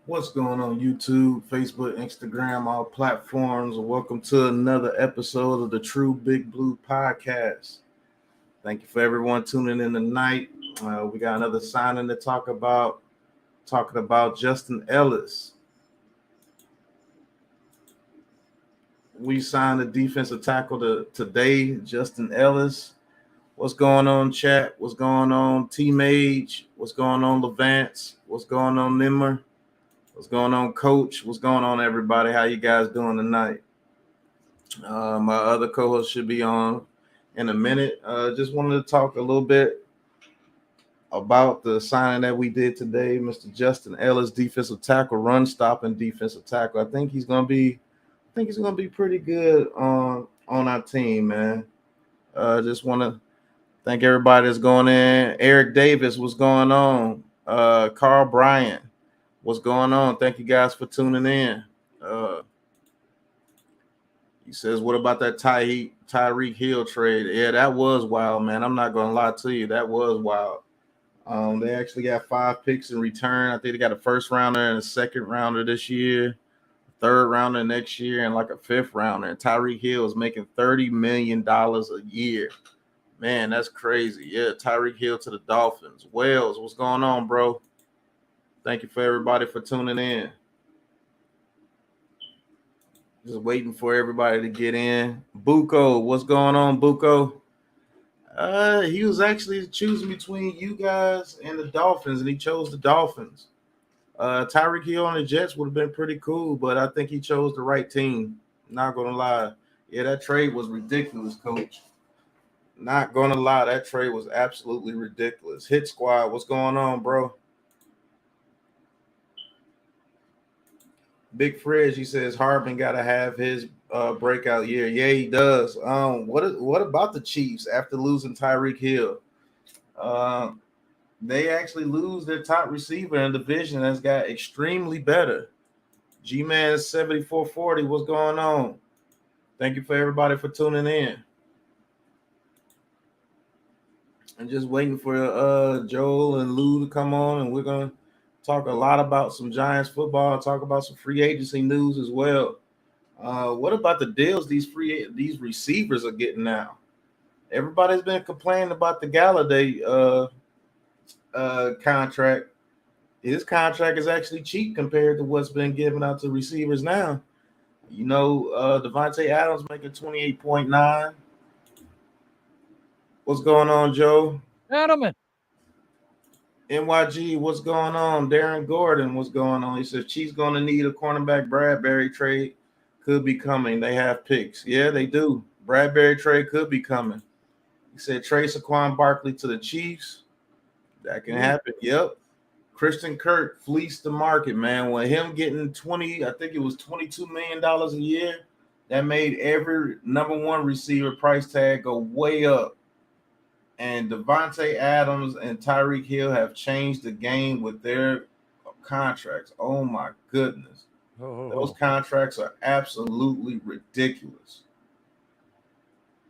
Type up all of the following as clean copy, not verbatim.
What's going on YouTube, Facebook, Instagram, all platforms? Welcome to another episode of the True Big Blue Podcast. Thank you for everyone tuning in tonight. We got another signing to talk about, talking about Justin Ellis. We signed a defensive tackle today, Justin Ellis. What's going on, chat? What's going on, T-Mage? What's going on, Levance? What's going on, Nimmer? What's going on, Coach? What's going on, everybody? How you guys doing tonight? My other co-host should be on in a minute. Just wanted to talk a little bit about the signing that we did today, Mr. Justin Ellis, defensive tackle, run stopping defensive tackle. I think he's gonna be pretty good on our team, man. Just want to thank everybody that's going in. Eric Davis, what's going on? Carl Bryant, what's going on? Thank you guys for tuning in. He says, what about that Tyreek Hill trade? Yeah, that was wild, man. I'm not going to lie to you. That was wild. They actually got 5 picks in return. I think they got a first rounder and a second rounder this year, third rounder next year, and like a 5th rounder. And Tyreek Hill is making $30 million a year. Man, that's crazy. Yeah, Tyreek Hill to the Dolphins. Wells, what's going on, bro? Thank you for everybody for tuning in. Just waiting for everybody to get in. Buko, what's going on, Buko? He was actually choosing between you guys and the Dolphins, and he chose the Dolphins. Tyreek Hill on the Jets would have been pretty cool, but I think he chose the right team. Not gonna lie. Yeah, that trade was ridiculous, Coach. Not gonna lie, that trade was absolutely ridiculous. Hit Squad, what's going on, bro? Big Fridge, he says Harbin got to have his breakout year. Yeah, he does. What about the Chiefs after losing Tyreek Hill? They actually lose their top receiver in the division that's got extremely better. G-Man 7440, what's going on? Thank you for everybody for tuning in. I'm just waiting for Joel and Lou to come on, and we're gonna talk a lot about some Giants football, talk about some free agency news as well. What about the deals these receivers are getting now? Everybody's been complaining about the Galladay contract. His contract is actually cheap compared to what's been given out to receivers now. You know, Devontae Adams making 28.9. What's going on, Joe? Gentlemen. NYG, what's going on? Darren Gordon, what's going on? He says Chiefs going to need a cornerback. Bradbury trade could be coming. They have picks. Yeah, they do. Bradbury trade could be coming. He said trade Saquon Barkley to the Chiefs. That can happen. Yep. Christian Kirk fleeced the market, man. When him getting I think it was $22 million a year, that made every number one receiver price tag go way up. And Devontae Adams and Tyreek Hill have changed the game with their contracts. Oh my goodness. Those contracts are absolutely ridiculous.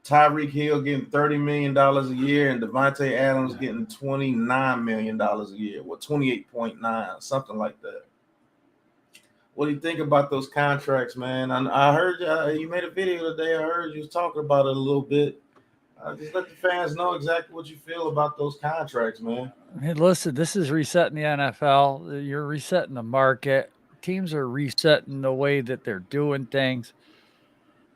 Tyreek Hill getting $30 million a year and Devontae Adams getting $29 million a year. Well, 28.9, something like that. What do you think about those contracts, man? I heard you made a video today. I heard you was talking about it a little bit. Just let the fans know exactly what you feel about those contracts, man. Hey, listen, this is resetting the NFL. You're resetting the market. Teams are resetting the way that they're doing things.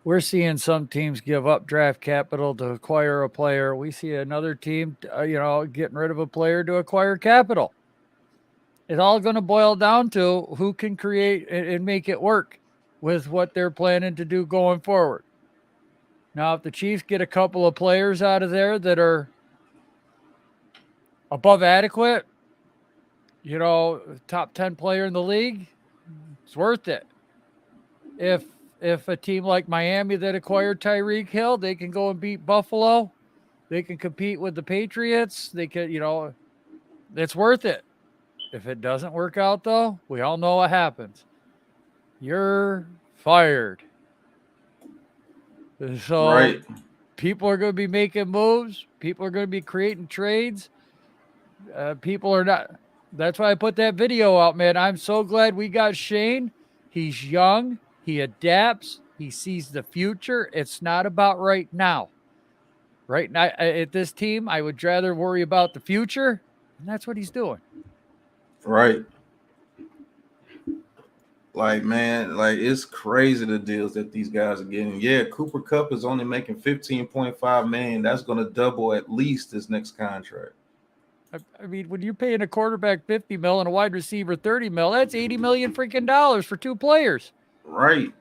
We're seeing some teams give up draft capital to acquire a player. We see another team, getting rid of a player to acquire capital. It's all going to boil down to who can create and make it work with what they're planning to do going forward. Now, if the Chiefs get a couple of players out of there that are above adequate, top 10 player in the league, it's worth it. If a team like Miami that acquired Tyreek Hill, they can go and beat Buffalo, they can compete with the Patriots, they could, it's worth it. If it doesn't work out, though, we all know what happens. You're fired. So right. People are going to be making moves. People are going to be creating trades. People are not. That's why I put that video out, man. I'm so glad we got Shane. He's young. He adapts. He sees the future. It's not about right now. Right now, at this team, I would rather worry about the future, and that's what he's doing. Right. Like, man, like it's crazy the deals that these guys are getting. Yeah, Cooper Kupp is only making $15.5 million. That's going to double at least his next contract. I mean, when you're paying a quarterback $50 million and a wide receiver $30 million, that's $80 million freaking dollars for two players. Right.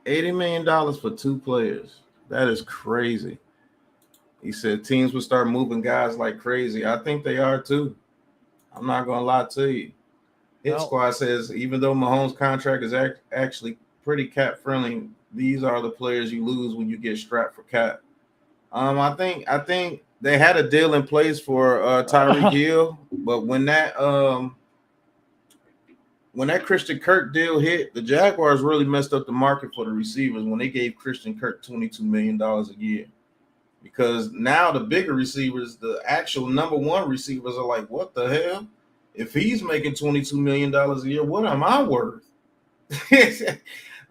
$80 million for two players. That is crazy. He said teams will start moving guys like crazy. I think they are too. I'm not going to lie to you. Hit Squad says, even though Mahomes' contract is actually pretty cap friendly, these are the players you lose when you get strapped for cap. I think they had a deal in place for Tyreek Hill, but when that Christian Kirk deal hit, the Jaguars really messed up the market for the receivers when they gave Christian Kirk $22 million a year. Because now the bigger receivers, the actual number one receivers, are like, what the hell? If he's making $22 million a year, what am I worth?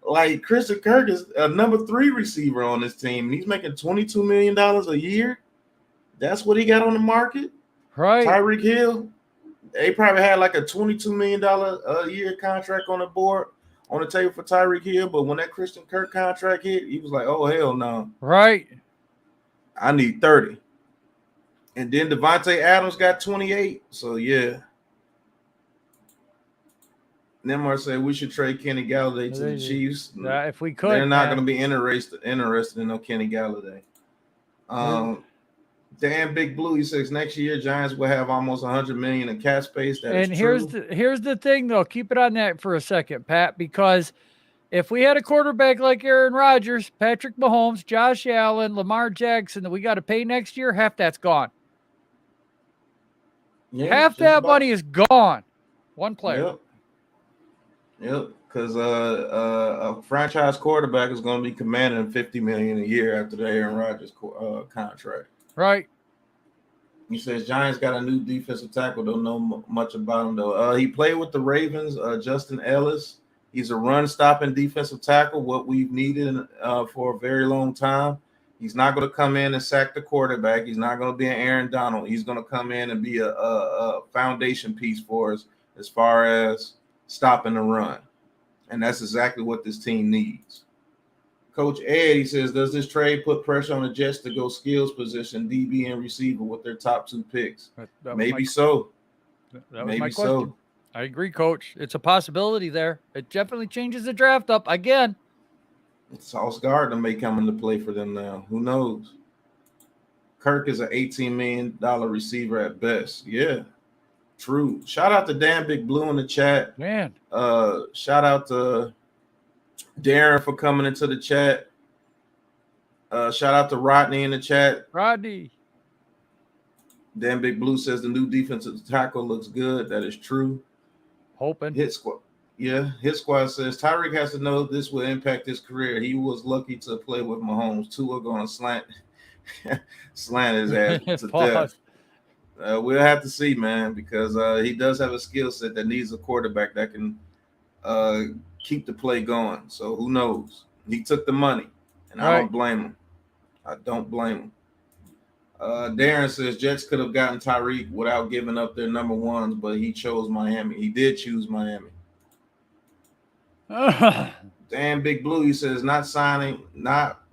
Like Christian Kirk is a number 3 receiver on this team, and he's making $22 million a year. That's what he got on the market. Right. Tyreek Hill, they probably had like a $22 million a year contract on the board, on the table for Tyreek Hill. But when that Christian Kirk contract hit, he was like, oh, hell no. Right. I need 30. And then Devontae Adams got 28. So, yeah. Nemar said we should trade Kenny Galladay to the Chiefs. If we could, they're not going to be interested in no Kenny Galladay. Dan Big Blue, he says next year Giants will have almost $100 million in cap space. And here's the thing, though. Keep it on that for a second, Pat, because if we had a quarterback like Aaron Rodgers, Patrick Mahomes, Josh Allen, Lamar Jackson that we got to pay next year, half that's gone. Yeah, half that money is gone. One player. Yep. Because a franchise quarterback is going to be commanding $50 million a year after the Aaron Rodgers contract. Right. He says Giants got a new defensive tackle. Don't know much about him though. He played with the Ravens. Justin Ellis. He's a run-stopping defensive tackle. What we've needed for a very long time. He's not going to come in and sack the quarterback. He's not going to be an Aaron Donald. He's going to come in and be a foundation piece for us as far as stopping the run. And that's exactly what this team needs. Coach Ed, he says, does this trade put pressure on the Jets to go skills position, DB and receiver with their top 2 picks? Maybe so. That was my question. I agree, Coach. It's a possibility there. It definitely changes the draft up again. Sauce Gardner may come into play for them now. Who knows? Kirk is an $18 million receiver at best. Yeah, true. Shout out to Dan Big Blue in the chat. Man. Shout out to Darren for coming into the chat. Shout out to Rodney in the chat. Rodney. Dan Big Blue says the new defensive tackle looks good. That is true. Hoping. Hit Squad. Yeah, Hit Squad says Tyreek has to know this will impact his career. He was lucky to play with Mahomes. Tua going to slant his ass to death. We'll have to see, man, because he does have a skill set that needs a quarterback that can keep the play going. So who knows? He took the money, and I don't blame him. I don't blame him. Darren says Jets could have gotten Tyreek without giving up their number ones, but he chose Miami. He did choose Miami. Dan Big Blue, he says not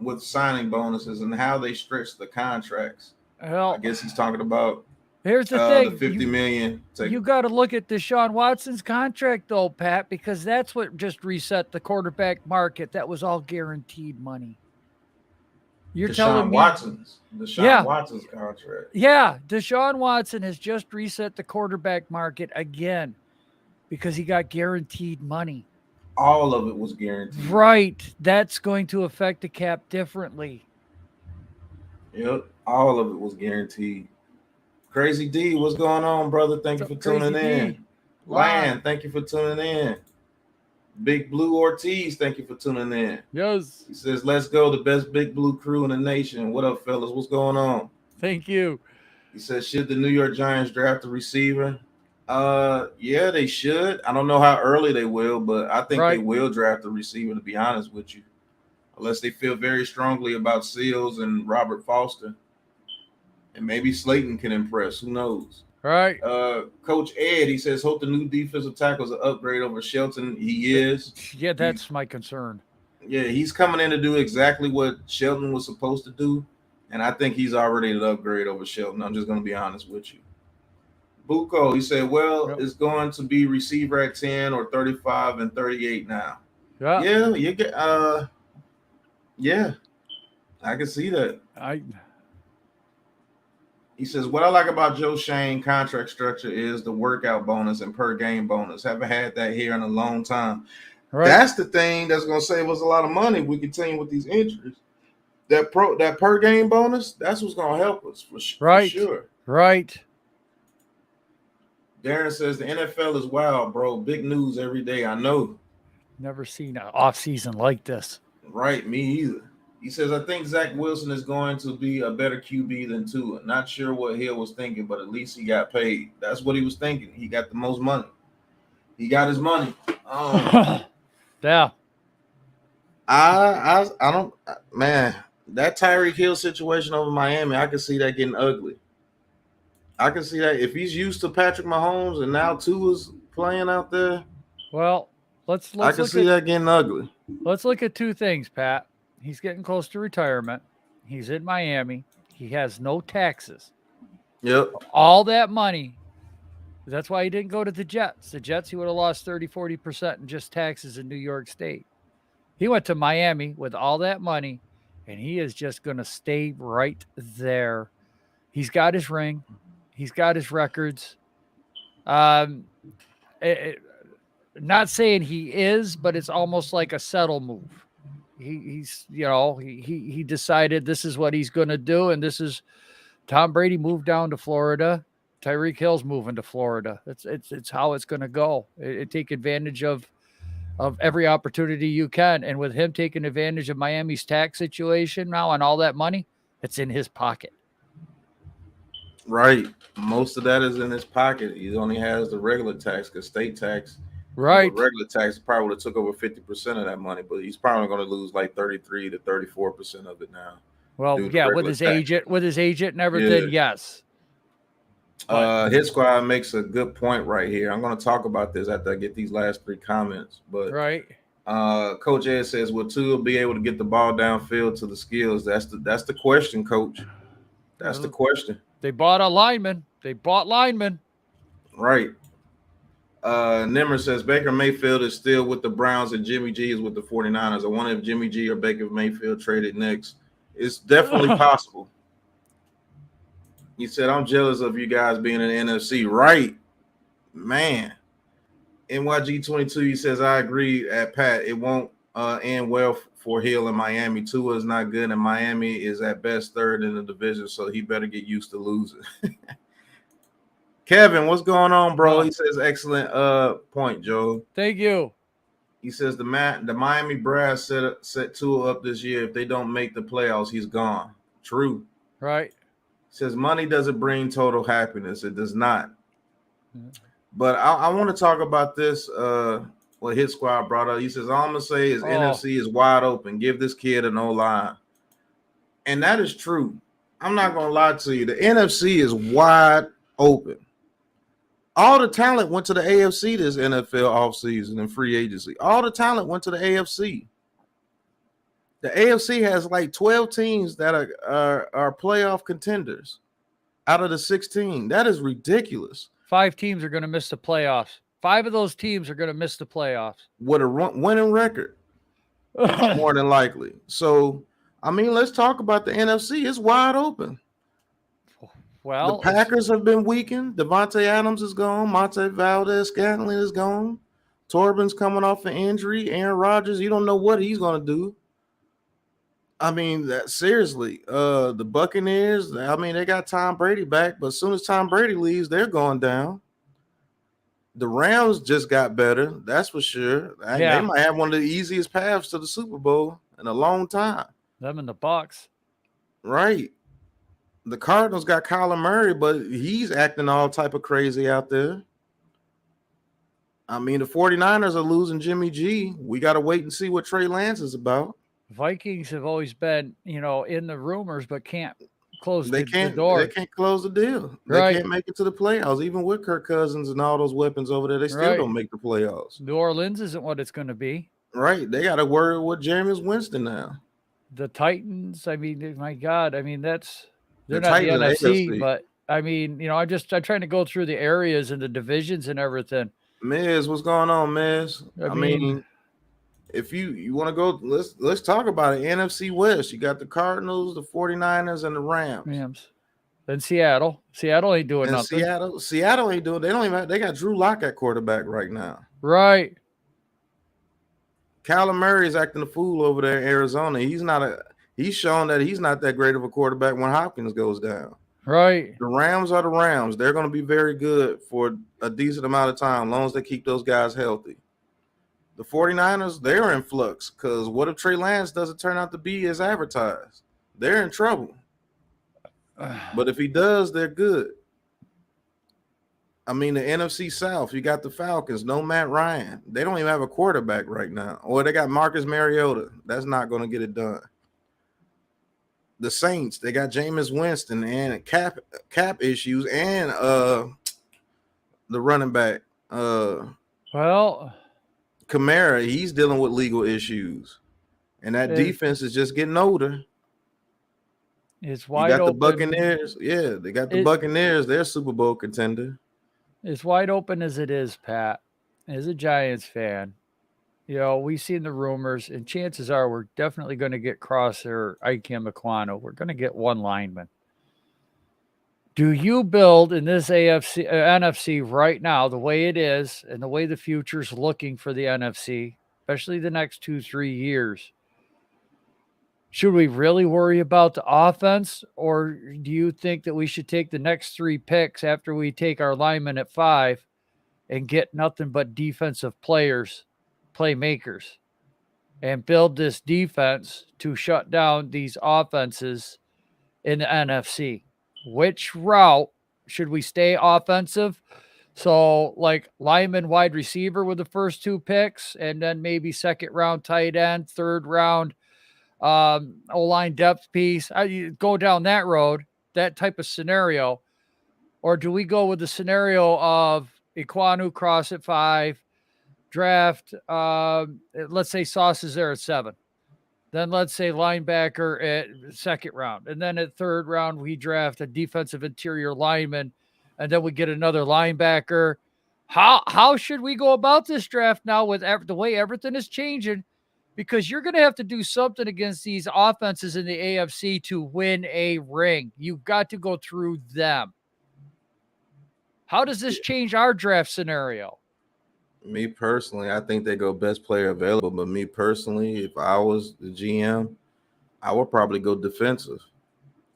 with signing bonuses and how they stretch the contracts. Well, I guess he's talking about here's the thing. The $50 million. You got to look at Deshaun Watson's contract, though, Pat, because that's what just reset the quarterback market. That was all guaranteed money. You're telling me Deshaun Watson's contract. Yeah, Deshaun Watson has just reset the quarterback market again because he got guaranteed money. All of it was guaranteed. Right. That's going to affect the cap differently. Yep. All of it was guaranteed. Crazy D, what's going on, brother? Thank you for tuning in. Lion, thank you for tuning in. Big Blue Ortiz, thank you for tuning in. Yes. He says, let's go, the best Big Blue Krew in the nation. What up, fellas? What's going on? Thank you. He says, should the New York Giants draft a receiver? Yeah, they should. I don't know how early they will, but I think they will draft a receiver, to be honest with you. Unless they feel very strongly about Seals and Robert Foster. And maybe Slayton can impress. Who knows? Right. Coach Ed, he says, hope the new defensive tackle is an upgrade over Shelton. He is. Yeah, that's my concern. Yeah, he's coming in to do exactly what Shelton was supposed to do. And I think he's already an upgrade over Shelton. I'm just going to be honest with you. Buko, he said, well, it's going to be receiver at 10 or 35 and 38 now. Yeah, you get yeah. I can see that. He says, what I like about Joe Shane contract structure is the workout bonus and per game bonus. Haven't had that here in a long time. Right. That's the thing that's going to save us a lot of money if we continue with these injuries. That per game bonus, that's what's going to help us for sure. Right. Darren says the NFL is wild, bro. Big news every day. I know. Never seen an off season like this. Right, me either. He says, I think Zach Wilson is going to be a better QB than Tua. Not sure what Hill was thinking, but at least he got paid. That's what he was thinking. He got the most money. He got his money. Yeah. I don't, man, that Tyreek Hill situation over Miami, I can see that getting ugly. I can see that if he's used to Patrick Mahomes and now Tua's playing out there. Well, let's I can see that getting ugly. Let's look at two things, Pat. He's getting close to retirement. He's in Miami. He has no taxes. Yep. All that money. That's why he didn't go to the Jets. The Jets, he would have lost 30, 40% in just taxes in New York State. He went to Miami with all that money, and he is just going to stay right there. He's got his ring. He's got his records. Not saying he is, but it's almost like a settle move. He's he decided this is what he's going to do, and this is Tom Brady moved down to Florida. Tyreek Hill's moving to Florida. It's how it's going to go. Take advantage of every opportunity you can, and with him taking advantage of Miami's tax situation now and all that money, it's in his pocket. Right, most of that is in his pocket. He only has the regular tax because state tax. Right. Regular tax probably would have took over 50% of that money, but he's probably going to lose like 33 to 34% of it now. Well, yeah, with his agent and everything, yes. Hit Squad makes a good point right here. I'm going to talk about this after I get these last three comments. But Coach Ed says, will Tua be able to get the ball downfield to the skills? That's the question, Coach. That's the question. They bought a lineman. Right. Nimmer says Baker Mayfield is still with the Browns and Jimmy G is with the 49ers. I wonder if Jimmy G or Baker Mayfield traded next. It's definitely possible. He said, I'm jealous of you guys being in the NFC. Right, man. NYG22, he says, I agree at Pat. It won't end well for Hill in Miami. Tua is not good, and Miami is at best third in the division, so he better get used to losing. Kevin, what's going on, bro? He says, excellent point, Joe. Thank you. He says the Miami Brass set Tua up this year. If they don't make the playoffs, he's gone. True. Right. He says money doesn't bring total happiness. It does not. But I want to talk about this, what Hit Squad brought up. He says, all I'm going to say is NFC is wide open. Give this kid an O-line. And that is true. I'm not going to lie to you. The NFC is wide open. All the talent went to the AFC this NFL offseason and free agency. All the talent went to the AFC. The AFC has like 12 teams that are playoff contenders out of the 16. That is ridiculous. 5 teams are going to miss the playoffs. 5 of those teams are going to miss the playoffs. With a winning record, more than likely. So, I mean, let's talk about the NFC. It's wide open. Well, the Packers have been weakened. Devontae Adams is gone. Monte Valdez-Scantling is gone. Torben's coming off an injury. Aaron Rodgers, you don't know what he's going to do. I mean, seriously, the Buccaneers, I mean, they got Tom Brady back, but as soon as Tom Brady leaves, they're going down. The Rams just got better, that's for sure. They might have one of the easiest paths to the Super Bowl in a long time. Them in the box. Right. The Cardinals got Kyler Murray, but he's acting all type of crazy out there. I mean, the 49ers are losing Jimmy G. We got to wait and see what Trey Lance is about. Vikings have always been, in the rumors, but can't close They the can't door. close the deal. They Right. can't make it to the playoffs. Even with Kirk Cousins and all those weapons over there, they still Right. don't make the playoffs. New Orleans isn't what it's going to be. Right. They got to worry with Jameis Winston now. The Titans, I mean, my God, I mean, they're not Titans the are NFC, AFC. but I mean, I'm trying to go through the areas and the divisions and everything. Miz, what's going on, Miz? I mean, if you want to go, let's talk about it. NFC West, you got the Cardinals, the 49ers, and the Rams. Then Seattle. Seattle ain't doing nothing. Seattle ain't doing. They got Drew Lock at quarterback right now. Right. Kyler Murray is acting a fool over there in Arizona. He's shown that he's not that great of a quarterback when Hopkins goes down. Right. The Rams are the Rams. They're going to be very good for a decent amount of time, as long as they keep those guys healthy. The 49ers, they're in flux because what if Trey Lance doesn't turn out to be as advertised? They're in trouble. But if he does, they're good. I mean, the NFC South, you got the Falcons, no Matt Ryan. They don't even have a quarterback right now. Or they got Marcus Mariota. That's not going to get it done. The Saints, they got Jameis Winston and cap issues and the running back. Kamara, he's dealing with legal issues. And that defense is just getting older. It's wide open. The Buccaneers. Yeah, they got the Buccaneers. They're Super Bowl contender. As wide open as it is, Pat, as a Giants fan, we've seen the rumors, and chances are we're definitely going to get Crosser, Aidan Ekwonu. We're going to get one lineman. Do you build in this NFC right now, the way it is and the way the future's looking for the NFC, especially the next 2-3 years? Should we really worry about the offense, or do you think that we should take the next 3 picks after we take our linemen at 5 and get nothing but defensive players, playmakers, and build this defense to shut down these offenses in the NFC? Which route should we stay offensive? So like lineman, wide receiver with the first 2 picks, and then maybe second round tight end, third round O-line depth piece. You go down that road, that type of scenario. Or do we go with the scenario of Ekwonu cross at 5, draft, let's say Sauce is there at 7. Then let's say linebacker at second round. And then at third round, we draft a defensive interior lineman. And then we get another linebacker. How should we go about this draft now with the way everything is changing? Because you're going to have to do something against these offenses in the AFC to win a ring. You've got to go through them. How does this change our draft scenario? Me personally, I think they go best player available. But me personally, if I was the GM, I would probably go defensive.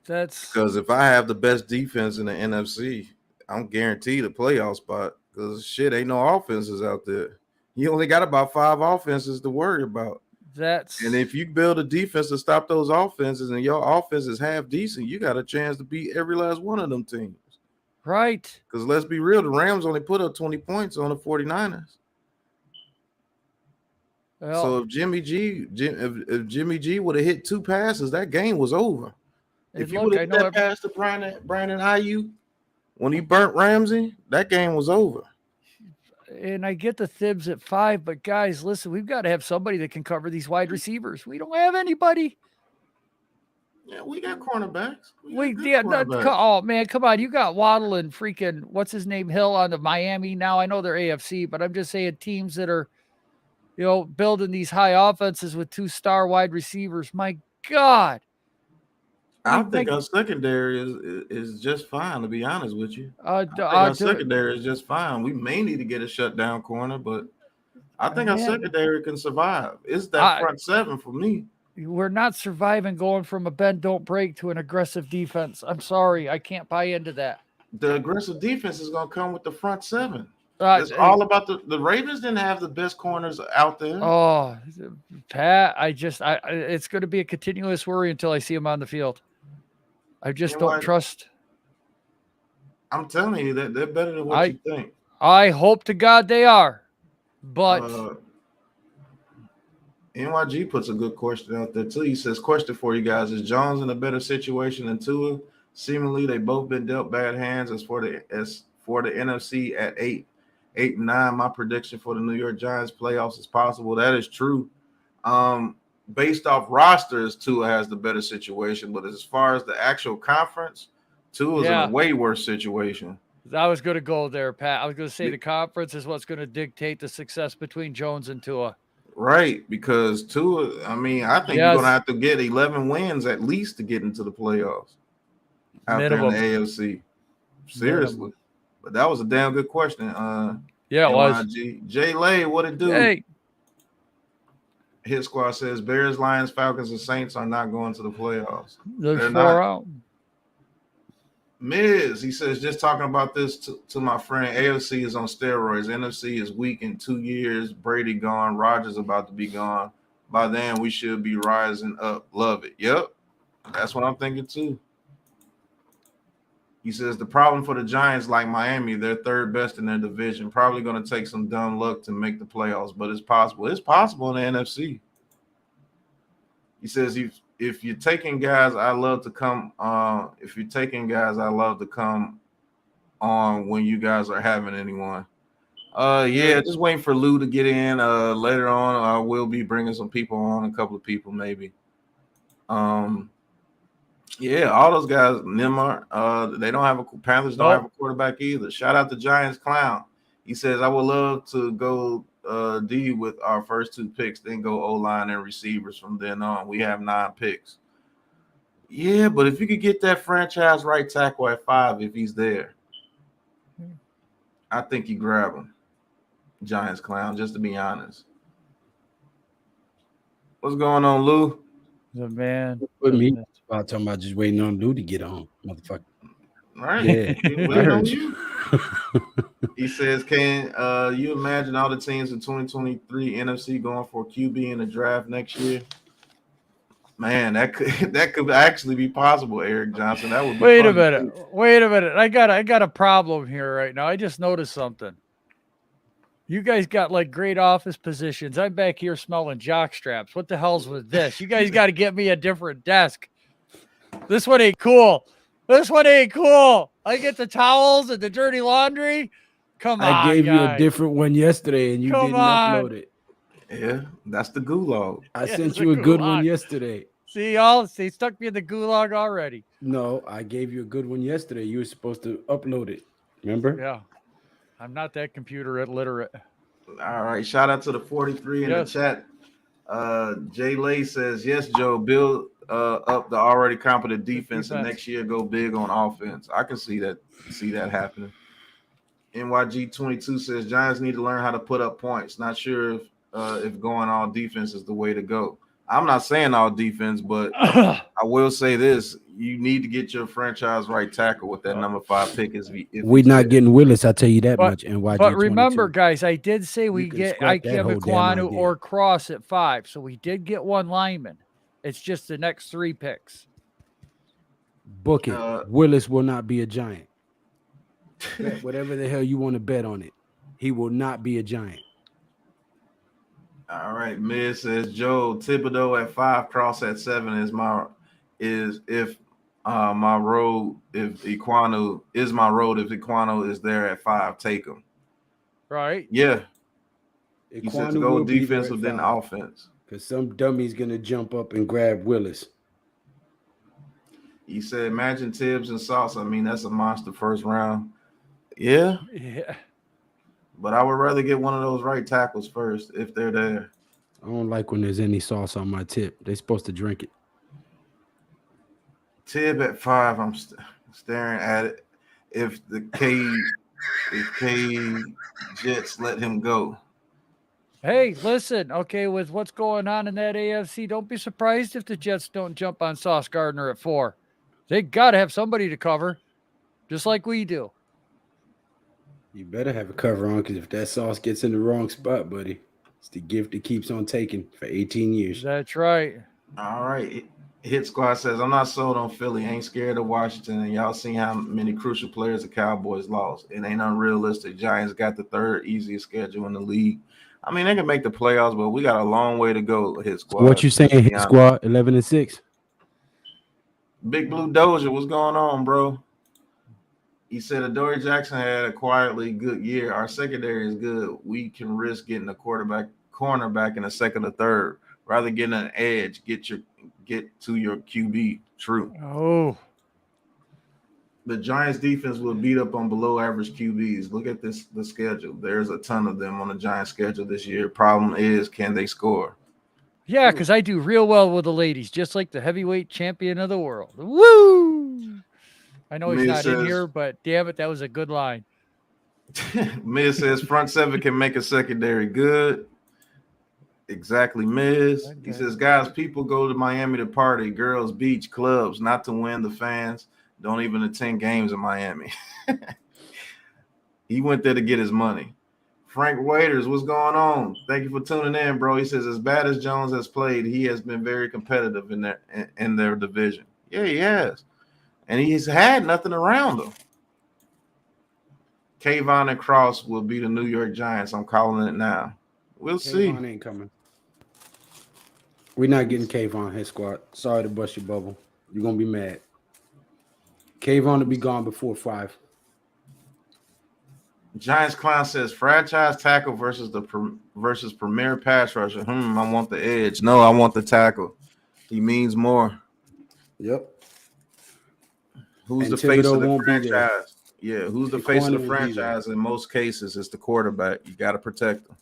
That's because if I have the best defense in the NFC, I'm guaranteed a playoff spot. Because shit, ain't no offenses out there. You only got about 5 offenses to worry about. And if you build a defense to stop those offenses and your offense is half decent, you got a chance to beat every last one of them teams. Right. Because let's be real, the Rams only put up 20 points on the 49ers. Well, so if Jimmy G would have hit 2 passes, that game was over. If you would have hit that pass to Brandon Ayuk when he burnt Ramsey, that game was over. And I get the Thibs at 5, but guys, listen, we've got to have somebody that can cover these wide receivers. We don't have anybody. Yeah, we got cornerbacks. Oh man, come on! You got Waddle and freaking what's his name Hill on the Miami now. I know they're AFC, but I'm just saying teams that are, building these high offenses with 2-star wide receivers. My God. I think our secondary is just fine, to be honest with you. Our secondary is just fine. We may need to get a shutdown corner, but I think our secondary can survive. It's that front 7 for me. We're not surviving going from a bend, don't break to an aggressive defense. I'm sorry. I can't buy into that. The aggressive defense is going to come with the front 7. It's all about the Ravens didn't have the best corners out there. Oh, Pat, it's going to be a continuous worry until I see them on the field. I just don't trust. I'm telling you that they're better than what you think. I hope to God they are, but NYG puts a good question out there too. He says, question for you guys: is Jones in a better situation than Tua? Seemingly, they both been dealt bad hands. As for the NFC at 8-9, my prediction for the New York Giants playoffs is possible. That is true. Based off rosters, Tua has the better situation, but as far as the actual conference, Tua is in a way worse situation. I was going to go there, Pat. I was going to say the conference is what's going to dictate the success between Jones and Tua. Right, because Tua, I mean, I think you're going to have to get 11 wins at least to get into the playoffs out there in the AFC. Seriously. But that was a damn good question. Yeah, it was. Jay Lay, what it do? Hey. Hit Squad says Bears, Lions, Falcons, and Saints are not going to the playoffs. They're 4 out. Miz, he says, just talking about this to my friend, AFC is on steroids. NFC is weak in 2 years. Brady gone. Rodgers about to be gone. By then, we should be rising up. Love it. Yep. That's what I'm thinking, too. He says, the problem for the Giants, like Miami, they're third best in their division. Probably going to take some dumb luck to make the playoffs, but it's possible. It's possible in the NFC. He says, if you're taking guys, I love to come. If you're taking guys, I love to come on when you guys are having anyone. Yeah, just waiting for Lou to get in. Later on, I will be bringing some people on, a couple of people maybe. Yeah, all those guys, Neymar, they don't have Panthers don't have a quarterback either. Shout out to Giants Clown. He says, I would love to go D with our first 2 picks, then go O-line and receivers from then on. We have 9 picks. Yeah, but if you could get that franchise right tackle at 5, if he's there, I think you grab him. Giants Clown, just to be honest. What's going on, Lou? The man. Put me about talking about just waiting on Lou to get on, motherfucker. Right. Yeah, I heard you. He says, can you imagine all the teams in 2023 NFC going for QB in the draft next year? Man, that could actually be possible, Eric Johnson. That would be Wait a minute. I got a problem here right now. I just noticed something. You guys got like great office positions. I'm back here smelling jock straps. What the hell's with this? You guys got to get me a different desk. This one ain't cool. I get the towels and the dirty laundry. Come on, I gave you a different one yesterday and you didn't upload it. Yeah, that's the gulag. I sent you a good one yesterday. See, y'all? See, stuck me in the gulag already. No, I gave you a good one yesterday. You were supposed to upload it. Remember? Yeah. I'm not that computer illiterate. All right. Shout out to the 43 in the chat. Jay Lay says, yes, Joe, build up the already competent defense and next year go big on offense. I can see that happening. NYG 22 says Giants need to learn how to put up points. Not sure if going all defense is the way to go. I'm not saying all defense, but I will say this: you need to get your franchise right tackle with that number 5 pick. We're not getting Willis, I'll tell you that much. NYG but remember, guys, I did say we get Ikem Ekwonu or Cross at 5, so we did get 1 lineman. It's just the next 3 picks. Book it. Willis will not be a Giant. Whatever the hell you want to bet on it, he will not be a Giant. All right, Miz says Joe Thibodeau at 5, Cross at 7 is my road. If Ekwonu is my road, if Ekwonu is there at 5, take him. Right? Yeah. He says go defensive then offense. Because some dummy's gonna jump up and grab Willis. He said, imagine Tibbs and Sauce. I mean, that's a monster first round. Yeah. Yeah. But I would rather get one of those right tackles first if they're there. I don't like when there's any sauce on my tip. They're supposed to drink it. Tibb at 5, I'm staring at it. If the K Jets let him go. Hey, listen, okay, with what's going on in that AFC, don't be surprised if the Jets don't jump on Sauce Gardner at 4. They got to have somebody to cover, just like we do. You better have a cover on, because if that sauce gets in the wrong spot, buddy, it's the gift that keeps on taking for 18 years. That's right. All right. Hit Squad says, I'm not sold on Philly. Ain't scared of Washington. And y'all seen how many crucial players the Cowboys lost. It ain't unrealistic. Giants got the third easiest schedule in the league. I mean, they can make the playoffs, but we got a long way to go, Hit Squad. What you saying, Hit Squad? 11-6. Big Blue Doja, what's going on, bro? He said, Adoree Jackson had a quietly good year. Our secondary is good. We can risk getting a cornerback in the second or third. Rather getting an edge, get to your QB. True. Oh. The Giants defense will beat up on below average QBs. Look at the schedule. There's a ton of them on the Giants schedule this year. Problem is, can they score? Yeah, because I do real well with the ladies, just like the heavyweight champion of the world. Woo! I know he's not in here, but damn it, that was a good line. Miz says front seven can make a secondary good. Exactly, Miz. Okay. He says, guys, people go to Miami to party, girls, beach, clubs, not to win. The fans don't even attend games in Miami. He went there to get his money. Frank Waiters, what's going on? Thank you for tuning in, bro. He says, as bad as Jones has played, he has been very competitive in their division. Yeah, he has. And he's had nothing around him. Kayvon and Cross will be the New York Giants. I'm calling it now. We'll see. Kayvon ain't coming. We're not getting Kayvon, Hit Squad. Sorry to bust your bubble. You're going to be mad. Kayvon will be gone before 5. Giants Clown says franchise tackle versus premier pass rusher. I want the edge. No, I want the tackle. He means more. Yep. Who's the face of the franchise? Yeah, who's the face of the franchise in most cases? It's the quarterback. You got to protect him.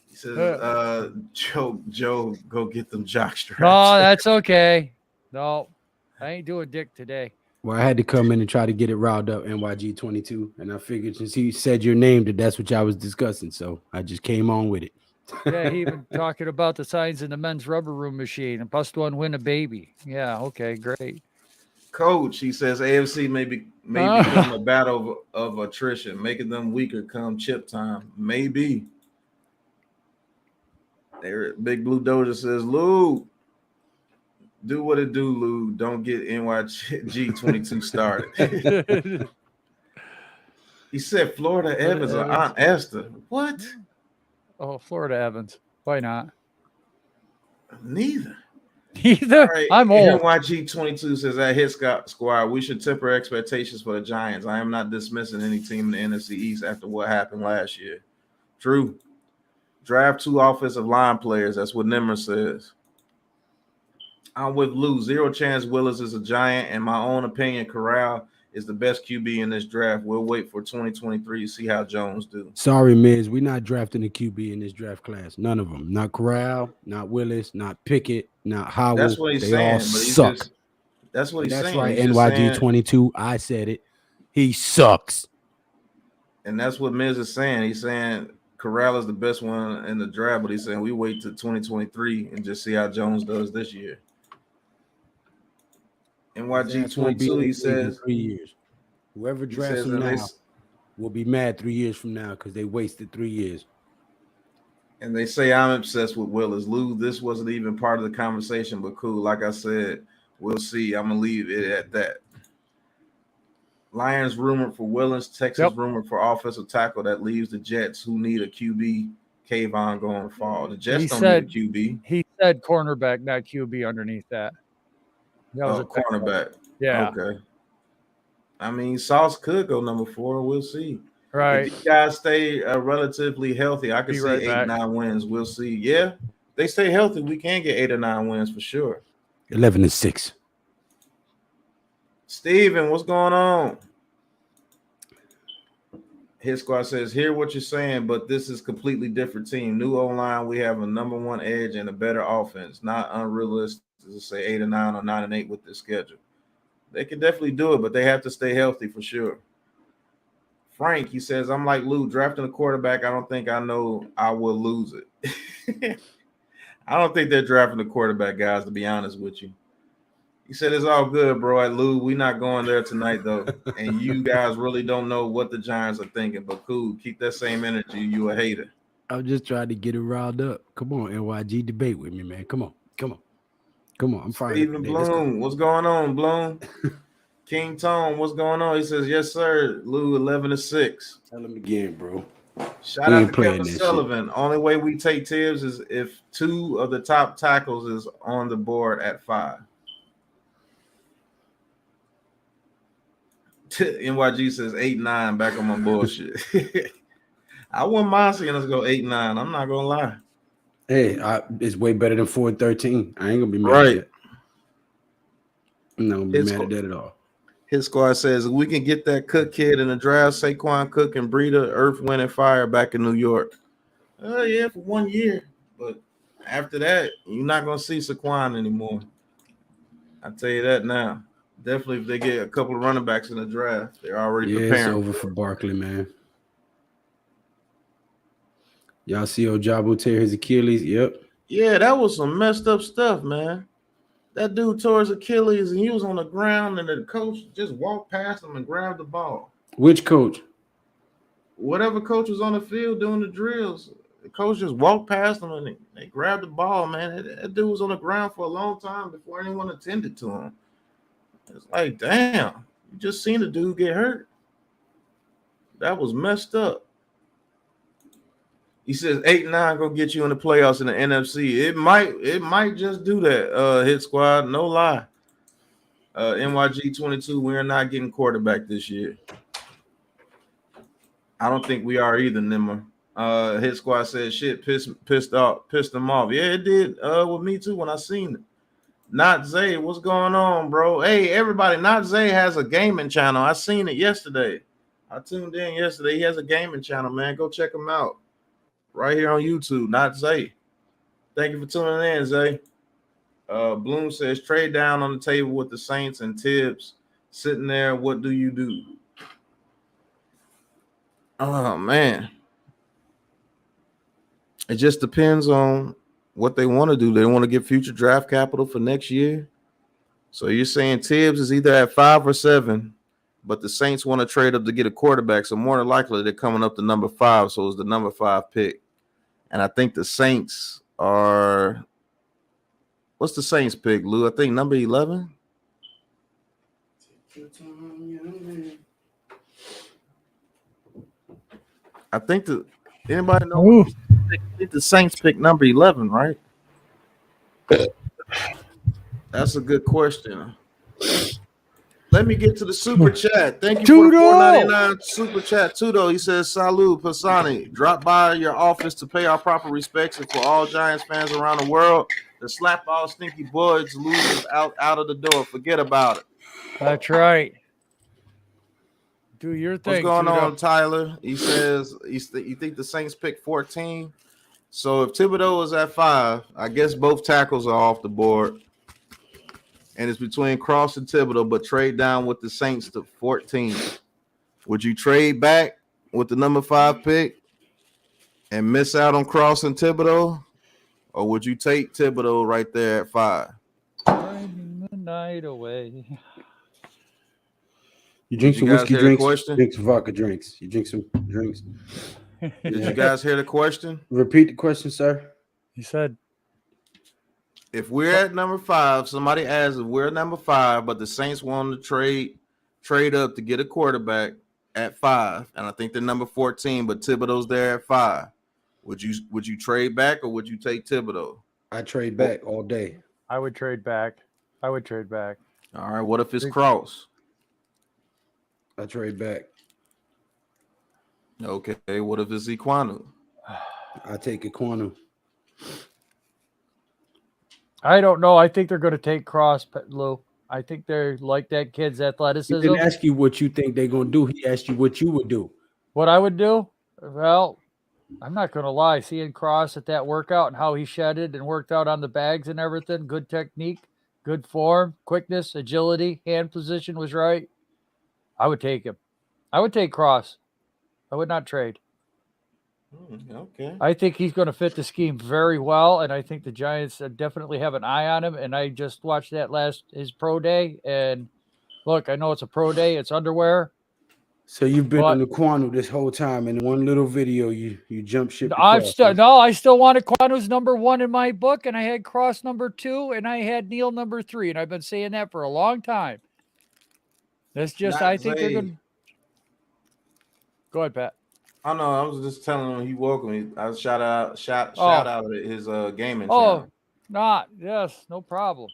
He says, Joe, go get them jock straps. No, that's okay. No, I ain't doing dick today. Well, I had to come in and try to get it riled up, NYG22, and I figured since he said your name that that's what y'all was discussing, so I just came on with it. Yeah, he even talking about the signs in the men's rubber room machine and +1 win a baby. Yeah, okay, great. Coach, he says AFC may become a battle of attrition, making them weaker come chip time. Maybe. There, Big Blue Doja says, Lou, do what it do, Lou. Don't get NYG22 started. He said Florida Evans or Aunt Esther. What? Oh, Florida Evans. Why not? Neither. Right. I'm old. NYG22 says that Hit Squad, we should temper expectations for the Giants. I am not dismissing any team in the NFC East after what happened last year. True. Draft 2 offensive line players. That's what Nimmer says. I'm with Lou. 0 chance Willis is a Giant. In my own opinion, Corral is the best QB in this draft. We'll wait for 2023 to see how Jones do. Sorry, Miz. We're not drafting a QB in this draft class. None of them. Not Corral, not Willis, not Pickett, not Howell. That's what he's they saying. All suck. That's what he's that's saying. Right, he's NYG22. I said it. He sucks. And that's what Miz is saying. He's saying Corral is the best one in the draft, but he's saying we wait till 2023 and just see how Jones does this year. NYG22, he says 3 years. Whoever drafts him now will be mad 3 years from now because they wasted 3 years. And they say I'm obsessed with Willis. Lou, this wasn't even part of the conversation, but cool. Like I said, we'll see. I'm going to leave it at that. Lions rumored for Willis. Texas rumored for offensive tackle. That leaves the Jets, who need a QB. Kayvon going to fall. The Jets don't need a QB. He said cornerback, not QB underneath that. That was a cornerback. Yeah. Okay. I mean, Sauce could go number 4. We'll see. Right. If these guys stay relatively healthy, I can see 8-9 wins. We'll see. Yeah, they stay healthy. We can get 8 or 9 wins for sure. 11-6. Steven, what's going on? His Squad says, hear what you're saying, but this is completely different team. New O-line, we have a number 1 edge and a better offense. Not unrealistic to say 8 or 9 or 9 and 8 with this schedule. They can definitely do it, but they have to stay healthy for sure. Frank, he says, I'm like Lou, drafting a quarterback, I don't think I know I will lose it. I don't think they're drafting a quarterback, guys, to be honest with you. He said, it's all good, bro. At Lou, we're not going there tonight, though. And you guys really don't know what the Giants are thinking, but cool. Keep that same energy. You a hater. I'm just trying to get it riled up. Come on, NYG, debate with me, man. Come on. Come on, I'm fired up Stephen today. Let's go. Bloom, what's going on, Bloom? King Tone, what's going on? He says, yes, sir. Lou 11-6. Tell him again, bro. Shout We out ain't to playing Kevin that Sullivan. Only way we take Tibbs is if 2 of the top tackles is on the board at 5. NYG says 8-9. Back on my bullshit. I wouldn't mind seeing us go 8-9. I'm not gonna lie. Hey, it's way better than 4-13. I ain't gonna be mad Right. at that. I'm not gonna be mad at that at all. His squad says we can get that Cook kid in the draft, Saquon Cook and Breida, Earth, Wind, and Fire back in New York. Yeah, for 1 year. But after that, you're not gonna see Saquon anymore. I'll tell you that now. Definitely if they get a couple of running backs in the draft, they're already preparing. It's over for Barkley, man. Y'all see Ojabo tear his Achilles? Yep. Yeah, that was some messed up stuff, man. That dude tore his Achilles and he was on the ground and the coach just walked past him and grabbed the ball. Which coach? Whatever coach was on the field doing the drills, the coach just walked past him and they grabbed the ball, man. That dude was on the ground for a long time before anyone attended to him. It's like, damn, you just seen the dude get hurt. That was messed up. He says 8-9 gonna get you in the playoffs in the NFC. It might just do that. Hit squad, no lie. NYG 22, we are not getting quarterback this year. I don't think we are either, Nimmer. Hit squad said shit pissed them off. Yeah, it did with me too when I seen it. Not Zay, what's going on, bro? Hey, everybody, Not Zay has a gaming channel. I seen it yesterday. I tuned in yesterday. He has a gaming channel, man. Go check him out. Right here on YouTube, Not Zay. Thank you for tuning in, Zay. Bloom says, trade down on the table with the Saints and Tibbs sitting there. What do you do? Oh, man. It just depends on what they want to do. They want to get future draft capital for next year. So you're saying Tibbs is either at 5 or 7, but the Saints want to trade up to get a quarterback. So more than likely they're coming up to number 5. So it's the number 5 pick. And I think the Saints are – what's the Saints pick, Lou? I think number 11? I think anybody know? I think the Saints pick number 11, right? That's a good question. Let me get to the super chat. Thank you for the $4.99 super chat. Tudo, he says, Salud, Pasani. Drop by your office to pay our proper respects, and for all Giants fans around the world, to slap all stinky boys, losers out of the door. Forget about it. That's right. Do your thing. What's going Tudo on, Tyler? He says, you think the Saints pick 14? So if Thibodeau is at 5, I guess both tackles are off the board. And it's between Cross and Thibodeau, but trade down with the Saints to 14. Would you trade back with the number 5 pick and miss out on Cross and Thibodeau? Or would you take Thibodeau right there at 5? Riding the night away. You drink some whiskey drinks, question? drink some vodka drinks. You drink some drinks. Did you guys hear the question? Repeat the question, sir. He said, if we're at number 5, somebody asked if we're number 5, but the Saints want to trade up to get a quarterback at 5, and I think they're number 14, but Thibodeau's there at 5. Would you trade back or would you take Thibodeau? I trade back all day. I would trade back. All right, what if it's Cross? I trade back. Okay, what if it's Equanu? I take Equanu. I don't know. I think they're going to take Cross, Lou. I think they're like that kid's athleticism. He didn't ask you what you think they're going to do. He asked you what you would do. What I would do? Well, I'm not going to lie. Seeing Cross at that workout and how he shedded and worked out on the bags and everything, good technique, good form, quickness, agility, hand position was right. I would take him. I would take Cross. I would not trade. Okay. I think he's going to fit the scheme very well, and I think the Giants definitely have an eye on him. And I just watched his pro day, and look, I know it's a pro day, it's underwear, So you've been But- on the Quanu this whole time, and in one little video you jump ship. I still wanted Quanu's number 1 in my book, and I had Cross number 2, and I had Neal number 3, and I've been saying that for a long time. That's just, I think they're going to. Go ahead, Pat. I know. I was just telling him he welcome me. I shout out his gaming Oh, channel. yes, no problem.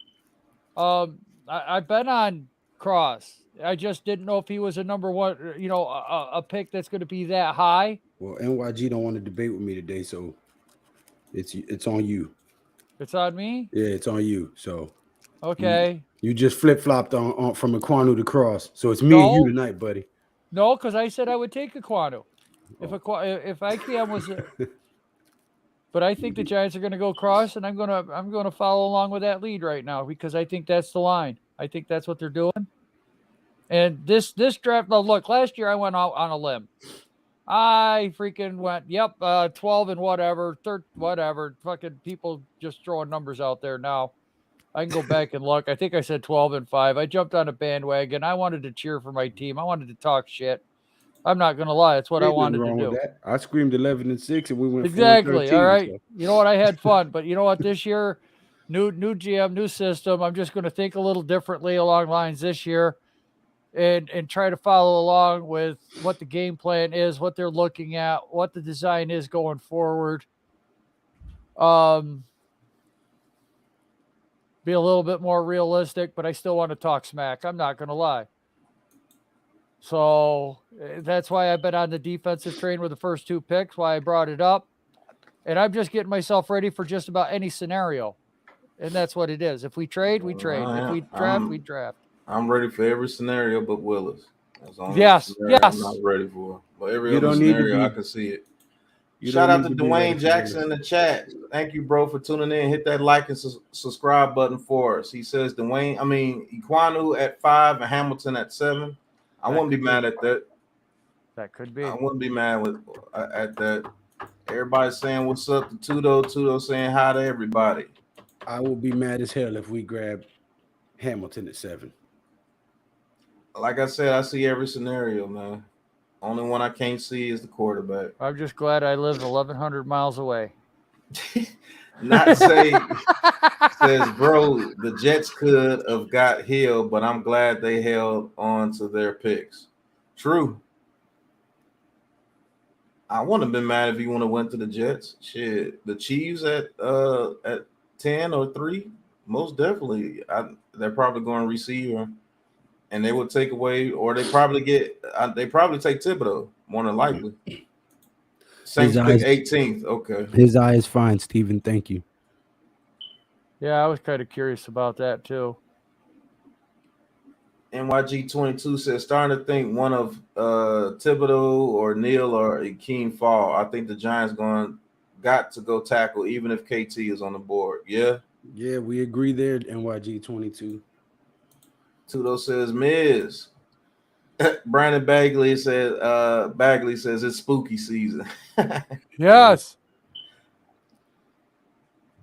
I've been on Cross. I just didn't know if he was a number 1, a pick that's going to be that high. Well, NYG don't want to debate with me today, so it's on you. It's on me? Yeah, it's on you. So okay. You just flip-flopped on from a Quanu to Cross. So it's me and you tonight, buddy. No, because I said I would take a Quanu. If IQM was but I think the Giants are going to go Cross, and I'm going to follow along with that lead right now because I think that's the line. I think that's what they're doing. And this draft, look, last year I went out on a limb. I freaking went, 12 and whatever, whatever. Fucking people just throwing numbers out there now. I can go back and look. I think I said 12 and 5. I jumped on a bandwagon. I wanted to cheer for my team. I wanted to talk shit. I'm not going to lie. It's what I wanted to do. I screamed 11 and 6, and we went exactly. 4-13, all right. So. You know what? I had fun, but you know what? This year, new GM, new system. I'm just going to think a little differently along lines this year, and try to follow along with what the game plan is, what they're looking at, what the design is going forward. Be a little bit more realistic, but I still want to talk smack. I'm not going to lie. So that's why I've been on the defensive train with the first 2 picks, why I brought it up. And I'm just getting myself ready for just about any scenario. And that's what it is. If we trade, we trade. If we draft, we draft. I'm ready for every scenario but Willis. That's the only scenario I'm not ready for. But every other scenario, I can see it. Shout out to Dwayne Jackson in the chat. Thank you, bro, for tuning in. Hit that like and subscribe button for us. He says Iquanu at 5 and Hamilton at 7. I wouldn't be mad at that. That could be. I wouldn't be mad at that. Everybody's saying what's up to Tudo. Tudo saying hi to everybody. I will be mad as hell if we grab Hamilton at 7. Like I said, I see every scenario, man. Only one I can't see is the quarterback. I'm just glad I live 1,100 miles away. Not say says, bro, the Jets could have got Hill, but I'm glad they held on to their picks. True. I wouldn't have been mad if he would have went to the Jets. Shit, the Chiefs at 10 or 3, most definitely. They're probably going to receiver, and they would take away, or they probably take Thibodeau more than likely. Saints pick 18th. Okay. His eye is fine, Steven. Thank you. Yeah, I was kind of curious about that too. NYG22 says, starting to think one of Thibodeau or Neal or Akeem fall. I think the Giants got to go tackle even if KT is on the board. Yeah. Yeah, we agree there, NYG22. Tudo says, Miz. Brandon Bagley says it's spooky season. Yes.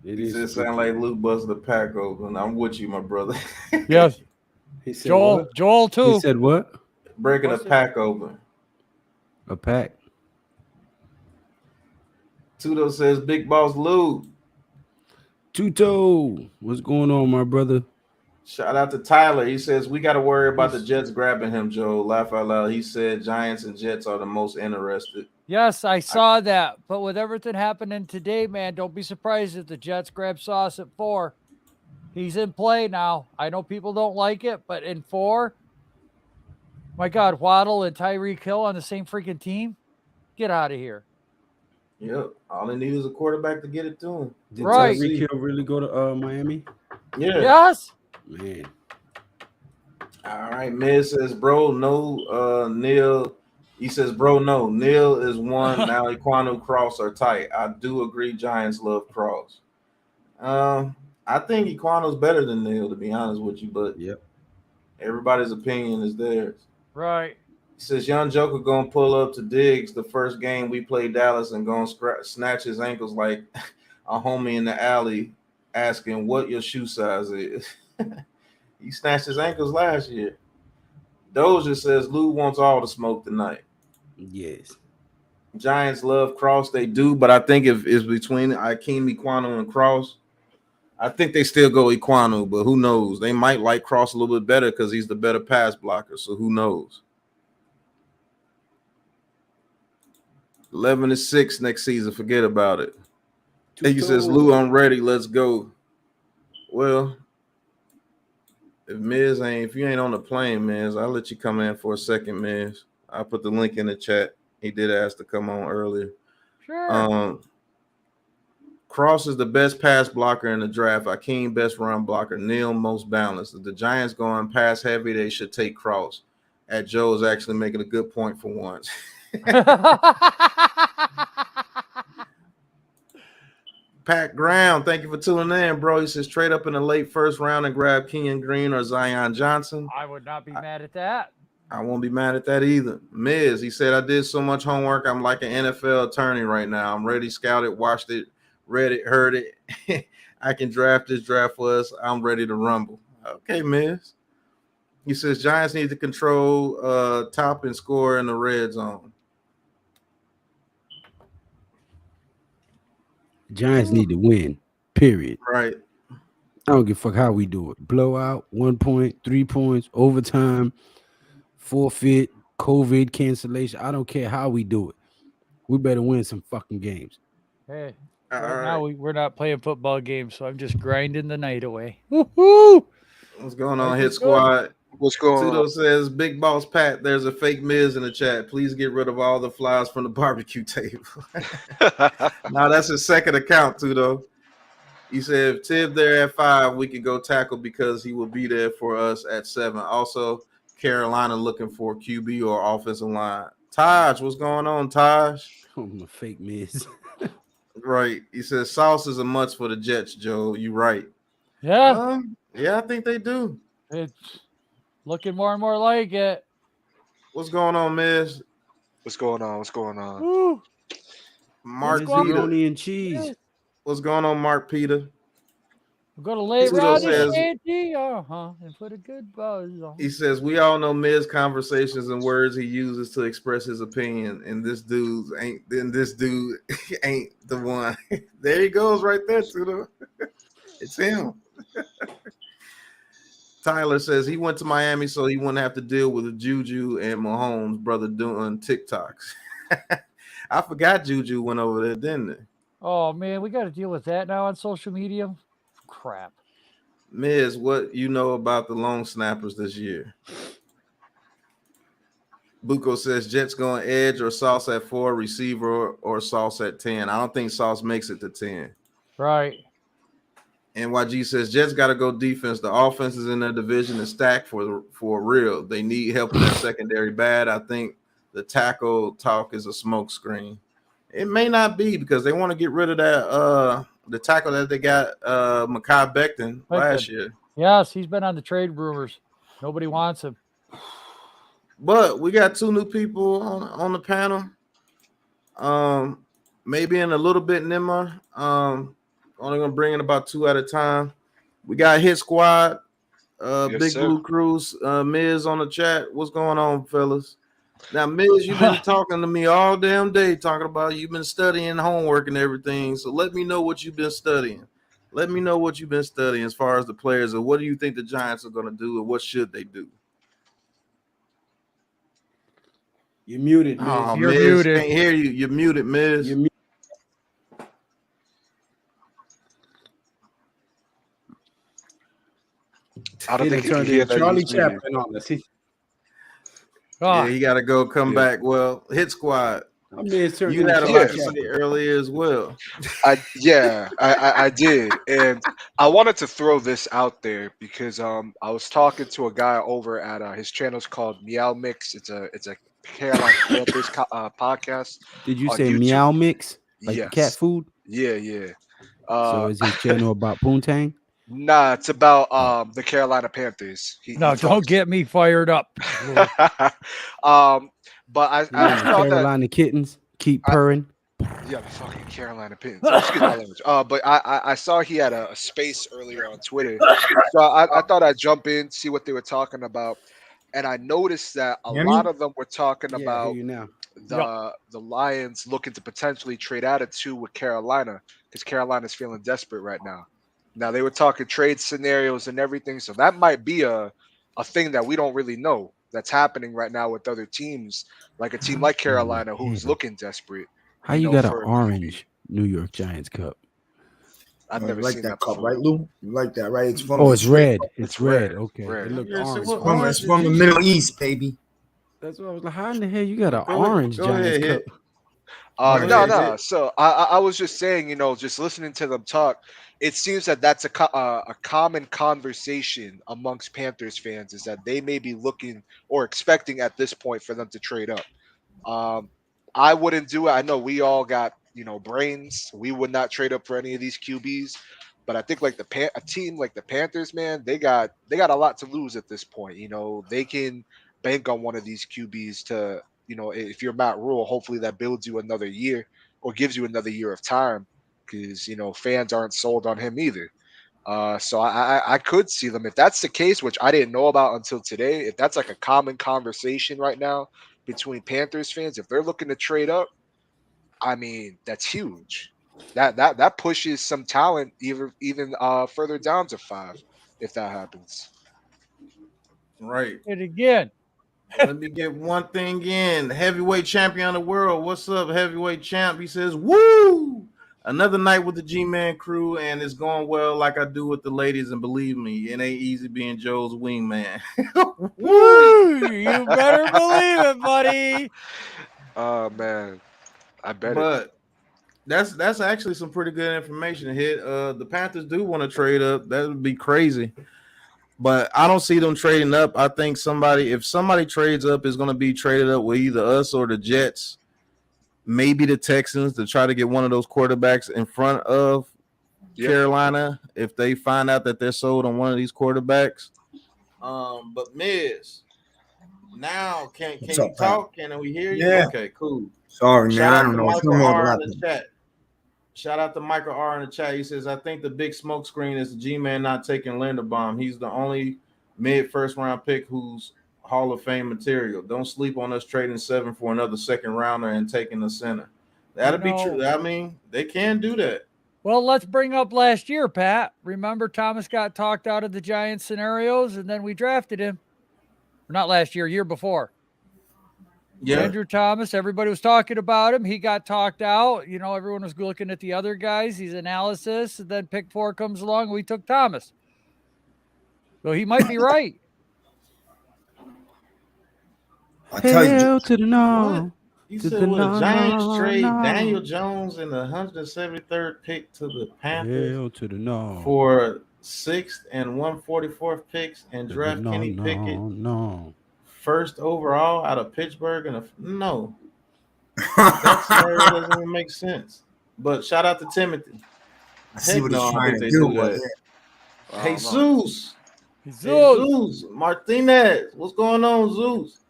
It just sound like Luke busted the pack open. I'm with you, my brother. Yes. He said Joel too. He said what? Breaking a pack open. A pack. Tudo says Big Boss Lou. Tuto, what's going on, my brother? Shout out to Tyler. He says we got to worry about the Jets grabbing him, Joe. Laugh out loud. He said Giants and Jets are the most interested. Yes, I saw that. But with everything happening today, man, don't be surprised if the Jets grab Sauce at 4. He's in play now. I know people don't like it, but in 4, my God, Waddle and Tyreek Hill on the same freaking team? Get out of here. Yep. All they need is a quarterback to get it to him. Did Right. Tyreek Hill really go to Miami? Yeah. Yes. Man. All right. Miz says, bro, no, Neal. He says, bro, no. Neal is one. Now Iquanu, Cross are tight. I do agree Giants love Cross. I think Iquanu's better than Neal, to be honest with you, but yep. Everybody's opinion is theirs. Right. He says, young Joker going to pull up to Diggs the first game we play Dallas and going to snatch his ankles like a homie in the alley asking what your shoe size is. He snatched his ankles last year. Doja says Lou wants all the smoke tonight. Yes. Giants love Cross, they do, but I think if it's between Akeem Ekwonu and Cross, I think they still go Ekwonu, but who knows? They might like Cross a little bit better because he's the better pass blocker, so who knows? 11-6 next season. Forget about it. He says, Lou, I'm ready. Let's go. Well, if you ain't on the plane, Miz, I'll let you come in for a second, Miz. I'll put the link in the chat. He did ask to come on earlier. Sure. Cross is the best pass blocker in the draft. Akeem, best run blocker. Neal, most balanced. If the Giants going pass heavy, they should take Cross. At Joe is actually making a good point for once. Pat Brown, thank you for tuning in, bro. He says trade up in the late first round and grab Kenyon Green or Zion Johnson. I would not be mad at that. I won't be mad at that either. Miz, he said, I did so much homework. I'm like an NFL attorney right now. I'm ready, scouted, watched it, read it, heard it. I can draft this draft for us. I'm ready to rumble. Okay, Miz. He says Giants need to control top and score in the red zone. Giants need to win, period. Right. I don't give a fuck how we do it. Blowout, 1 point, 3 points, overtime, forfeit, COVID cancellation. I don't care how we do it. We better win some fucking games. Hey, now we're not playing football games, so I'm just grinding the night away. Woo-hoo! What's going on, Hit Squad? What's going Tudo on? says, Big Boss Pat, there's a fake Miz in the chat. Please get rid of all the flies from the barbecue table. Now, that's his second account, Tudo. He said, if Tibb there at 5, we can go tackle because he will be there for us at 7. Also, Carolina looking for QB or offensive line. Taj, what's going on, Taj? I'm a fake Miz. Right. He says, Sauce is a must for the Jets, Joe. You right. Yeah. Yeah, I think they do. It's looking more and more like it. What's going on, Miz? What's going on? What's going on? Woo. Mark Peter. Macaroni and cheese. What's going on, Mark Peter? We're going to lay Tudo around says- and put a good buzz on. He says, we all know Miz conversations and words he uses to express his opinion, and this dude ain't the one. There he goes right there, Tudo. It's him. Tyler says he went to Miami so he wouldn't have to deal with Juju and Mahomes' brother doing TikToks. I forgot Juju went over there, didn't it? Oh, man, we got to deal with that now on social media. Crap. Miz, what you know about the long snappers this year? Buko says Jets going edge or Sauce at 4, receiver or Sauce at 10. I don't think Sauce makes it to 10. Right. NYG says Jets got to go defense. The offense is in their division is stacked for real. They need help in their secondary bad. I think the tackle talk is a smoke screen. It may not be because they want to get rid of that the tackle that they got Mekhi Becton last year. Yes, he's been on the trade rumors. Nobody wants him. But we got 2 new people on the panel. Maybe in a little bit nimmer. Only gonna bring in about 2 at a time. We got Hit Squad, Big Blue Krew, Miz on the chat. What's going on, fellas? Now, Miz, you've been talking to me all damn day, talking about you've been studying homework and everything. So let me know what you've been studying. Let me know what you've been studying as far as the players, and what do you think the Giants are gonna do, and what should they do? You're muted, Miz. Oh, You're Miz, muted. can't hear you. You're muted, Miz. You're muted. I don't think he can turned hear in that. Charlie he's muted. Chaplin on us. Yeah, he got to go come Yeah. back. Well, Hit Squad, I mean, you had a lot to say earlier as well. I did, and I wanted to throw this out there because I was talking to a guy over at his channel's called Meow Mix. It's a Carolina Panthers podcast. Did you on say YouTube. meow mix? Like Yes. cat food? Yeah. So is his channel about poontang? Nah, it's about the Carolina Panthers. No, don't get me fired up. But I saw that. Carolina kittens keep purring. Yeah, the fucking Carolina Panthers. Excuse my language. But I saw he had a space earlier on Twitter, so I thought I'd jump in, see what they were talking about. and I noticed that a Hear lot me? of them were talking Yeah, I hear about you now. the Lions looking to potentially trade out of two with Carolina because Carolina's feeling desperate right now. Now they were talking trade scenarios and everything, so that might be a thing that we don't really know that's happening right now with other teams, like a team like In the Carolina who's hell? looking desperate. How you got an For a QB. orange New York Giants cup? I've You never like seen that that cup, before. right, Lou? You like that, right? It's from Oh, it's straight- red. It's red. Okay, red. it looked Yeah, so orange. what From, orange it's is from the you- Middle East, baby. That's what I was like. How in the hell you got an Go ahead- orange go Giants ahead, cup? Go No, ahead, no. hit. So I was just saying, just listening to them talk, it seems that that's a common conversation amongst Panthers fans is that they may be looking or expecting at this point for them to trade up. I wouldn't do it. I know we all got brains. We would not trade up for any of these QBs, but I think like a team like the Panthers, man, they got a lot to lose at this point. They can bank on one of these QBs to if you're Matt Rule, hopefully that builds you another year or gives you another year of time because fans aren't sold on him either. So I could see them if that's the case, which I didn't know about until today. If that's like a common conversation right now between Panthers fans, if they're looking to trade up, I mean that's huge. That pushes some talent even further down to 5 if that happens. Right. And again, Let me get one thing in. Heavyweight champion of the world. What's up, heavyweight champ? He says, woo! Another night with the G-Man crew, and it's going well like I do with the ladies. And believe me, it ain't easy being Joe's wingman. woo, you better believe it, buddy. Oh man, I bet it. But that's actually some pretty good information. Hit. The Panthers do want to trade up. That would be crazy. But I don't see them trading up. I think if somebody trades up, it's going to be traded up with either us or the Jets, maybe the Texans to try to get one of those quarterbacks in front of Carolina if they find out that they're sold on one of these quarterbacks. But Miz, now can What's you up, talk? Can we hear you? Yeah. Okay, cool. Sorry, man. Shout I out don't to know. Michael Something wrong with R the in the laptop. chat. Shout out to Michael R in the chat. He says, I think the big smoke screen is the G-Man not taking Linderbaum. He's the only mid-first round pick who's Hall of Fame material. Don't sleep on us trading 7 for another second rounder and taking the center. That'll be true. I mean, they can do that. Well, let's bring up last year, Pat. Remember Thomas got talked out of the Giants scenarios, and then we drafted him. Or not last year, year before. Yeah. Andrew Thomas, everybody was talking about him. He got talked out. Everyone was looking at the other guys. He's analysis. And then pick 4 comes along, and we took Thomas. So he might be right. I tell you, Hell to the What? no. You To said the with a no, Giants no, trade no. Daniel Jones in the 173rd pick to the Panthers Hell to the no. for 6th and 144th picks and draft Kenny Pickett No. first overall out of Pittsburgh no. That scenario doesn't even make sense. But shout out to Timothy. I see what he's I trying think to they do. do But that. I Hey don't know. Zeus. Zeus. Zeus Martinez. What's going on, Zeus?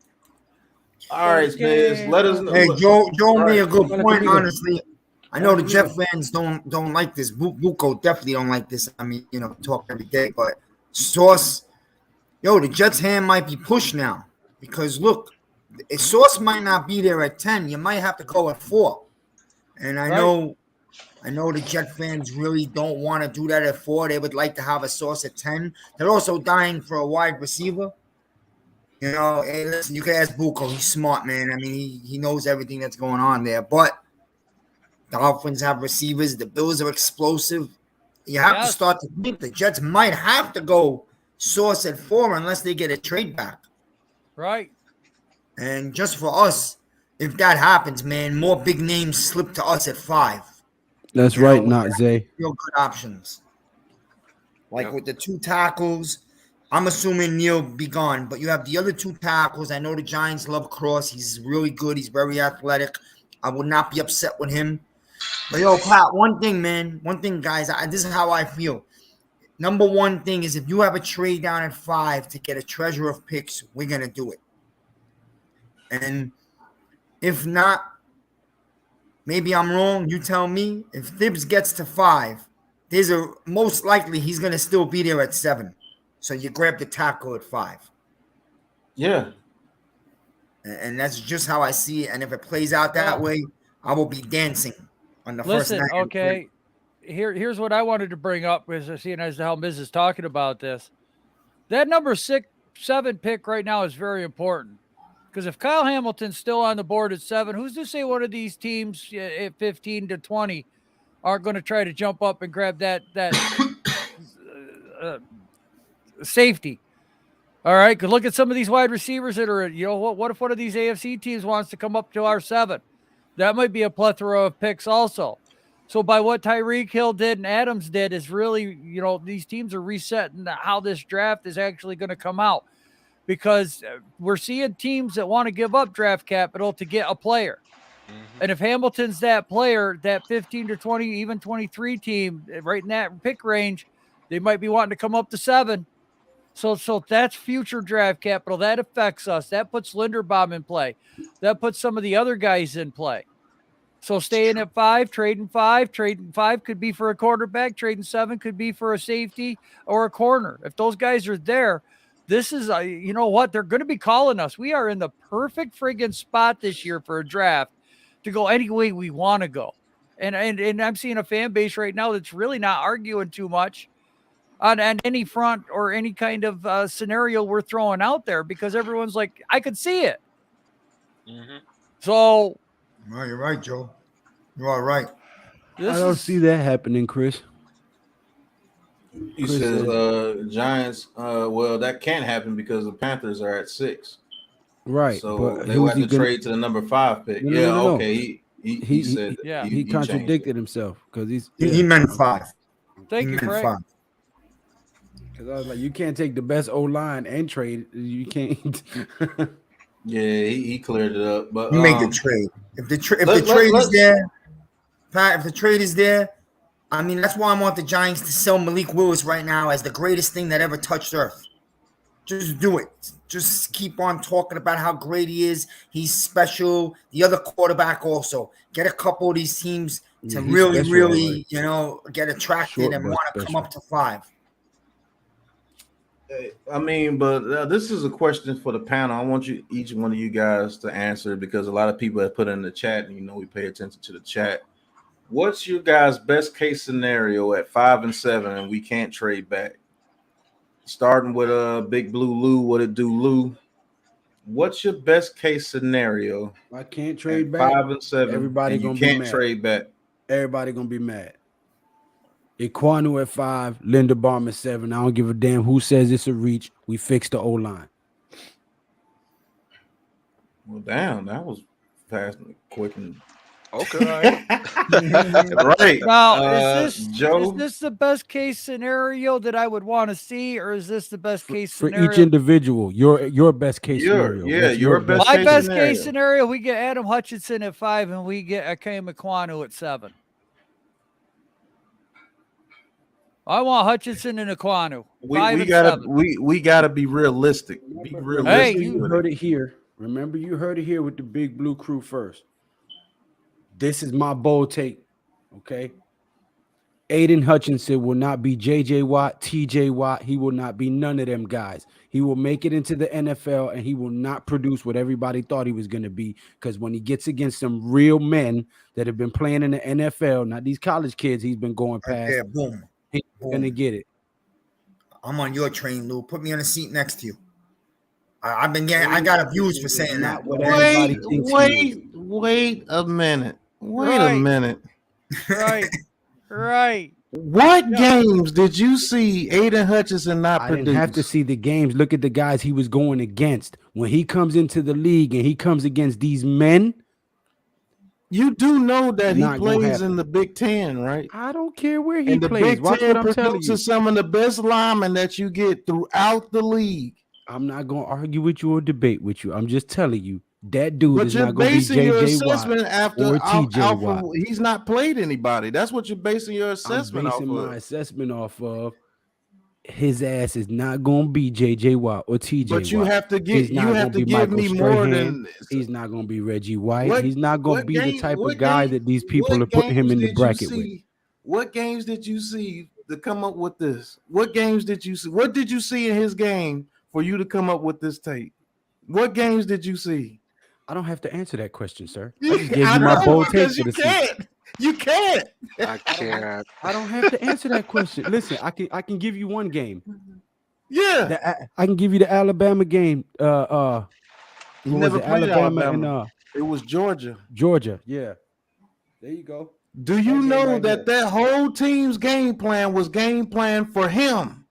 All right, Miz. Let us know. hey, Joe All made a right. good Hola point. conmigo. Honestly, I know the Jet fans don't like this. Buco definitely don't like this. I mean, talk every day. But Sauce, the Jets' hand might be pushed now because look, Sauce might not be there at 10. You might have to go at 4. And I know the Jet fans really don't want to do that at 4. They would like to have a Sauce at 10. They're also dying for a wide receiver. Hey, listen, you can ask Buco. He's smart, man. I mean, he knows everything that's going on there. But the Dolphins have receivers. The Bills are explosive. You have to start to think the Jets might have to go Sauce at 4 unless they get a trade back. Right. And just for us, if that happens, man, more big names slip to us at 5. That's right, not Zay. Real good options. Like with the 2 tackles, I'm assuming Neal be gone, but you have the other 2 tackles. I know the Giants love Cross. He's really good. He's very athletic. I would not be upset with him. But Pat, one thing, guys, this is how I feel. Number one thing is if you have a trade down at 5 to get a treasure of picks, we're going to do it. And if not, maybe I'm wrong. You tell me. If Thibs gets to 5, there's most likely he's going to still be there at 7. So you grab the tackle at 5. Yeah. And that's just how I see it. And if it plays out that way, I will be dancing on the first Listen, night. okay. Here's what I wanted to bring up as seeing as how Miz is talking about this. That number 6-7 pick right now is very important because if Kyle Hamilton's still on the board at 7, who's to say one of these teams at 15 to 20 aren't going to try to jump up and grab that safety? All right, because look at some of these wide receivers that are, what if one of these AFC teams wants to come up to our 7? That might be a plethora of picks also. So by what Tyreek Hill did and Adams did is really, these teams are resetting how this draft is actually going to come out because we're seeing teams that want to give up draft capital to get a player. Mm-hmm. And if Hamilton's that player, that 15 to 20, even 23 team right in that pick range, they might be wanting to come up to 7. So that's future draft capital. That affects us. That puts Linderbaum in play. That puts some of the other guys in play. So staying at 5, trading 5 could be for a quarterback, trading 7 could be for a safety or a corner. If those guys are there, this is, you know what, they're going to be calling us. We are in the perfect friggin' spot this year for a draft to go any way we want to go. And I'm seeing a fan base right now that's really not arguing too much on any front or any kind of scenario we're throwing out there because everyone's like, I could see it. Mm-hmm. So. No, you're right, Joe. You are right. I don't see that happening, Chris. He says Giants. Well, that can't happen because the Panthers are at 6. Right. So they will have to trade to the number 5 pick. No. Okay. He said. Yeah. He contradicted himself because he meant 5. Thank you, Frank. 5. Because I was like, you can't take the best O-line and trade. You can't. Yeah, he cleared it up, but he made the trade. If the trade is there, Pat, if the trade is there, I mean that's why I want the Giants to sell Malik Willis right now as the greatest thing that ever touched Earth. Just do it. Just keep on talking about how great he is. He's special. The other quarterback also. Get a couple of these teams to really, get attracted and want to come up to 5. I mean, but this is a question for the panel. I want each one of you guys to answer because a lot of people have put in the chat, and we pay attention to the chat. What's your guys' best case scenario at 5 and 7, and we can't trade back? Starting with Big Blue Lou, what it do, Lou? What's your best case scenario? I can't trade back. 5 and 7. Everybody and gonna you can't be mad. Trade back. Everybody gonna be mad. Iquanu at 5, Linderbaum at 7. I don't give a damn who says it's a reach. We fixed the O-line. Well, damn, that was fast and quick and okay. Right. Now, is Joe? this the best case scenario that I would want to see, or is this the best case scenario for each individual? Your best case scenario. Yeah, your best. My best case scenario: we get Adam Hutchinson at 5, and we get Akem Iquanu at 7. I want Hutchinson and Iquanu. We gotta be realistic. Be realistic. Hey, you heard it here. Remember, you heard it here with the Big Blue Krew first. This is my bold take. Okay. Aidan Hutchinson will not be JJ Watt, TJ Watt. He will not be none of them guys. He will make it into the NFL and he will not produce what everybody thought he was going to be. Because when he gets against some real men that have been playing in the NFL, not these college kids he's been going past. Yeah, boom. He's going to get it. I'm on your train, Lou. Put me on a seat next to you. I got abused for saying that. Wait a minute. Wait a minute. Right. What games did you see Aidan Hutchinson not produce? I didn't have to see the games. Look at the guys he was going against. When he comes into the league and he comes against these men. You do know that he plays in the Big Ten, right? I don't care where he plays. Big Ten produces some of the best linemen that you get throughout the league. I'm not going to argue with you or debate with you. I'm just telling you. That dude is not going to be JJ Watt or TJ Watt. He's not played anybody. That's what you're basing your assessment off of. My assessment off of his ass is not going to be JJ Watt or TJ Watt. But you have to give me more than. He's not going to be Reggie White. He's not going to be the type of guy that these people are putting him in the bracket with. What games did you see to come up with this? What games did you see? What did you see in his game for you to come up with this tape? What games did you see? I don't have to answer that question, sir. I just gave I you my know, bold take because for you the season. can't. You can't. I can't. I don't have to answer that question. Listen, I can give you one game. Yeah. I can give you the Alabama game. He What was never it? played Alabama Alabama. and It was Georgia. Georgia. Yeah. There you go. Do you game know right that there. that whole team's game plan was game plan for him?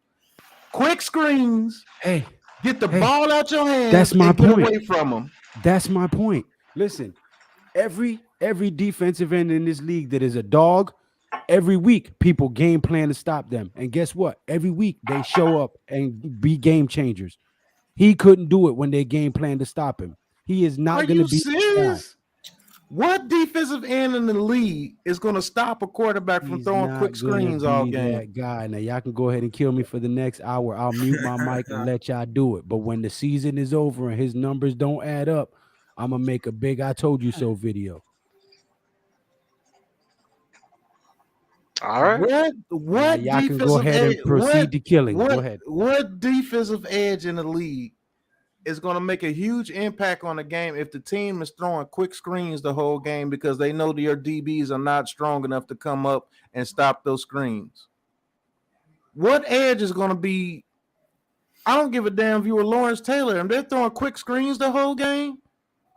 Quick screens, Hey, get the Hey, ball out your hands, that's my and get point. away from him. that's my point. Listen, every defensive end in this league that is a dog, every week people game plan to stop them. And guess what? Every week they show up and be game changers. He couldn't do it when they game plan to stop him. He is Are not going you to be serious? What defensive end in the league is going to stop a quarterback from He's throwing not quick gonna screens all be game? that guy. Now y'all can go ahead and kill me for the next hour. I'll mute my mic and let y'all do it. But when the season is over and his numbers don't add up, I'm gonna make a big "I told you so" video. All right. What Now y'all can go defensive ahead and edge? proceed to killing. Go ahead. What defensive edge in the league is going to make a huge impact on the game if the team is throwing quick screens the whole game because they know your DBs are not strong enough to come up and stop those screens? What edge is going to be? I don't give a damn if you were Lawrence Taylor and they're throwing quick screens the whole game.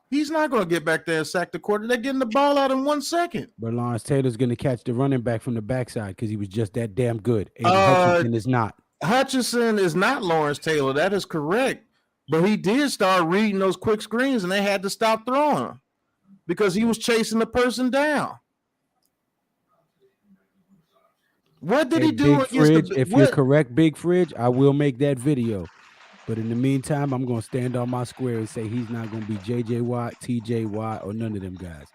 He's not going to get back there and sack the quarter. They're getting the ball out in 1 second. But Lawrence Taylor's gonna catch the running back from the backside because he was just that damn good. Aidan Hutchinson is not. Hutchinson is not Lawrence Taylor. That is correct. But he did start reading those quick screens and they had to stop throwing because he was chasing the person down. What did he do Big against Fridge, the if you're correct, Big Fridge, I will make that video. But in the meantime, I'm gonna stand on my square and say he's not gonna be JJ Watt, TJ Watt, or none of them guys.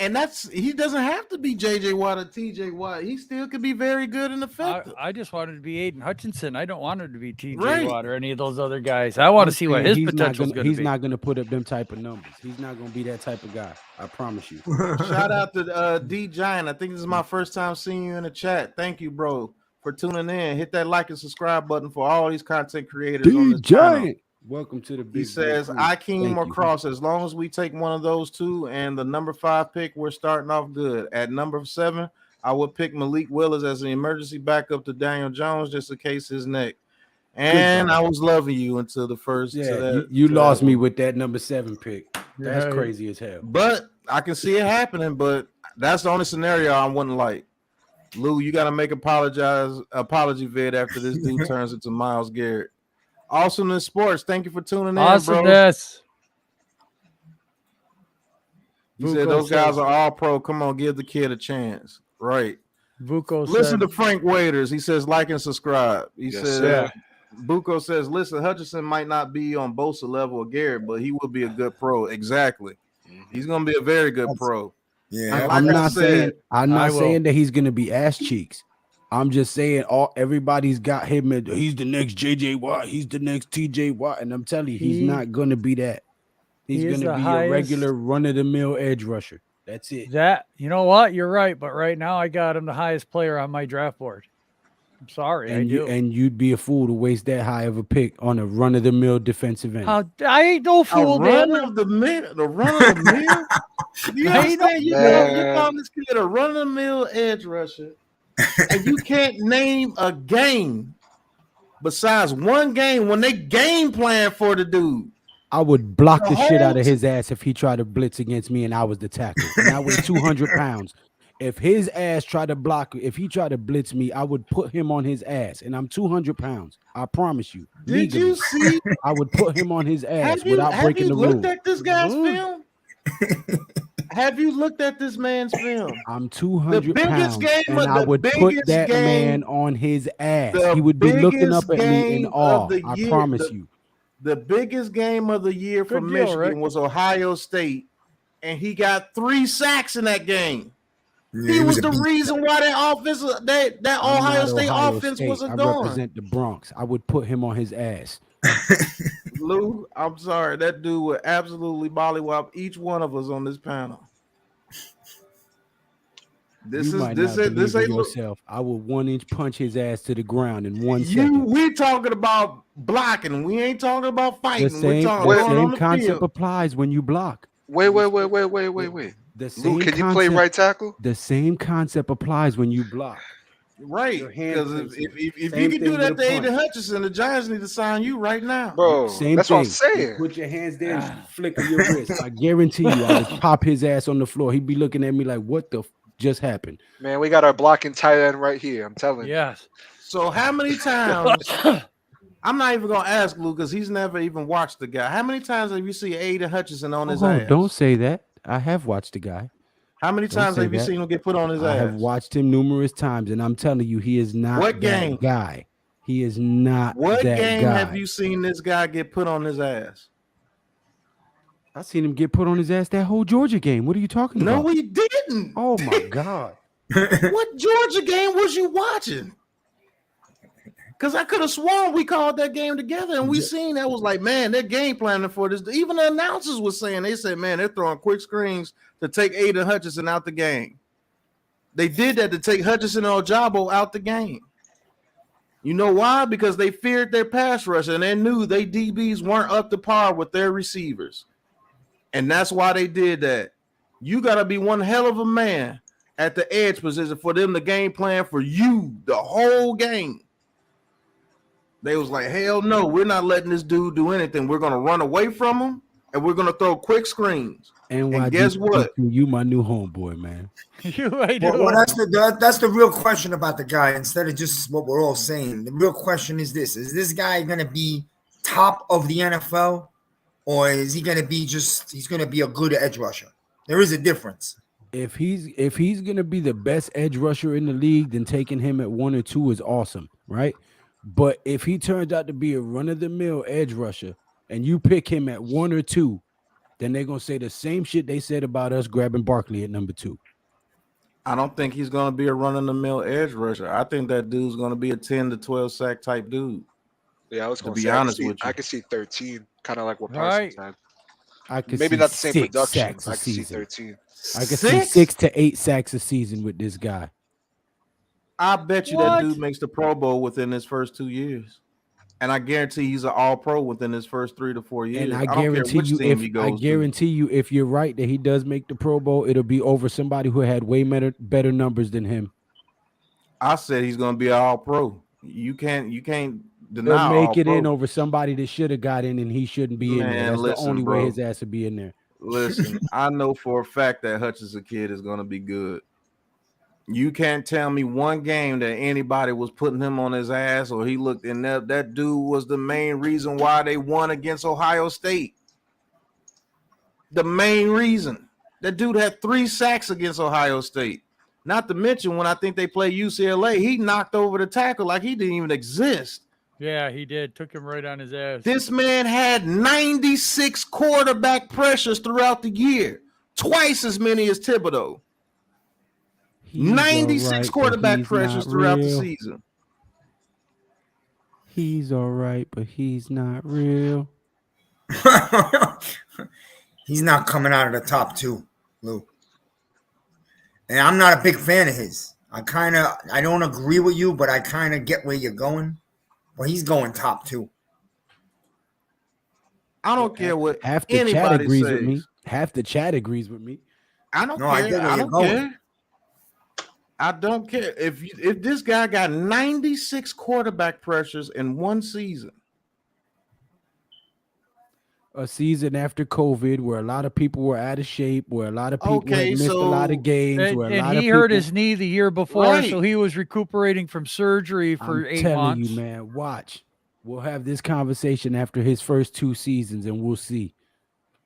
And he doesn't have to be JJ Watt or TJ Watt. He still could be very good and effective. I just wanted to be Aidan Hutchinson. I don't want him to be TJ Right. Watt or any of those other guys. I want to see what his potential is going to be. He's not going to put up them type of numbers. He's not going to be that type of guy. I promise you. Shout out to D Giant. I think this is my first time seeing you in the chat. Thank you, bro, for tuning in. Hit that like and subscribe button for all these content creators on D this channel. Giant. Welcome to the Big He says, Blue Krew. Akeem or Cross, as long as we take one of those two and the number 5 pick, we're starting off good. At number 7, I would pick Malik Willis as an emergency backup to Daniel Jones just in case his neck. And I was loving you until the first. Yeah, you lost me with that number 7 pick. That's crazy as hell. But I can see it happening, but that's the only scenario I wouldn't like. Lou, you got to make apology vid after this dude turns into Myles Garrett. Awesomeness Sports, thank you for tuning in, Awesomeness. bro. You said those guys are all pro. Come on, give the kid a chance. Right. Buko Listen said, to Frank Waiters. He says like and subscribe. He Yes, says sir. Buko says, listen, Hutchinson might not be on Bosa level or Garrett, but he will be a good pro. Exactly. He's gonna be a very good pro. Yeah, I'm Like I not said, saying that he's gonna be ass cheeks. I'm just saying everybody's got him. He's the next JJ Watt. He's the next TJ Watt, and I'm telling you, he's not gonna be that. He's gonna be a regular run-of-the-mill edge rusher. That's it. You know what? You're right, but right now I got him the highest player on my draft board. I'm sorry, I do. And you'd be a fool to waste that high of a pick on a run-of-the-mill defensive end. I ain't no fool, the man. run of the mill. You understand? You call this kid a run of the mill edge rusher, and you can't name a game besides one game when they game plan for the dude. I would block the shit out of his ass if he tried to blitz against me and I was the tackle. And I weigh 200 pounds. If his ass tried to block, if he tried to blitz me, I would put him on his ass. And I'm 200 pounds. I promise you. Did you see? I would put him on his ass without breaking the rules. Have you looked at this guy's film? Have you looked at this man's film? I'm 200 pounds, and I the would put that man on his ass. He would be looking up at me in awe. I promise you. The biggest game of the year for Michigan was Ohio State, and he got 3 sacks in that game. Yeah, he was the reason why that offense, that Ohio State offense wasn't going. I represent the Bronx. I would put him on his ass. Lou, I'm sorry. That dude would absolutely mollywop each one of us on this panel. This you is might this not ain't this believe in ain't look. yourself. I would 1-inch punch his ass to the ground in 1 second. We talking about blocking. We ain't talking about The fighting. We're same, talking the going on same the concept field. applies when you block. Wait. The Lou, same can you play concept, right tackle? the same concept applies when you block. Right, Your hand because placement. if you Same can do thing that with to a Aidan punch. Hutchinson, the Giants need to sign you right now. Bro, Same that's thing. what I'm saying. You put your hands there and flicker your wrist. I guarantee you, I would pop his ass on the floor. He'd be looking at me like, "What the just happened?" Man, we got our blocking tight end right here. I'm telling you. Yes. So how many times? I'm not even gonna ask Lou because he's never even watched the guy. How many times have you seen Aidan Hutchinson on his ass? Don't say that. I have watched the guy. How many Don't times say have you that. seen him get put on his I ass? have watched him numerous times, and I'm telling you, he is not What that game? guy. He is not What that game guy. have you seen this guy get put on his ass? I seen him get put on his ass that whole Georgia game. What are you talking about? No, he didn't. Oh my God. What Georgia game was you watching? Because I could have sworn we called that game together and we seen that was like, man, they're game planning for this. Even the announcers were saying, they said, man, they're throwing quick screens to take Aidan Hutchinson out the game. They did that to take Hutchinson and Ojabo out the game. You know why? Because they feared their pass rush and they knew they DBs weren't up to par with their receivers. And that's why they did that. You got to be one hell of a man at the edge position for them to game plan for you the whole game. They was like, hell no, we're not letting this dude do anything. We're going to run away from him, and we're going to throw quick screens. And guess what? You my new homeboy, man. Well, that's the real question about the guy, instead of just what we're all saying. The real question is this: is this guy going to be top of the NFL, or is he going to be he's going to be a good edge rusher? There is a difference. If he's going to be the best edge rusher in the league, then taking him at 1 or 2 is awesome, right? But if he turns out to be a run-of-the-mill edge rusher and you pick him at 1 or 2, then they're going to say the same shit they said about us grabbing Barkley at number 2. I don't think he's going to be a run-of-the-mill edge rusher. I think that dude's going to be a 10 to 12 sack type dude. Yeah, I was going to be honest with you. I could see 13, kind of like what Parsons had. I could maybe see not the same 6 production. sacks a I could see season. 13. I could see 6 to 8 sacks a season with this guy. I bet you that dude makes the Pro Bowl within his first 2 years. And I guarantee he's an all-pro within his first 3 to 4 years. And I guarantee you, if you're right that he does make the Pro Bowl, it'll be over somebody who had way better numbers than him. I said he's going to be an all-pro. You can't deny. He'll make it in over somebody that should have got in and he shouldn't be in there. That's the only way his ass would be in there. Listen, I know for a fact that Hutchinson kid is going to be good. You can't tell me one game that anybody was putting him on his ass or he looked in there. That dude was the main reason why they won against Ohio State. The main reason. That dude had 3 sacks against Ohio State. Not to mention when I think they play UCLA, he knocked over the tackle like he didn't even exist. Yeah, he did. Took him right on his ass. This man had 96 quarterback pressures throughout the year. Twice as many as Thibodeau. 96 quarterback pressures throughout the season. He's all right, but he's not real. He's not coming out of the top 2, Lou. And I'm not a big fan of his. I don't agree with you, but I kind of get where you're going. Well, he's going top 2. I don't care what half the anybody chat agrees says. with me. Half the chat agrees with me. I don't care. I don't care. I don't care. If this guy got 96 quarterback pressures in one season. A season after COVID where a lot of people were out of shape, where a lot of people missed a lot of games. And he hurt his knee the year before, so he was recuperating from surgery for 8 months. I'm telling you, man, watch. We'll have this conversation after his first 2 seasons, and we'll see.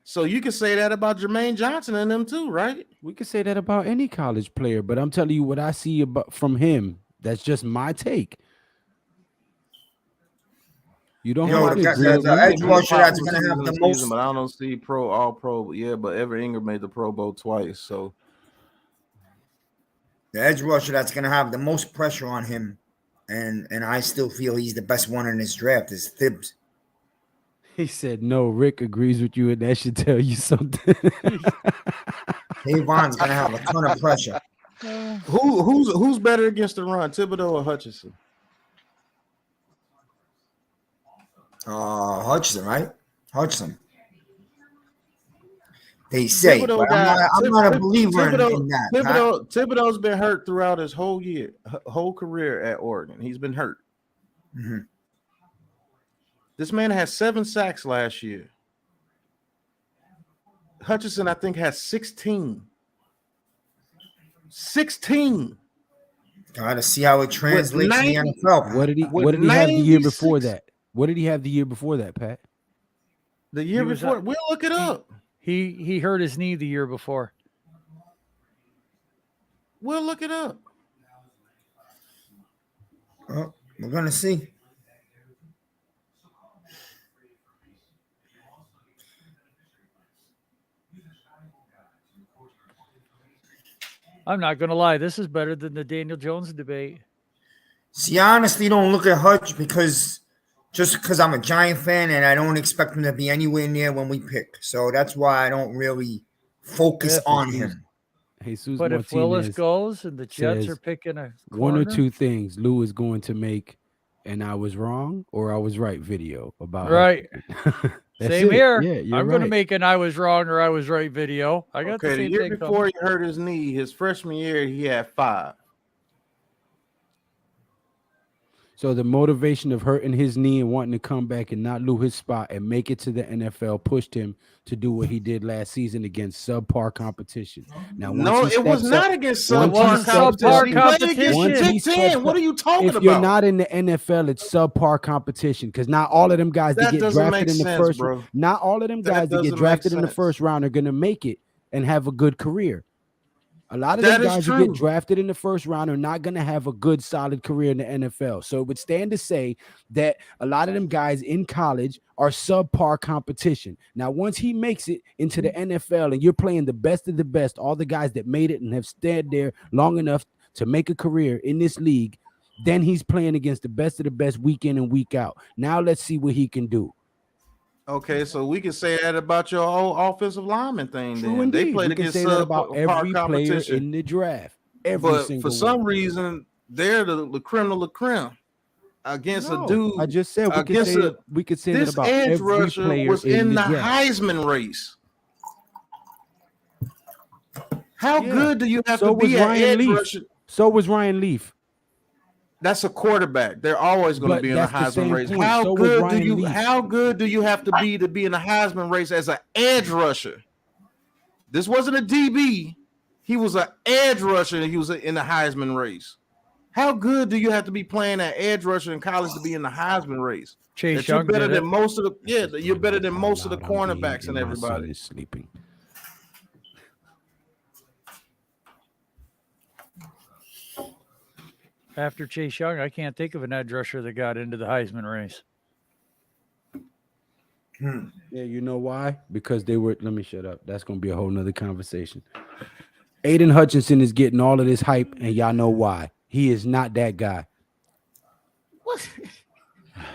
So you can say that about Jermaine Johnson and them too, right? We can say that about any college player, but I'm telling you what I see from him. That's just my take. You don't have to agree with me. Edge rusher that's going to have the most. But I don't see all pro. Yeah, but Evan Ingram made the Pro Bowl twice. So the edge rusher that's going to have the most pressure on him, and I still feel he's the best one in this draft, is Thibs. He said, no, Rick agrees with you, and that should tell you something. Davon's going to have a ton of pressure. Who's better against the run, Thibodeau or Hutchinson? Hutchinson, right? Hutchinson. They say, Thibodeau but I'm not a believer in that. Thibodeau's been hurt throughout his whole career at Oregon. He's been hurt. Mm-hmm. This man had 7 sacks last year. Hutchinson, I think, has 16. 16. Gotta see how it translates in the NFL. What did he have the year before that? What did he have the year before that, Pat? The year before, we'll look it up. He hurt his knee the year before. We'll look it up. Oh, we're gonna see. I'm not gonna lie, this is better than the Daniel Jones debate. See, I honestly don't look at Hutch because I'm a Giant fan and I don't expect him to be anywhere near when we pick. So that's why I don't really focus on him. Jesus but if Willis goes and the Jets are picking a corner, one or two things Lou is going to make, and I was wrong or I was right video about right. Same here. Yeah, I'm going to make an I was wrong or I was right video. I got the same year thing before he hurt his knee, his freshman year, he had 5. So the motivation of hurting his knee and wanting to come back and not lose his spot and make it to the NFL pushed him to do what he did last season against subpar competition. Now, no, it was not against subpar competition. What are you talking about? If you're not in the NFL, it's subpar competition because not all of them guys that get drafted in the first round, not all of them guys that get drafted in the first round are going to make it and have a good career. A lot of them guys who get drafted in the first round are not going to have a good, solid career in the NFL. So it would stand to say that a lot of them guys in college are subpar competition. Now, once he makes it into the NFL and you're playing the best of the best, all the guys that made it and have stayed there long enough to make a career in this league, then he's playing against the best of the best week in and week out. Now let's see what he can do. Okay, so we can say that about your whole offensive lineman thing. True, then indeed. They played against about every player in the draft. But for some reason, they're the creme de la creme against a dude. I just said we could say that about edge every rusher player was in the draft. Heisman race. How good do you have to be an edge rusher? So was Ryan Leaf. That's a quarterback. They're always going to be in the Heisman race. How good do you have to be in the Heisman race as an edge rusher? This wasn't a DB. He was an edge rusher and he was in the Heisman race. How good do you have to be playing at edge rusher in college to be in the Heisman race? Chase Young, you're better than most of the you're better than most of the cornerbacks and everybody. Is sleeping. After Chase Young, I can't think of an edge rusher that got into the Heisman race. Yeah, you know why? Because they were. Let me shut up. That's gonna be a whole nother conversation. Aidan Hutchinson is getting all of this hype, and y'all know why. He is not that guy. What?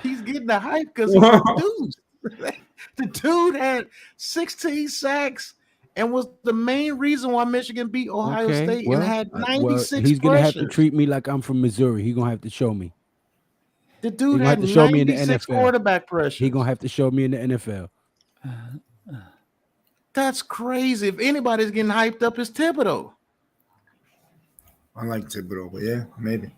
He's getting the hype because he's a dude. The dude had 16 sacks and was the main reason why Michigan beat Ohio State and had 96 he's going to have pressures. to treat me like I'm from Missouri. He's going to have to show me. The dude had 96 quarterback pressures. He's going to have to show me in the NFL. That's crazy. If anybody's getting hyped up, it's Thibodeau. I like Thibodeau, but yeah, maybe.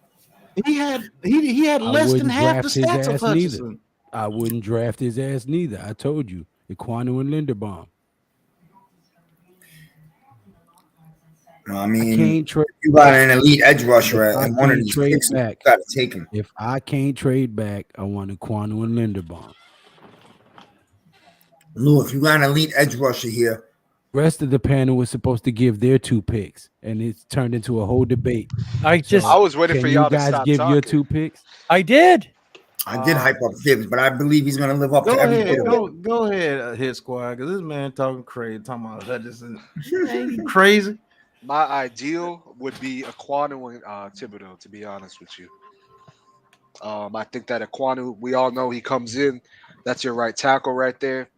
He had less than half the stats of Hutchinson. I wouldn't draft his ass neither. I told you. Equanu and Linderbaum. I mean, you got an elite edge rusher and one of these picks, you got to take him. If I can't trade back, I want Equanu and Linderbaum. Lou, if you got an elite edge rusher here. Rest of the panel was supposed to give their 2 picks, and it's turned into a whole debate. I was waiting for y'all to stop give talking. Your 2 picks? I did. I did hype up Gibbs, but I believe he's going to live up to everything. Go ahead, Hit Squad, because this man talking crazy, talking about Hutchinson. Ain't he crazy? My ideal would be Equanu and Thibodeau, to be honest with you. I think that Equanu, we all know he comes in. That's your right tackle right there.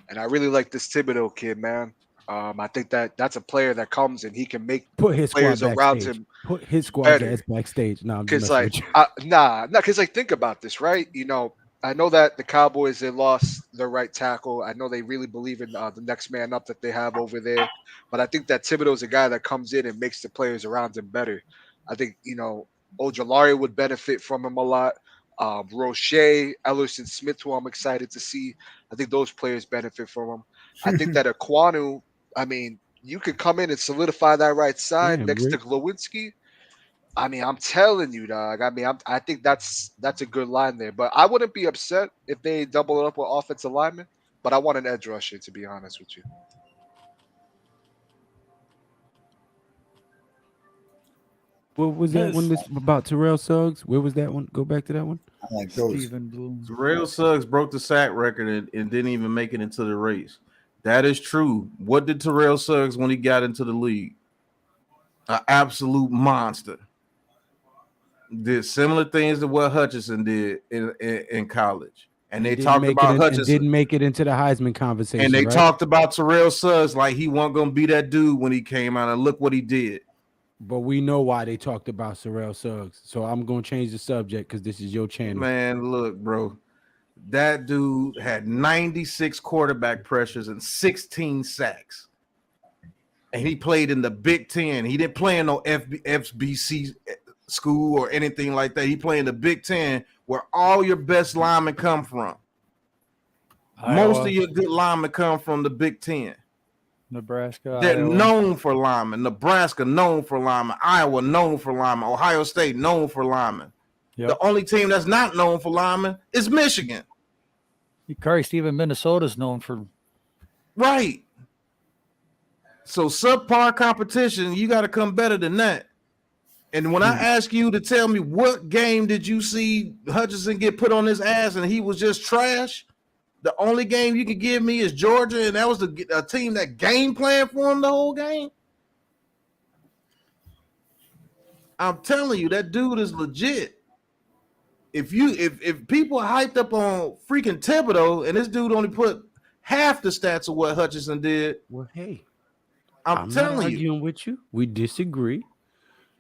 And I really like this Thibodeau kid, man. I think that's a player that comes and he can make Put his squad players around backstage. him Put his squad's better. ass backstage. No, I'm Because just messing like, with you. because like think about this, right? You know, I know that the Cowboys, they lost their right tackle. I know they really believe in the next man up that they have over there, but I think that Thibodeau's a guy that comes in and makes the players around him better. I think, you know, Ojulari would benefit from him a lot. Roche, Ellerson Smith, who I'm excited to see. I think those players benefit from him. I think that Aquanu, I mean, you could come in and solidify that right side Damn, next to Rick. Glowinski. I mean, I'm telling you, dog. I mean, I think that's a good line there. But I wouldn't be upset if they double it up with offensive linemen. But I want an edge rusher, to be honest with you. What was that one that's about Terrell Suggs? Where was that one? Go back to that one. I like those. Stephen Bloom. Terrell Suggs broke the sack record and didn't even make it into the race. That is true. What did Terrell Suggs when he got into the league? An absolute monster. Did similar things to what Hutchinson did in college. And they talked about Hutchinson. Didn't make it into the Heisman conversation. And they right? talked about Terrell Suggs like he wasn't going to be that dude when he came out. And look what he did. But we know why they talked about Terrell Suggs. So I'm going to change the subject because this is your channel. Man, look, bro. That dude had 96 quarterback pressures and 16 sacks. And he played in the Big Ten. He didn't play in no FBC school or anything like that. He played in the Big Ten where all your best linemen come from. Most of your good linemen come from the Big Ten. Nebraska. They're Iowa. known for linemen. Nebraska known for linemen. Iowa known for linemen. Ohio State known for linemen. Yep. The only team that's not known for linemen is Michigan. Christ, even Minnesota's known for. Right. So subpar competition, you got to come better than that. And when I ask you to tell me what game did you see Hutchinson get put on his ass and he was just trash, the only game you can give me is Georgia, and that was a team that game planned for him the whole game. I'm telling you, that dude is legit. If people are hyped up on freaking Thibodeau and this dude only put half the stats of what Hutchinson did, Well, hey, I'm not telling arguing with you. We disagree,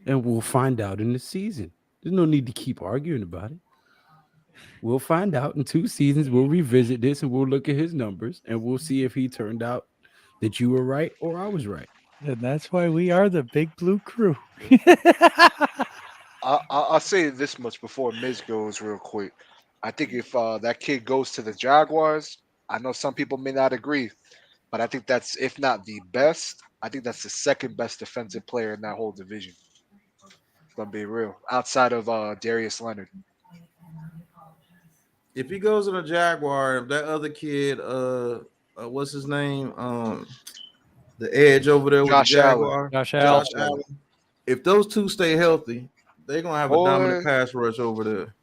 and we'll find out in the season. There's no need to keep arguing about it. We'll find out in 2 seasons. We'll revisit this and we'll look at his numbers and we'll see if he turned out that you were right or I was right. And that's why we are the Big Blue Krew. I'll say this much before Miz goes real quick. I think if that kid goes to the Jaguars, I know some people may not agree, but I think that's, if not the best, I think that's the second best defensive player in that whole division. If I'm being real, outside of Darius Leonard. If he goes in a Jaguar, if that other kid, what's his name? The edge over there with Josh the Jaguar. Josh Josh Allen. Allen. If those two stay healthy, they're gonna have a dominant pass rush over there.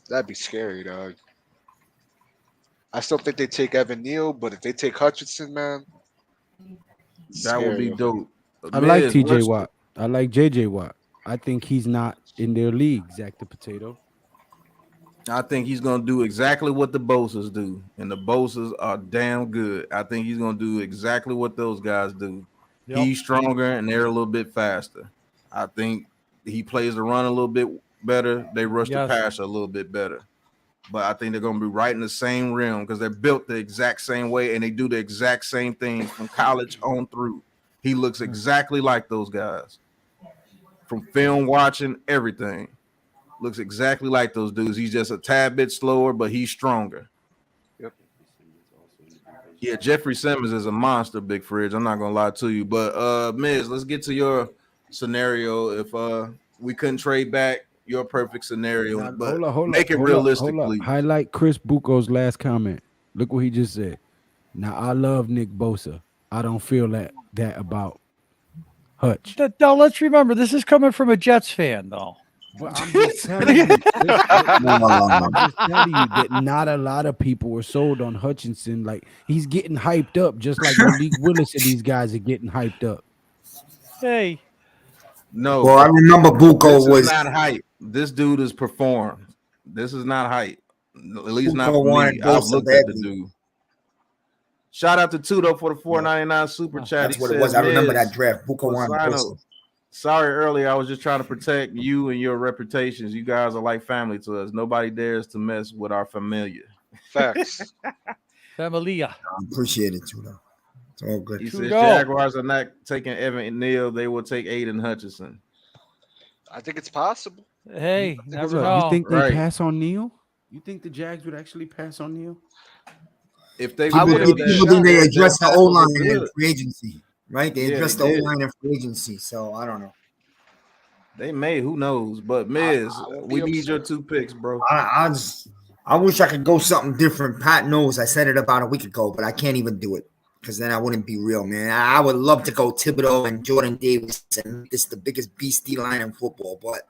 That'd be scary, dog. I still think they take Evan Neal, but if they take Hutchinson, man, That would be dope. I like TJ Watt. I like JJ Watt. I think he's not in their league, Zach the Potato. I think he's gonna do exactly what the Bosas do, and the Bosas are damn good. I think he's gonna do exactly what those guys do. Yep. He's stronger and they're a little bit faster. I think he plays the run a little bit better. They rush the pass a little bit better. But I think they're gonna be right in the same realm because they're built the exact same way and they do the exact same things from college on through. He looks exactly like those guys. From film watching, everything. Looks exactly like those dudes. He's just a tad bit slower, but he's stronger. Yep. Yeah, Jeffrey Simmons is a monster, Big Fridge. I'm not gonna lie to you. But Miz, let's get to your scenario. If we couldn't trade back, your perfect scenario, Now, but hold make it realistic, please. Highlight Chris Bucco's last comment. Look what he just said. Now I love Nick Bosa. I don't feel that about Hutch. Now let's remember, this is coming from a Jets fan, though. But I'm just telling you, I'm just telling you that not a lot of people were sold on Hutchinson. Like he's getting hyped up, just like Malik Willis and these guys are getting hyped up. Hey, No. Well, I remember Bucco this was is not hype. This dude is performed. This is not hype. At least not Bucco for wanted me. I've Bosa looked at the badly. dude. Shout out to Tudo for the $4.99 super chat. That's what it was. I remember that draft. Buko wanted pussy. Sorry earlier, I was just trying to protect you and your reputations. You guys are like family to us. Nobody dares to mess with our familia. Facts. Familia. I appreciate it, Tudo. It's all good. He says Jaguars are not taking Evan and Neal. They will take Aidan Hutchinson. I think it's possible. Hey, never know. You think they pass on Neal? You think the Jags would actually pass on Neal? If they people think they address the O-line in free agency, right? They address the O-line in free agency, so I don't know. They may, who knows? But Miz, we need your 2 picks, bro. I wish I could go something different. Pat knows I said it about a week ago, but I can't even do it because then I wouldn't be real, man. I would love to go Thibodeau and Jordan Davis, and this is the biggest beastie line in football, but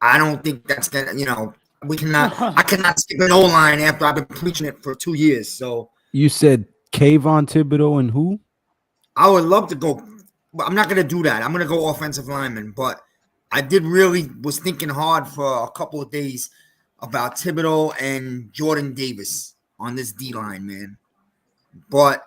I don't think that's gonna. I cannot skip an O-line after I've been preaching it for 2 years. So you said Kayvon Thibodeau and who? I would love to go, but I'm not gonna do that. I'm gonna go offensive lineman, but I was thinking hard for a couple of days about Thibodeau and Jordan Davis on this D line, man. But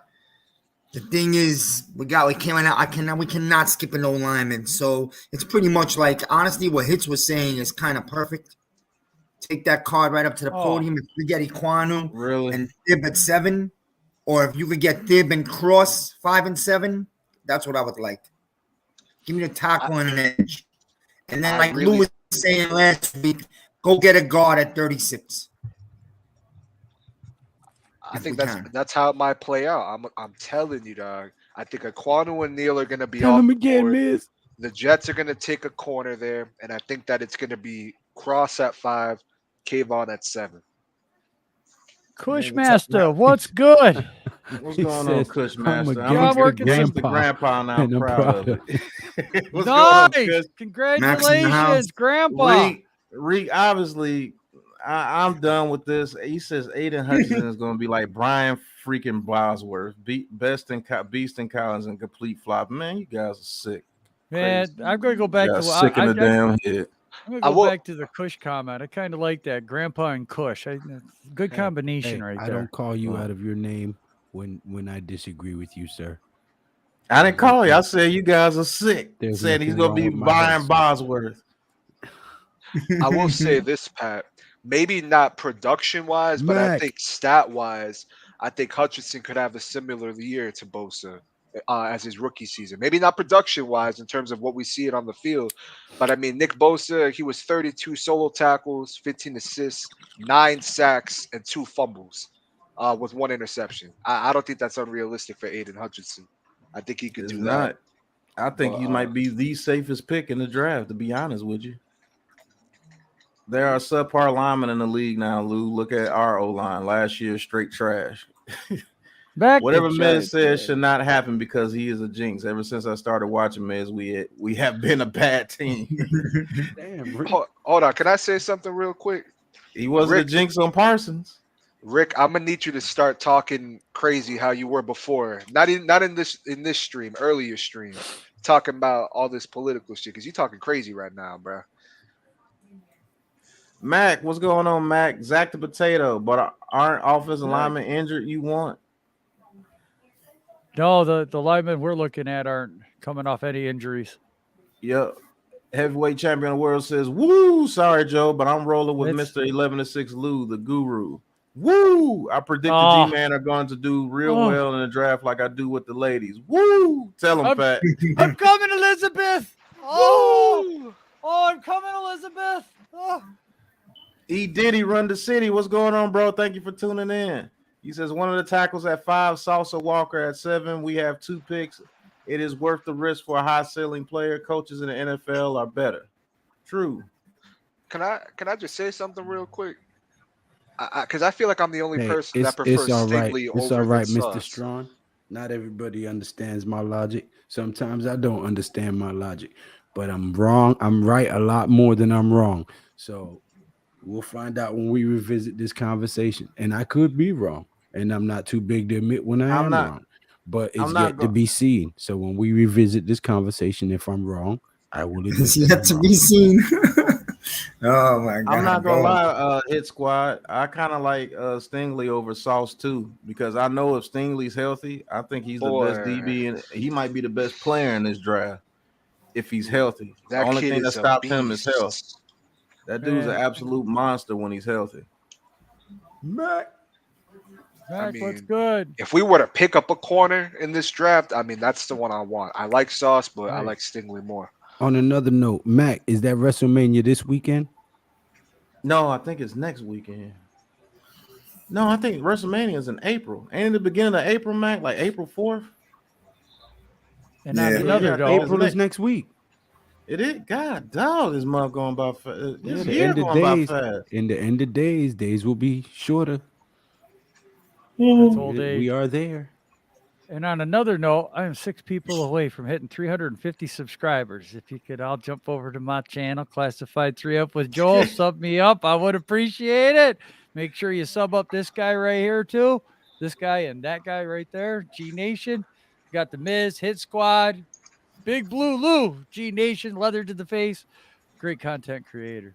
the thing is, we cannot skip an O-lineman. So it's pretty much like, honestly, what Hitz was saying is kind of perfect. Take that card right up to the podium. If we get Ekwonu and Thib at 7, or if you could get Thib and Cross 5 and 7, that's what I would like. Give me the tackle and an edge. And then, like Lou was saying last week, go get a guard at 36. I think that's how it might play out. I'm telling you, dog. I think Ekwonu and Neal are going to be off the board. Miz. The Jets are going to take a corner there, and I think that it's going to be Cross at 5, Kayvon at 7. Cushmaster, what's good? What's going on, Cushmaster? I'm working the grandpa now. I'm proud of it. Nice. Congratulations, Grandpa. Reek, obviously, I'm done with this. He says Aidan Hutchinson is going to be like Brian freaking Bosworth, Beast and Collins, and complete flop. Man, you guys are sick. Man, crazy. I'm going to go back to sick in the damn head. I'm going to go back to the Kush comment. I kind of like that. Grandpa and Kush. Good combination right there. I don't call you out of your name when I disagree with you, sir. I didn't call you. I said you guys are sick. Said he's going to be Brian Bosworth. I will say this, Pat. Maybe not production-wise, but I think stat-wise, I think Hutchinson could have a similar year to Bosa as his rookie season. Maybe not production-wise in terms of what we see it on the field, but I mean, Nick Bosa, he was 32 solo tackles, 15 assists, 9 sacks, and 2 fumbles with 1 interception. I don't think that's unrealistic for Aidan Hutchinson. I think he could do that. I think he might be the safest pick in the draft, to be honest with you. There are subpar linemen in the league now, Lou. Look at our O-line. Last year, straight trash. Whatever Miz says should not happen because he is a jinx. Ever since I started watching Miz, we have been a bad team. Damn, hold on. Can I say something real quick? He wasn't a jinx on Parsons. Rick, I'm gonna need you to start talking crazy how you were before. Not in this stream, earlier stream, talking about all this political shit because you're talking crazy right now, bro. Mac, what's going on, Mac? Zach the Potato, but aren't offensive linemen injured? You want? No, the linemen we're looking at aren't coming off any injuries. Yep. Heavyweight champion of the world says, woo, sorry, Joe, but I'm rolling with Mr. 11-6 Lou, the guru. Woo! I predict the G-Man are going to do real well in the draft like I do with the ladies. Woo! Tell them, Pat. I'm coming, Elizabeth. I'm coming, Elizabeth. E. Diddy run the city. What's going on, bro? Thank you for tuning in. He says one of the tackles at 5, Salsa Walker at 7. We have 2 picks. It is worth the risk for a high ceiling player. Coaches in the NFL are better. True. Can I just say something real quick? Because I feel like I'm the only person that prefers Stigley over. It's all right, Mr. Sauce. Strong. Not everybody understands my logic. Sometimes I don't understand my logic, but I'm wrong. I'm right a lot more than I'm wrong. So we'll find out when we revisit this conversation. And I could be wrong, and I'm not too big to admit when I am wrong. But it's yet to be seen. So when we revisit this conversation, if I'm wrong, I will admit it's yet to be seen. Oh my God! I'm not gonna Go. lie, Hit Squad. I kind of like Stingley over Sauce too, because I know if Stingley's healthy, I think he's the best Boy, DB, and he might be the best player in this draft if he's healthy. The that only kid thing that is a stops him is health. beast. That dude's an Man. absolute monster when he's healthy. Mac, what's mean, good? If we were to pick up a corner in this draft, I mean, that's the one I want. I like Sauce, but I Nice. like Stingley more. On another note, Mac, is that WrestleMania this weekend? No, I think it's next weekend. No, I think WrestleMania is in April. Ain't it the beginning of April, Mac? Like April 4th? And Yeah. on another Yeah, note, April is next week. It is. God, dog, this month going by fast. Yeah, This the year end of going by days. fast. In the end of days will be shorter. that's old age. We are there. And on another note, I am 6 people away from hitting 350 subscribers. If you could all jump over to my channel, Classified 3 Up with Joel, sub me up. I would appreciate it. Make sure you sub up this guy right here, too. This guy and that guy right there, G Nation. Got the Miz, Hit Squad, Big Blue Lou, G Nation, leather to the face. Great content creator.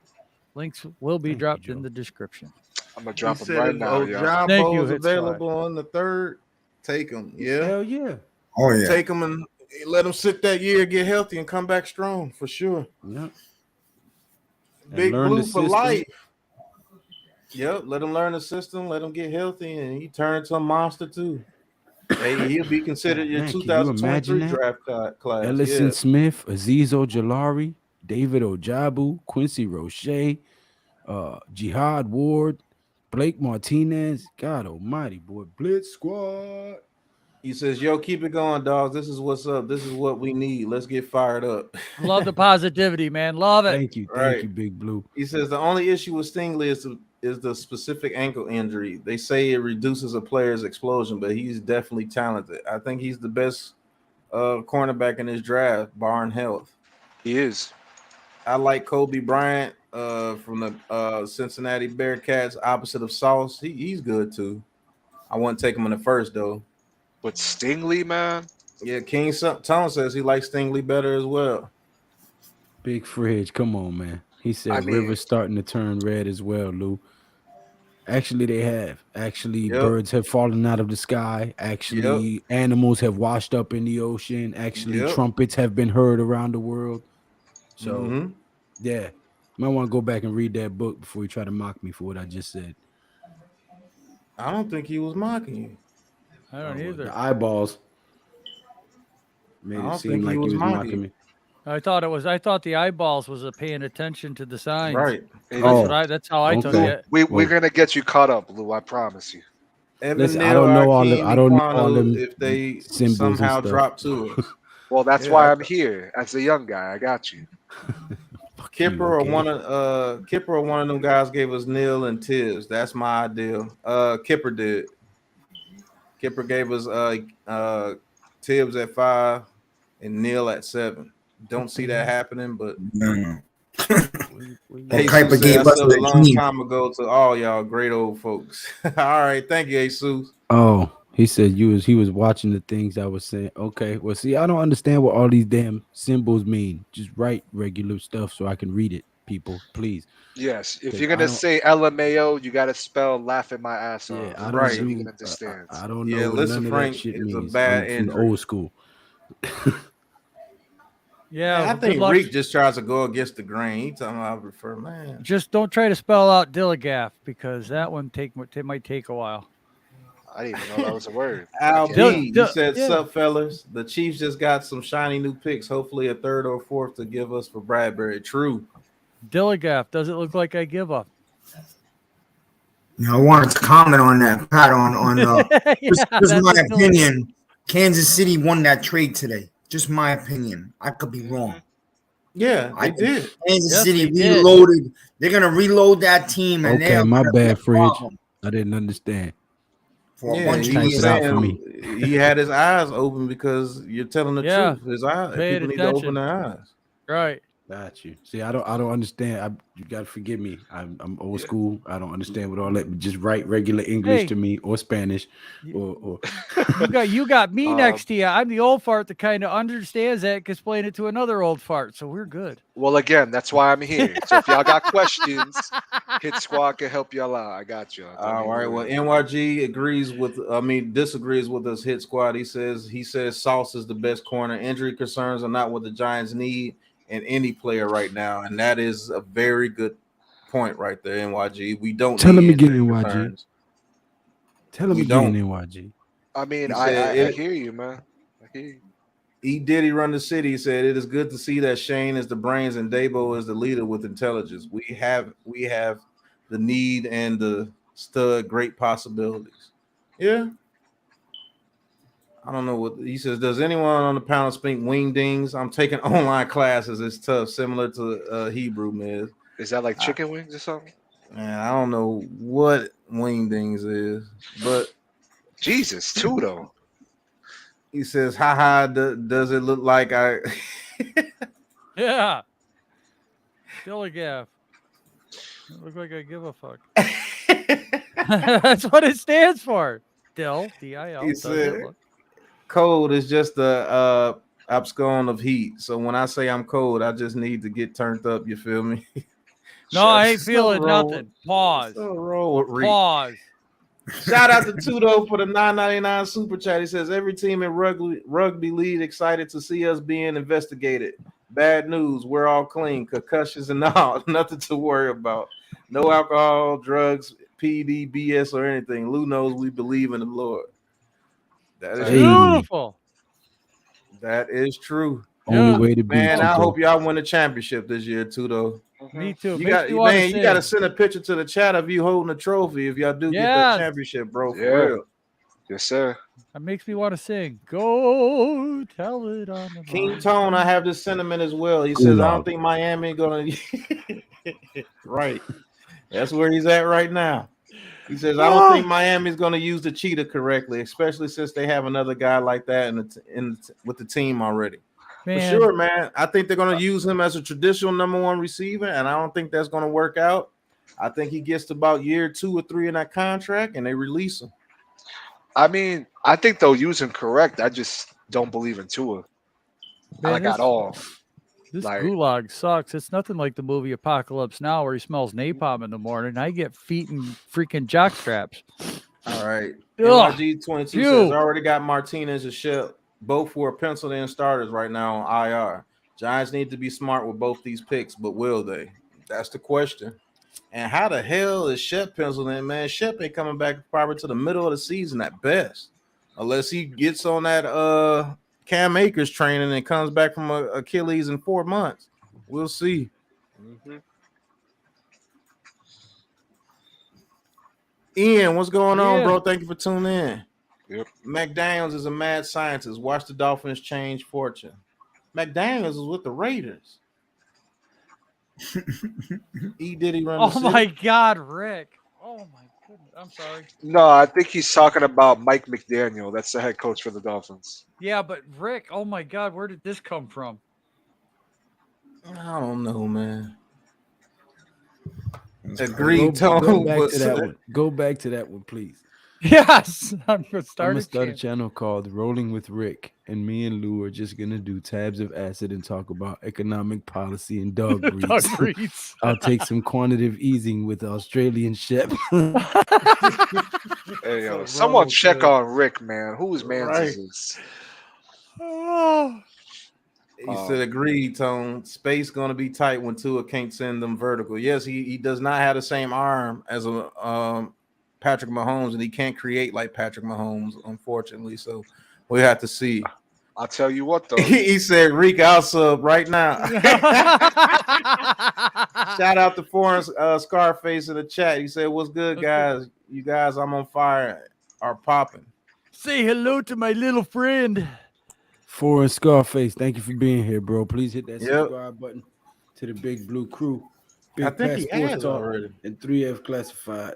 Links will be Thank you, dropped Joe. in the description. I'm gonna He drop him said right if now, yo. Thank you, Ojabo is Hit Squad. available on the 3rd, take him. Yeah, Hell yeah. Oh yeah. take him and let him sit that year, get healthy, and come back strong for sure. Yep. And Big learn Blue the for system. life. Yep, let him learn the system, let him get healthy, and he turns into a monster too. Hey, he'll be considered your Man, can you imagine 2023 that? draft class. Ellison Yeah. Smith, Aziz Ojolari, David Ojabu, Quincy Roche, Jihad Ward, Blake Martinez. God almighty, boy. Blitz Squad. He says, yo, keep it going, dogs. This is what's up. This is what we need. Let's get fired up. Love the positivity, man. Love it. Thank you. Right. Thank you, Big Blue. He says the only issue with Stingley is the specific ankle injury. They say it reduces a player's explosion, but he's definitely talented. I think he's the best cornerback in this draft, barring health. He is. I like Kobe Bryant from the Cincinnati Bearcats, opposite of Sauce. He's good too. I wouldn't take him in the first though. But Stingley, man. Yeah, King Tone says he likes Stingley better as well. Big Fridge. Come on, man. He said I mean- Rivers starting to turn red as well, Lou. Actually, they have. Actually, Yep. birds have fallen out of the sky. Actually, animals have washed up in the ocean. Actually, Yep. trumpets have been heard around the world. So, Mhm. yeah. Might want to go back and read that book before you try to mock me for what I just said. I don't think he was mocking you. I don't either. The eyeballs made I it don't seem think he like he was was mocking mocking me. I thought the eyeballs was a paying attention to the signs. Right. Hey, Oh. That's how I took Okay. it. we're Well- gonna get you caught up, Lou. I promise you. Evan Listen, I Neal, don't know all the- Akeem, I don't know all Iquanu, them if they symbols and somehow stuff. drop to us. Well, that's Yeah, why I I'm here as a young guy. I got you. Fuck you, Kipper okay? or one of them guys gave us Neil and Tibbs. That's my ideal. Kipper did. Kipper gave us Tibbs at 5 and Neil at 7. Don't see that happening, but No. hey, Kuiper said, gave I us said a the long team. time ago to all y'all great old folks. All right, thank you, Jesus. Oh, he said he was watching the things I was saying. Okay, well, see, I don't understand what all these damn symbols mean. Just write regular stuff so I can read it, people, please. Yes. If Because you're I gonna don't- say LMAO, you gotta spell laughing my ass Yeah, off. I don't Right. So you do. can understand. I don't know Yeah, what listen, none of Frank that shit is a means. bad I'm from the injury. old school. Yeah, I well, good think luck. Reek just tries to go against the grain. He talking about I prefer man. Just don't try to spell out Dilligaff because that one might take a while. I didn't even know that was a word. Al Okay. B, Dil- he said, yeah. "Sup, fellas? The Chiefs just got some shiny new picks. Hopefully, a 3rd or 4th to give us for Bradbury." True. Dilligaff, does it look like I give up? I wanted to comment on that, Pat. Just that's my what Dilligaff- opinion. Kansas City won that trade today. Just my opinion. I could be wrong. Yeah, I they did. Kansas Yes, City they did. reloaded. They're gonna reload that team, and Okay, they're my gonna be a bad, Fridge. problem I didn't understand. for a Yeah, bunch he of was years. Type it out for saying he had his eyes open because you're telling the Yeah, truth. His eyes, pay people need to attention. open their eyes. Right. Got you. See, I don't understand. You gotta forgive me. I'm old school. I don't understand what all that. Just write regular English to me or Spanish, or you got me next to you. I'm the old fart that kind of understands that, can explain it to another old fart. So we're good. Well, again, that's why I'm here. So if y'all got questions, Hit Squad can help y'all out. I got you. All right. Well, NYG disagrees with us. Hit Squad. He says Sauce is the best corner. Injury concerns are not what the Giants need in any player right now, and that is a very good point right there. NYG. We don't tell need him again. injury NYG. concerns. Tell him We again. don't. NYG. I mean, I hear you, man. I hear you. E. Diddy run the city. He said it is good to see that Shane is the brains and Dabo is the leader with intelligence. We have the need and the stud great possibilities. Yeah. I don't know what he says. Does anyone on the panel speak wingdings? I'm taking online classes. It's tough, similar to Hebrew, man. Is that like chicken wings or something? Man, I don't know what wingdings is, but Jesus, too though. He says, haha, does it look like I... Yeah. Dilligaff. It look like I give a fuck. That's what it stands for. Dill, D-I-L. He said, cold is just the abscon of heat. So when I say I'm cold, I just need to get turned up. You feel me? No, I ain't feeling nothing. Pause. Pause. Shout out to Tudo for the $9.99 super chat. He says every team in rugby league excited to see us being investigated. Bad news, we're all clean, concussions and all, nothing to worry about. No alcohol, drugs, PD, BS, or anything. Lou knows we believe in the Lord. That is beautiful. That is true. Only way to beat man. I hope y'all win the championship this year too, though. Me too. You got to send a picture to the chat of you holding a trophy if y'all do get that championship, bro. For real. Yes, sir. That makes me want to sing. Go tell it on the King Tone. I have this sentiment as well. He says, I don't think Miami gonna right. That's where he's at right now. He says, I don't think Miami's going to use the cheetah correctly, especially since they have another guy like that with the team already. Man. For sure, man. I think they're going to use him as a traditional number one receiver, and I don't think that's going to work out. I think he gets to about year 2 or 3 in that contract, and they release him. I mean, I think they'll use him correct. I just don't believe in Tua. Man, at all. This gulag sucks. It's nothing like the movie Apocalypse Now where he smells napalm in the morning. I get feet and freaking jock straps. All right. NYG22 says, already got Martinez and Shep. Both were penciled in starters right now on IR. Giants need to be smart with both these picks, but will they? That's the question. And how the hell is Shep penciled in, man? Shep ain't coming back probably to the middle of the season at best. Unless he gets on that Cam Akers training and comes back from Achilles in 4 months. We'll see. Mm-hmm. Ian, what's going on, bro? Thank you for tuning in. Yep. McDaniels is a mad scientist. Watch the Dolphins change fortune. McDaniels is with the Raiders. E. Diddy run the city. My God, Rick. Oh, my goodness. I'm sorry. No, I think he's talking about Mike McDaniel. That's the head coach for the Dolphins. Yeah, but Rick, oh, my God, where did this come from? I don't know, man. Agreed, Tone. Go back to that one, please. Yes. I'm gonna start a channel called Rolling with Rick, and me and Lou are just gonna do tabs of acid and talk about economic policy and dog breeds. I'll take some quantitative easing with the Australian Shep. Hey, yo, someone check on Rick, man. Whose man is this? He said, agreed, Tone. Space going to be tight when Tua can't send them vertical. Yes, he does not have the same arm as a Patrick Mahomes, and he can't create like Patrick Mahomes, unfortunately. So we have to see. I'll tell you what, though. He said, Reek, I'll sub right now. Shout out to Foreign Scarface in the chat. He said, what's good, guys? You guys, I'm on fire, are popping. Say hello to my little friend. Foreign Scarface, thank you for being here, bro. Please hit that subscribe button to the Big Blue Krew. I think he has already. And 3F Classified.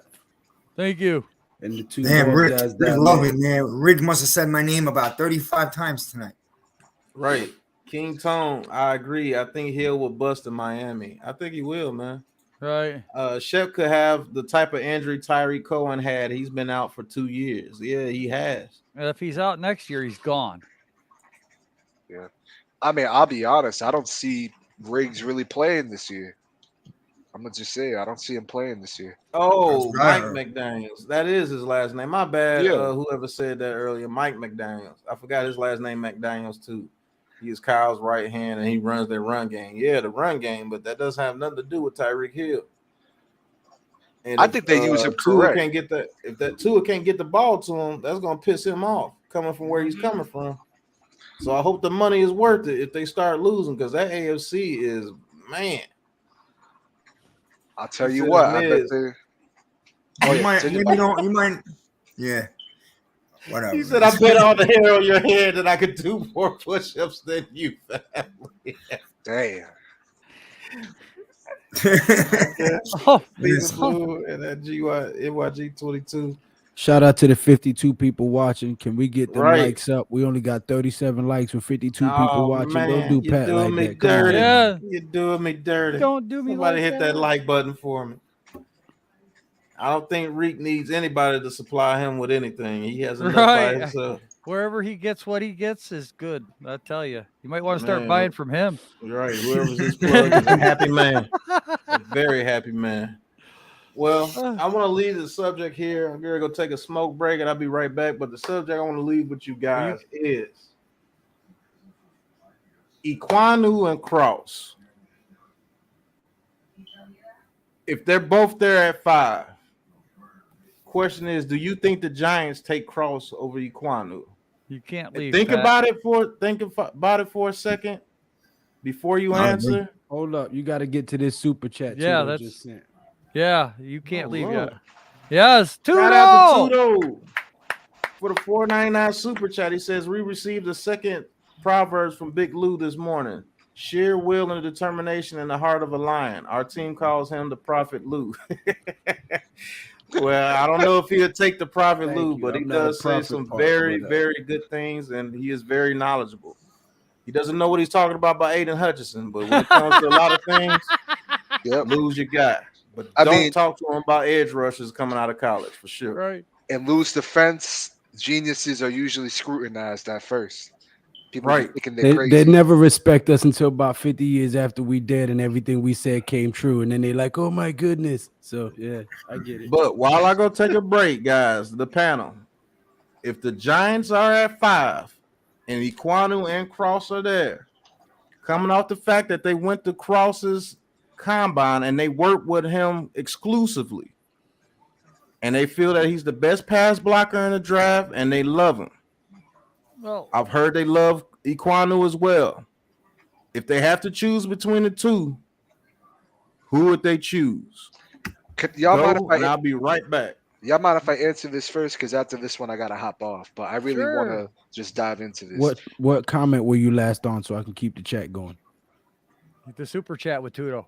Thank you. And the 2 Damn, Rick, I love it, man. Rick must have said my name about 35 times tonight. Right. King Tone, I agree. I think Hill will bust in Miami. I think he will, man. Right. Shep could have the type of injury Tyreek Cohen had. He's been out for 2 years. Yeah, he has. And if he's out next year, he's gone. Yeah. I mean, I'll be honest. I don't see Riggs really playing this year. I'm gonna just say I don't see him playing this year. Oh, That's what I Mike heard. McDaniels. That is his last name. My bad. Yeah. Whoever said that earlier, Mike McDaniels. I forgot his last name, McDaniels too. He is Kyle's right hand, and he runs their run game. Yeah, the run game, but that doesn't have nothing to do with Tyreek Hill. And I if, think they use him Tua correct. can't get that, if that Tua can't get the ball to him, that's gonna piss him off coming from where he's coming from. So I hope the money is worth it if they start losing, because that AFC is, man. I'll tell He you said what. his I bet Miz. they. Oh You yeah. might, continue, maybe Mike. don't. You might. Yeah. Whatever. He said, I bet all the hair on your head that I could do more push-ups than you, family. Damn. Oh, Big Yes. Blue and that NYG 22. Shout out to the 52 people watching. Can we get them Right. likes up? We only got 37 likes with 52 people Oh, watching. man, Don't do you're Pat doing like me that. Come on, dirty. Yeah. man. You're doing me dirty. don't do me Somebody like hit that like button for me. I don't think Reek needs anybody to supply him with anything. He has enough by Right. himself. Wherever he gets what he gets is good. I tell you, you might want to start Man, buying from him. You're right. Whoever's his plug is a happy man. A very happy man. Well, I want to leave the subject here. I'm going to go take a smoke break and I'll be right back. But the subject I want to leave with you guys is Equanu and Cross. If they're both there at 5, question is, do you think the Giants take Cross over Equanu? You can't leave. Think Pat. about it for a second before you I agree. answer. Hold up. You got to get to this super chat. Yeah, Tudo that's- just sent. Yeah, you can't Oh, leave Lord. yet. Yes, Shout out Tudo. to Tudo for the $4.99 super chat. He says, we received the second Proverbs from Big Lou this morning. Sheer will and determination in the heart of a lion. Our team calls him the Prophet Lou. Well, I don't know if he'll take the Prophet Thank Lou, you. but he I'm not a does say prophet some part, very, but, very good things, and he is very knowledgeable. He doesn't know what he's talking about Aidan Hutchinson, but when it comes to a lot of things, Yep. Lou's your guy. But I don't mean- talk to him about edge rushers coming out of college for sure. Right. In Lou's defense, geniuses are usually scrutinized at first. People be Right. thinking they're They crazy. never respect us until about 50 years after we dead and everything we said came true. And then they like, oh my goodness. So yeah, I get it. But while I go take a break, guys, the panel, if the Giants are at 5 and Equanu and Cross are there, coming off the fact that they went to Cross's combine and they worked with him exclusively, and they feel that he's the best pass blocker in the draft, and they love him. Well, I've heard they love Equanu as well. If they have to choose between the two, who would they choose? Y'all mind Go, if and I I'll be right back. answer this first? Because after this one, I gotta hop off. But I really want Sure. to just dive into this. What comment were you last on so I can keep the chat going? the super chat with Tudo.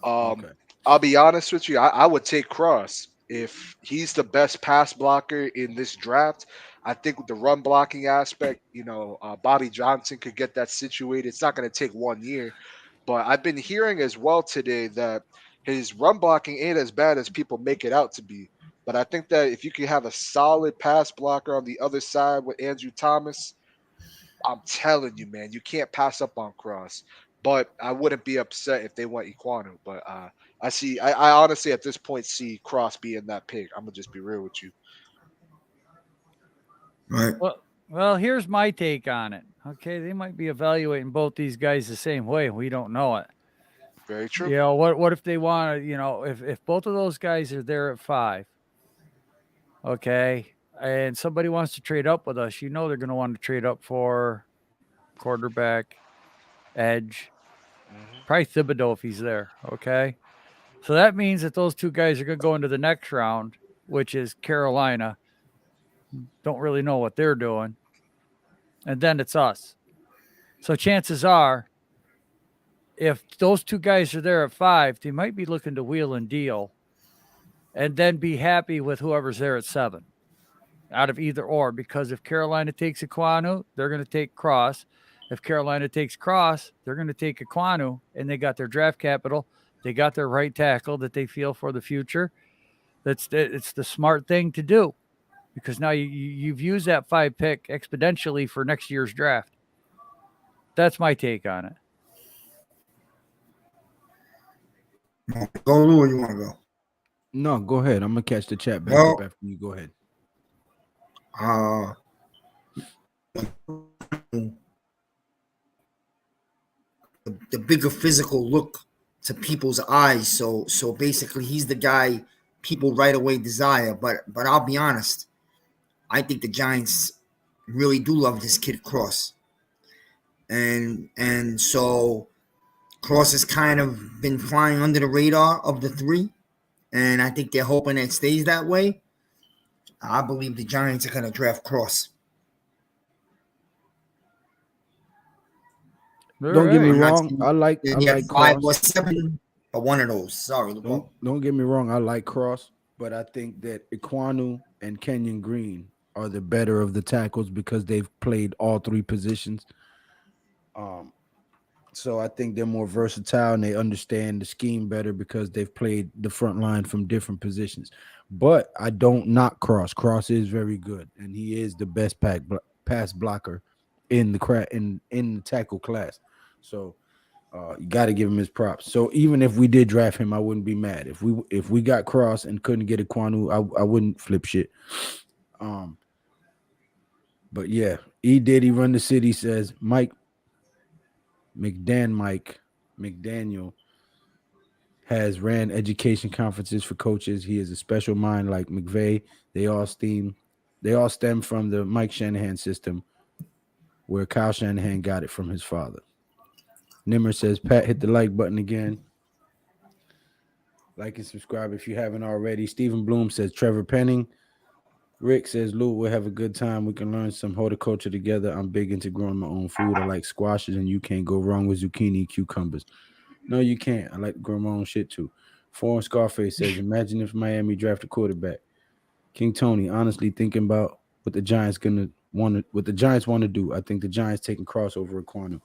Okay. I'll be honest with you. I would take Cross if he's the best pass blocker in this draft. I think with the run blocking aspect, Bobby Johnson could get that situated. It's not going to take 1 year, but I've been hearing as well today that his run blocking ain't as bad as people make it out to be. But I think that if you can have a solid pass blocker on the other side with Andrew Thomas, I'm telling you, man, you can't pass up on Cross. But I wouldn't be upset if they went Equanu. But I honestly at this point see Cross being that pick. I'm gonna just be real with you. Right. Well, here's my take on it. Okay, they might be evaluating both these guys the same way. We don't know it. Very true. You know, what if they want to, if both of those guys are there at 5, okay, and somebody wants to trade up with us, they're going to want to trade up for quarterback, edge, probably Thibodeau if he's there, okay? So that means that those two guys are going to go into the next round, which is Carolina. Don't really know what they're doing. And then it's us. So chances are, if those two guys are there at 5, they might be looking to wheel and deal and then be happy with whoever's there at 7 out of either or. Because if Carolina takes Equanu, they're going to take Cross. If Carolina takes Cross, they're going to take Ekwonu, and they got their draft capital. They got their right tackle that they feel for the future. It's the smart thing to do, because now you've used that 5 pick exponentially for next year's draft. That's my take on it. Go, Lou, or you want to go? No, go ahead. I'm gonna catch the chat back Well, up after you go ahead. The bigger physical look to people's eyes. So basically, he's the guy people right away desire. But I'll be honest, I think the Giants really do love this kid Cross, and so Cross has kind of been flying under the radar of the three, and I think they're hoping it stays that way. I believe the Giants are going to draft Cross. Don't get me wrong. I like 5 Cross. or 7 or one of those. Sorry, Don't get me wrong. I like Cross, but I think that Ekwonu and Kenyon Green are the better of the tackles because they've played all 3 positions. So I think they're more versatile and they understand the scheme better because they've played the front line from different positions. But I don't knock Cross. Cross is very good, and he is the best pass blocker in the tackle class. So you got to give him his props. So even if we did draft him, I wouldn't be mad. If we got Cross and couldn't get Ekwonu, I wouldn't flip shit. But yeah, E Diddy Run the City says Mike McDaniel has ran education conferences for coaches. He is a special mind like McVay. They all stem from the Mike Shanahan system, where Kyle Shanahan got it from his father. Nimmer says, Pat, hit the like button again. Like and subscribe if you haven't already. Stephen Bloom says, Trevor Penning. Rick says, Lou, we'll have a good time. We can learn some horticulture together. I'm big into growing my own food. I like squashes, and you can't go wrong with zucchini and cucumbers. No, you can't. I like to grow my own shit, too. Foreign Scarface says, imagine if Miami draft a quarterback. King Tony, honestly thinking about what the Giants want to do. I think the Giants taking crossover Ekwonu.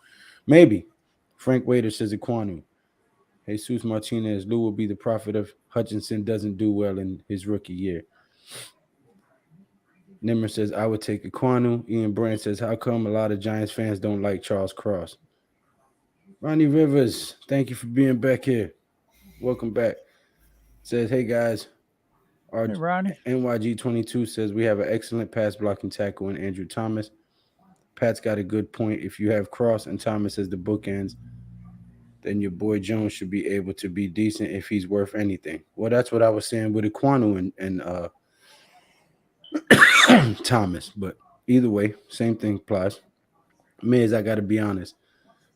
Maybe. Frank Wader says Ekwonu. Jesus Martinez, Lou will be the prophet of Hutchinson doesn't do well in his rookie year. Nimmer says, I would take Ekwonu. Ian Brand says, how come a lot of Giants fans don't like Charles Cross? Ronnie Rivers, thank you for being back here. Welcome back. Says, hey, guys. Our Hey, Ronnie. NYG22 says, we have an excellent pass blocking tackle in Andrew Thomas. Pat's got a good point. If you have Cross and Thomas as the bookends, then your boy Jones should be able to be decent if he's worth anything. Well, that's what I was saying with Ekwonu and Thomas. But either way, same thing applies. Miz, I got to be honest.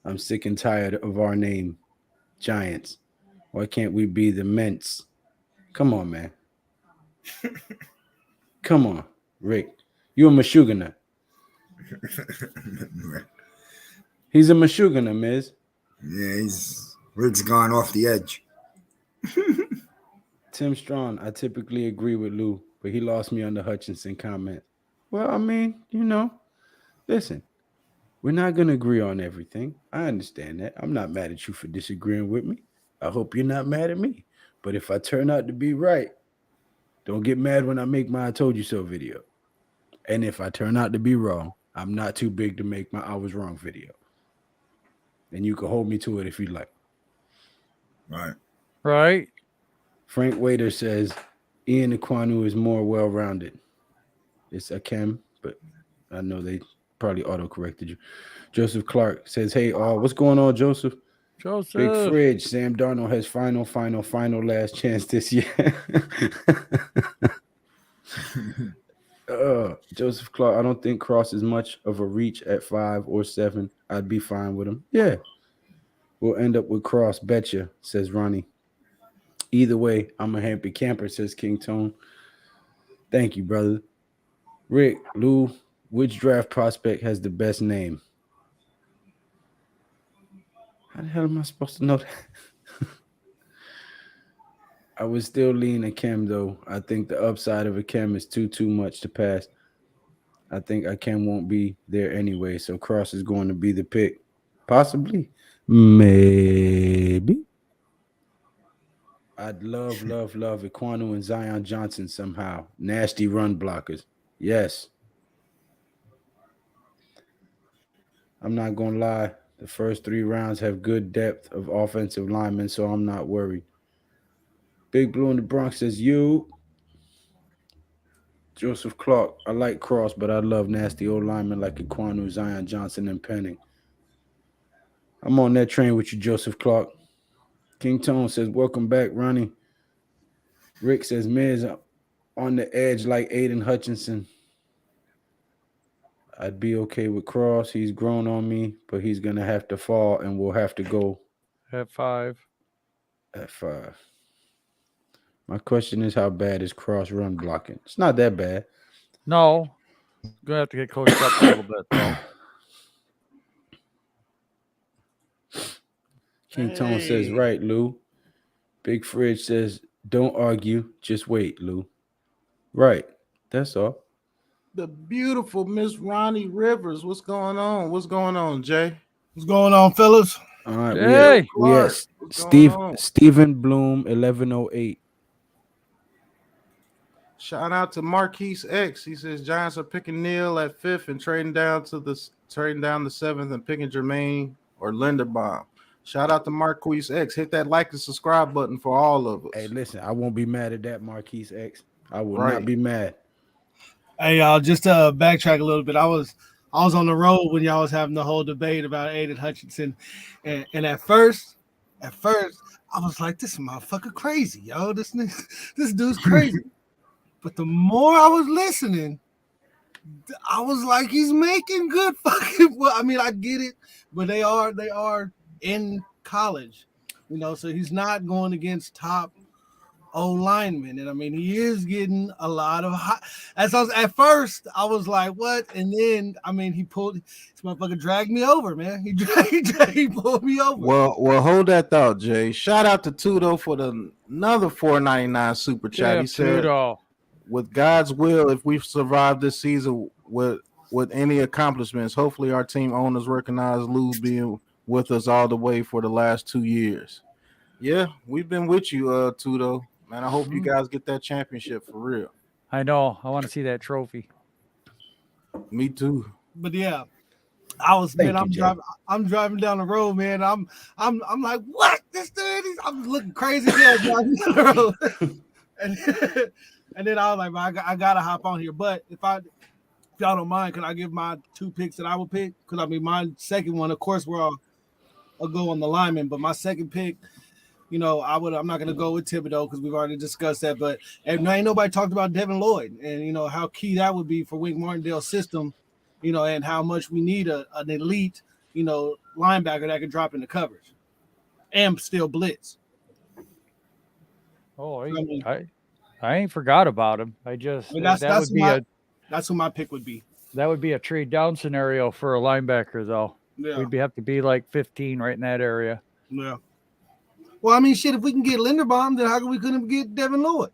I'm sick and tired of our name, Giants. Why can't we be the Ments? Come on, man. Come on, Rick. You're a Meshuggah. He's a Meshuggah, Miz. Yeah, Rick's gone off the edge. Tim Strong, I typically agree with Lou, but he lost me on the Hutchinson comment. Well, I mean, listen, we're not going to agree on everything. I understand that. I'm not mad at you for disagreeing with me. I hope you're not mad at me. But if I turn out to be right, don't get mad when I make my I told you so video. And if I turn out to be wrong, I'm not too big to make my I was wrong video. And you can hold me to it if you like. Right. Frank Wader says Ian Ekwonu is more well-rounded. It's Akem, but I know they probably auto-corrected you. Joseph Clark says, hey, what's going on, Joseph? Big Fridge. Sam Darnold has final last chance this year. Joseph Clark, I don't think Cross is much of a reach at 5 or 7. I'd be fine with him. Yeah. We'll end up with Cross, betcha, says Ronnie. Either way, I'm a happy camper, says King Tone. Thank you, brother. Rick, Lou, which draft prospect has the best name? How the hell am I supposed to know that? I would still lean Akem, though. I think the upside of Akem is too much to pass. I think Akem won't be there anyway, so Cross is going to be the pick. Possibly. Maybe. I'd love Equanu and Zion Johnson somehow. Nasty run blockers. Yes. I'm not going to lie. The first 3 rounds have good depth of offensive linemen, so I'm not worried. Big Blue in the Bronx says, you. Joseph Clark, I like Cross, but I love nasty old linemen like Equanu, Zion Johnson, and Penning. I'm on that train with you, Joseph Clark. King Tone says, welcome back, Ronnie. Rick says, Miz on the edge like Aidan Hutchinson. I'd be okay with Cross. He's grown on me, but he's going to have to fall, and we'll have to go At 5. At 5. My question is, how bad is Cross run blocking? It's not that bad. No. Going to have to get coached up a little bit, though. King Tone says, right, Lou. Big Fridge says, don't argue. Just wait, Lou. Right. That's all. The beautiful Miss Ronnie Rivers. What's going on? What's going on, Jay? What's going on, fellas? All right. Hey. We have Stephen Bloom, 1108. Shout out to Marquise X. He says Giants are picking Neal at 5th and trading down to the 7th and picking Jermaine or Linderbaum. Shout out to Marquise X. Hit that like and subscribe button for all of us. Hey, listen, I won't be mad at that, Marquise X. I will not be mad. Hey, y'all, just to backtrack a little bit. I was on the road when y'all was having the whole debate about Aidan Hutchinson, and at first, I was like, "This motherfucker crazy, yo. This dude's crazy." But the more I was listening, I was like, "He's making good fucking." Well, I mean, I get it, but they are in college, so he's not going against top linemen, and I mean, he is getting a lot of hot. At first, I was like, "What?" And then, I mean, this motherfucker dragged me over, man. He pulled me over. Well, hold that thought, Jay. Shout out to Tudo for another $4.99 super chat. Yeah, he said, Tudo. with God's will, if we've survived this season with any accomplishments, hopefully our team owners recognize Lou being with us all the way for the last 2 years. Yeah, we've been with you, Tudo. Man, I hope you guys get that championship for real. I know. I want to see that trophy. Me too. But yeah, I'm driving down the road, man. I'm like, what? This dude? I'm looking crazy driving down the road. and then I was like, I gotta hop on here. But if y'all don't mind, can I give my 2 picks that I would pick? Because I mean, my second one, of course, I'll go on the lineman, but my second pick, I'm not going to go with Thibodeau because we've already discussed that. But ain't nobody talked about Devin Lloyd and, how key that would be for Wink Martindale's system, and how much we need an elite, linebacker that can drop into coverage and still blitz. Oh, I ain't forgot about him. That's who my pick would be. That would be a trade down scenario for a linebacker, though. Yeah. We'd have to be like 15 right in that area. Yeah. Well, I mean, shit, if we can get Linderbaum, then how come we couldn't get Devin Lloyd?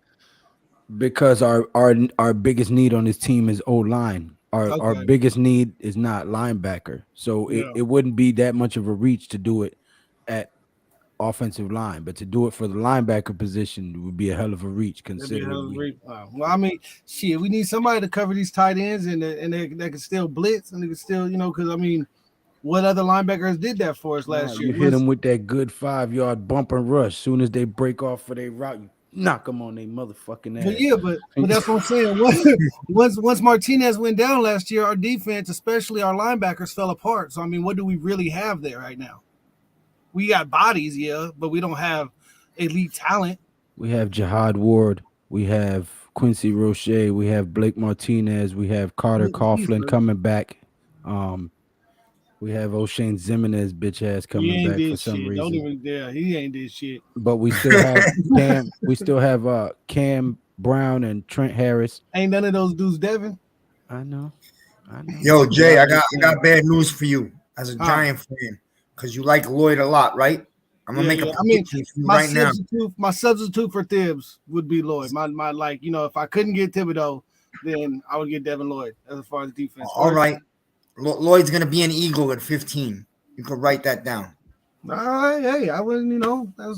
Because our biggest need on this team is O-line. Our biggest need is not linebacker. So it wouldn't be that much of a reach to do it at offensive line. But to do it for the linebacker position would be a hell of a reach considering. Well, I mean, shit, we need somebody to cover these tight ends and they can still blitz and they can still, because, I mean, what other linebackers did that for us last year? You hit them with that good 5-yard bump and rush. Soon as they break off for their route, you knock them on their motherfucking ass. But yeah, but that's what I'm saying. Once Martinez went down last year, our defense, especially our linebackers, fell apart. So, I mean, what do we really have there right now? We got bodies, yeah, but we don't have elite talent. We have Jihad Ward. We have Quincy Roche. We have Blake Martinez. We have Carter Coughlin coming back. We have O'Shane Zimenez, bitch ass, coming back for some reason. Don't even dare. He ain't did shit. But we still have Cam. We still have Cam Brown and Trent Harris. Ain't none of those dudes Devin. I know. Yo, Jay, I got bad news for you as a Giant fan because you like Lloyd a lot, right? I'm gonna make a prediction for you now. My substitute for Thibs would be Lloyd. My if I couldn't get Thibodeau, then I would get Devin Lloyd as far as defense. All right. Lloyd's going to be an Eagle at 15. You could write that down. All right, hey, I wouldn't,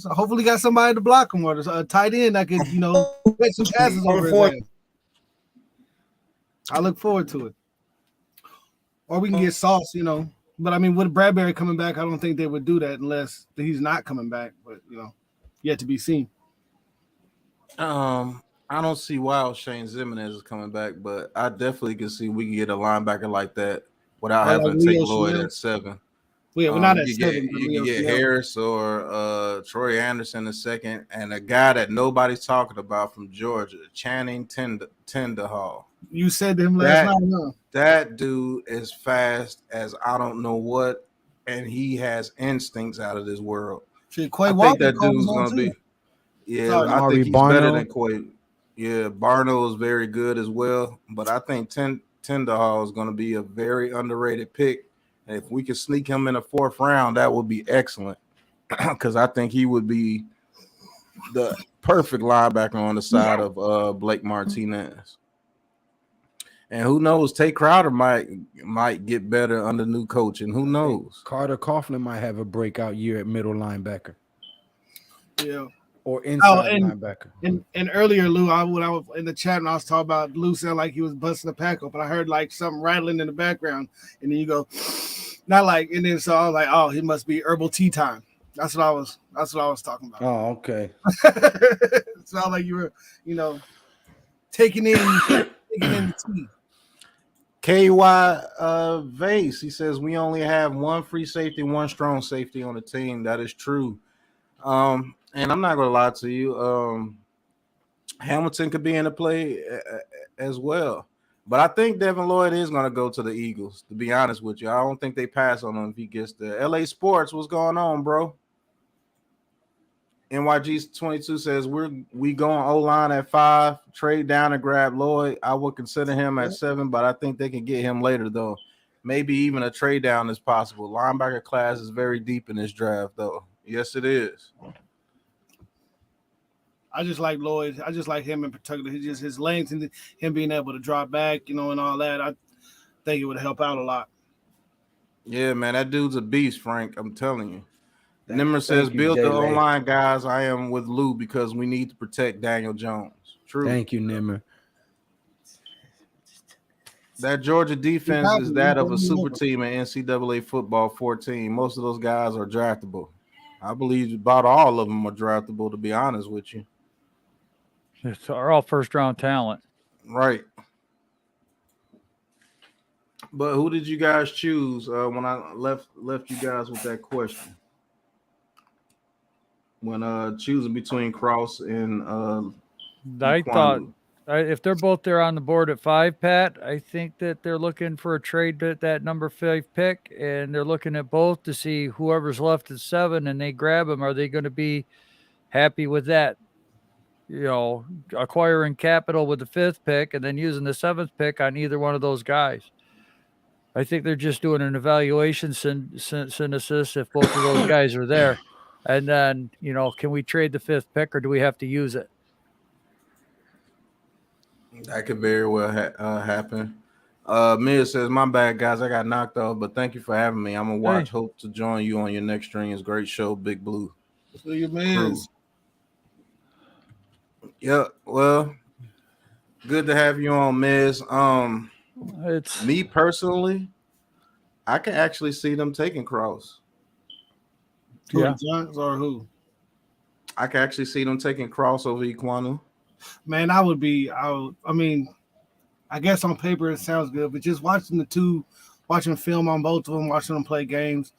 hopefully got somebody to block him or a tight end that could, get some passes over his ass. I look forward to it. Or we can get Sauce, But I mean, with Bradbury coming back, I don't think they would do that unless he's not coming back. But yet to be seen. I don't see why Shane Zimenez is coming back, but I definitely can see we can get a linebacker like that without having to take Lloyd at 7. Yeah, we're not at 7. You can get Harris or Troy Anderson a second, and a guy that nobody's talking about from Georgia, Channing Tindall. You said to him last night. No. That dude is fast as I don't know what, and he has instincts out of this world. I think that dude's going to be. Yeah, I think he's better than Quay. Yeah, Barno is very good as well, but I think Tindall is going to be a very underrated pick. And if we could sneak him in the 4th round, that would be excellent because I think he would be the perfect linebacker on the side of Blake Martinez. And who knows? Tay Crowder might get better under new coaching. Who knows? Carter Coughlin might have a breakout year at middle linebacker. Yeah. Or inside linebacker. And earlier, Lou, when I was in the chat and I was talking about Lou sounded like he was busting a pack up, but I heard like something rattling in the background, and then you go, not like, and then so I was like, oh, he must be herbal tea time. That's what I was talking about. Oh, okay. It sounded like you were, taking in the tea. KY Vase, he says we only have one free safety, one strong safety on the team. That is true. And I'm not gonna lie to you. Hamilton could be in the play as well. But I think Devin Lloyd is gonna go to the Eagles, to be honest with you. I don't think they pass on him if he gets there. LA Sports, what's going on, bro? NYG22 says we going O-line at 5, trade down and grab Lloyd. I would consider him at 7, but I think they can get him later though. Maybe even a trade down is possible. Linebacker class is very deep in this draft though. Yes, it is. I just like Lloyd. I just like him in particular. He's just his length and him being able to drop back, and all that. I think it would help out a lot. Yeah, man, that dude's a beast, Frank. I'm telling you. Nimmer says, build the O-line, guys. I am with Lou because we need to protect Daniel Jones. True. Thank you, Nimmer. That Georgia defense is that of a super team in NCAA football 14. Most of those guys are draftable. I believe about all of them are draftable, to be honest with you. It's all first-round talent. Right. But who did you guys choose when I left you guys with that question? When choosing between Cross and I thought if they're both there on the board at 5, Pat, I think that they're looking for a trade at that number 5 pick, and they're looking at both to see whoever's left at 7, and they grab them. Are they going to be happy with that? Acquiring capital with the 5th pick and then using the 7th pick on either one of those guys. I think they're just doing an evaluation synthesis if both of those guys are there. And then, can we trade the 5th pick or do we have to use it? That could very well happen. Miz says, my bad, guys. I got knocked off, but thank you for having me. I'm going to watch. Hey. Hope to join you on your next stream. It's a great show, Big Blue. So your Miz. Yeah, well, good to have you on, Miz. It's me personally, I can actually see them taking Cross. Yeah. Giants or who? I can actually see them taking Cross over Ekwonu. Man, I mean, I guess on paper it sounds good, but just watching film on both of them, watching them play games,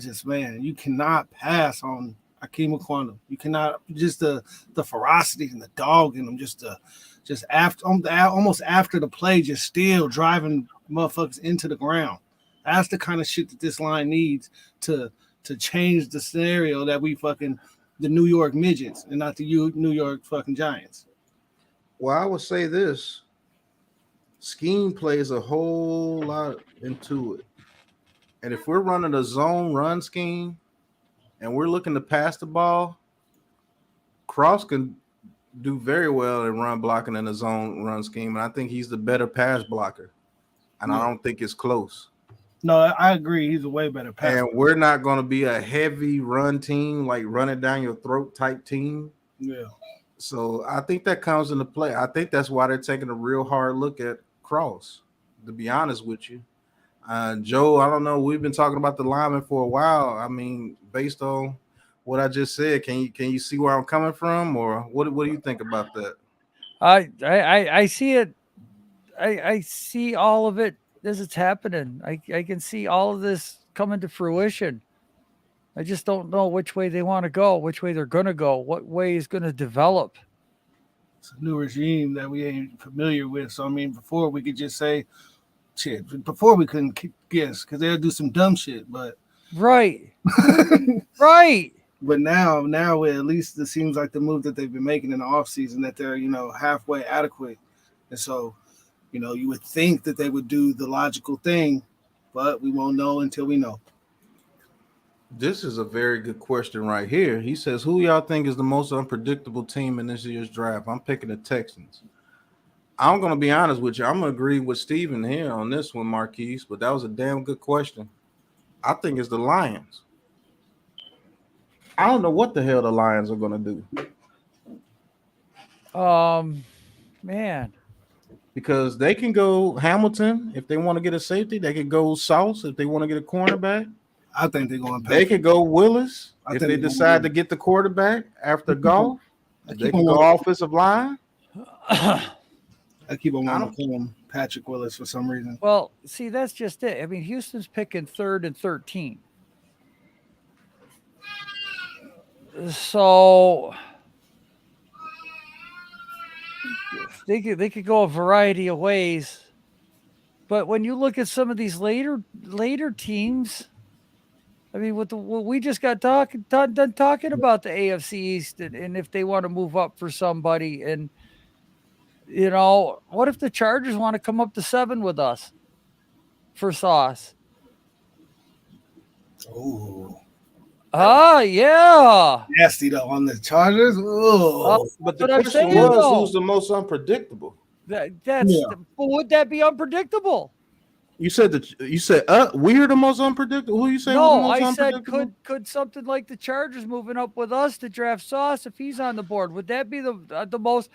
you cannot pass on Akeem Ekwonu. You cannot, just the ferocity and the dog in them, just almost after the play, just still driving motherfuckers into the ground. That's the kind of shit that this line needs to change the scenario that we fucking the New York midgets and not the New York fucking Giants. Well, I would say this. Scheme plays a whole lot into it. And if we're running a zone run scheme and we're looking to pass the ball, Cross can do very well in run blocking in the zone run scheme, and I think he's the better pass blocker. And I don't think it's close. No, I agree. He's a way better pass. And we're not going to be a heavy run team, like run it down your throat type team. Yeah. So I think that comes into play. I think that's why they're taking a real hard look at Cross, to be honest with you. Joe, I don't know. We've been talking about the lineman for a while. I mean, based on what I just said, can you see where I'm coming from, or what do you think about that? I see it. I see all of it as it's happening. I can see all of this coming to fruition. I just don't know which way they want to go, which way they're going to go, what way is going to develop. It's a new regime that we ain't familiar with. So, I mean, before we could just say, shit, before we couldn't guess because they'll do some dumb shit, but. Right. Right. But now at least it seems like the move that they've been making in the offseason that they're, halfway adequate. And so, you would think that they would do the logical thing, but we won't know until we know. This is a very good question right here. He says, who y'all think is the most unpredictable team in this year's draft? I'm picking the Texans. I'm going to be honest with you. I'm going to agree with Steven here on this one, Marquise, but that was a damn good question. I think it's the Lions. I don't know what the hell the Lions are going to do. Man. Because they can go Hamilton if they want to get a safety. They could go Sauce if they want to get a cornerback. I think they're going. They could go Willis if they decide to get the quarterback after golf. They can go offensive line. I keep on wanting to call him Patrick Willis for some reason. Well, see, that's just it. I mean, Houston's picking 3rd and 13. So they could go a variety of ways. But when you look at some of these later teams, I mean, what we just got done talking about the AFC East and if they want to move up for somebody, and what if the Chargers want to come up to 7 with us for Sauce? Oh. Yeah. Nasty though on the Chargers. But the question was, who's the most unpredictable? Would that be unpredictable? You said we're the most unpredictable. Who you say? No, I said could something like the Chargers moving up with us to draft Sauce if he's on the board? Would that be the most?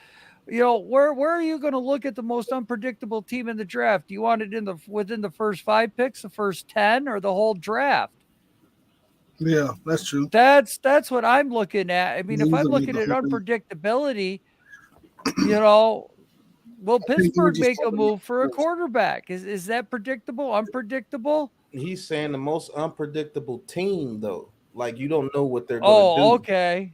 Where are you going to look at the most unpredictable team in the draft? Do you want it within the first 5 picks, the first 10, or the whole draft? Yeah, that's true. That's what I'm looking at. I mean, if I'm looking at unpredictability, will Pittsburgh make a move for a quarterback? Is that predictable? Unpredictable? He's saying the most unpredictable team, though. Like, you don't know what they're going to do. Oh, okay.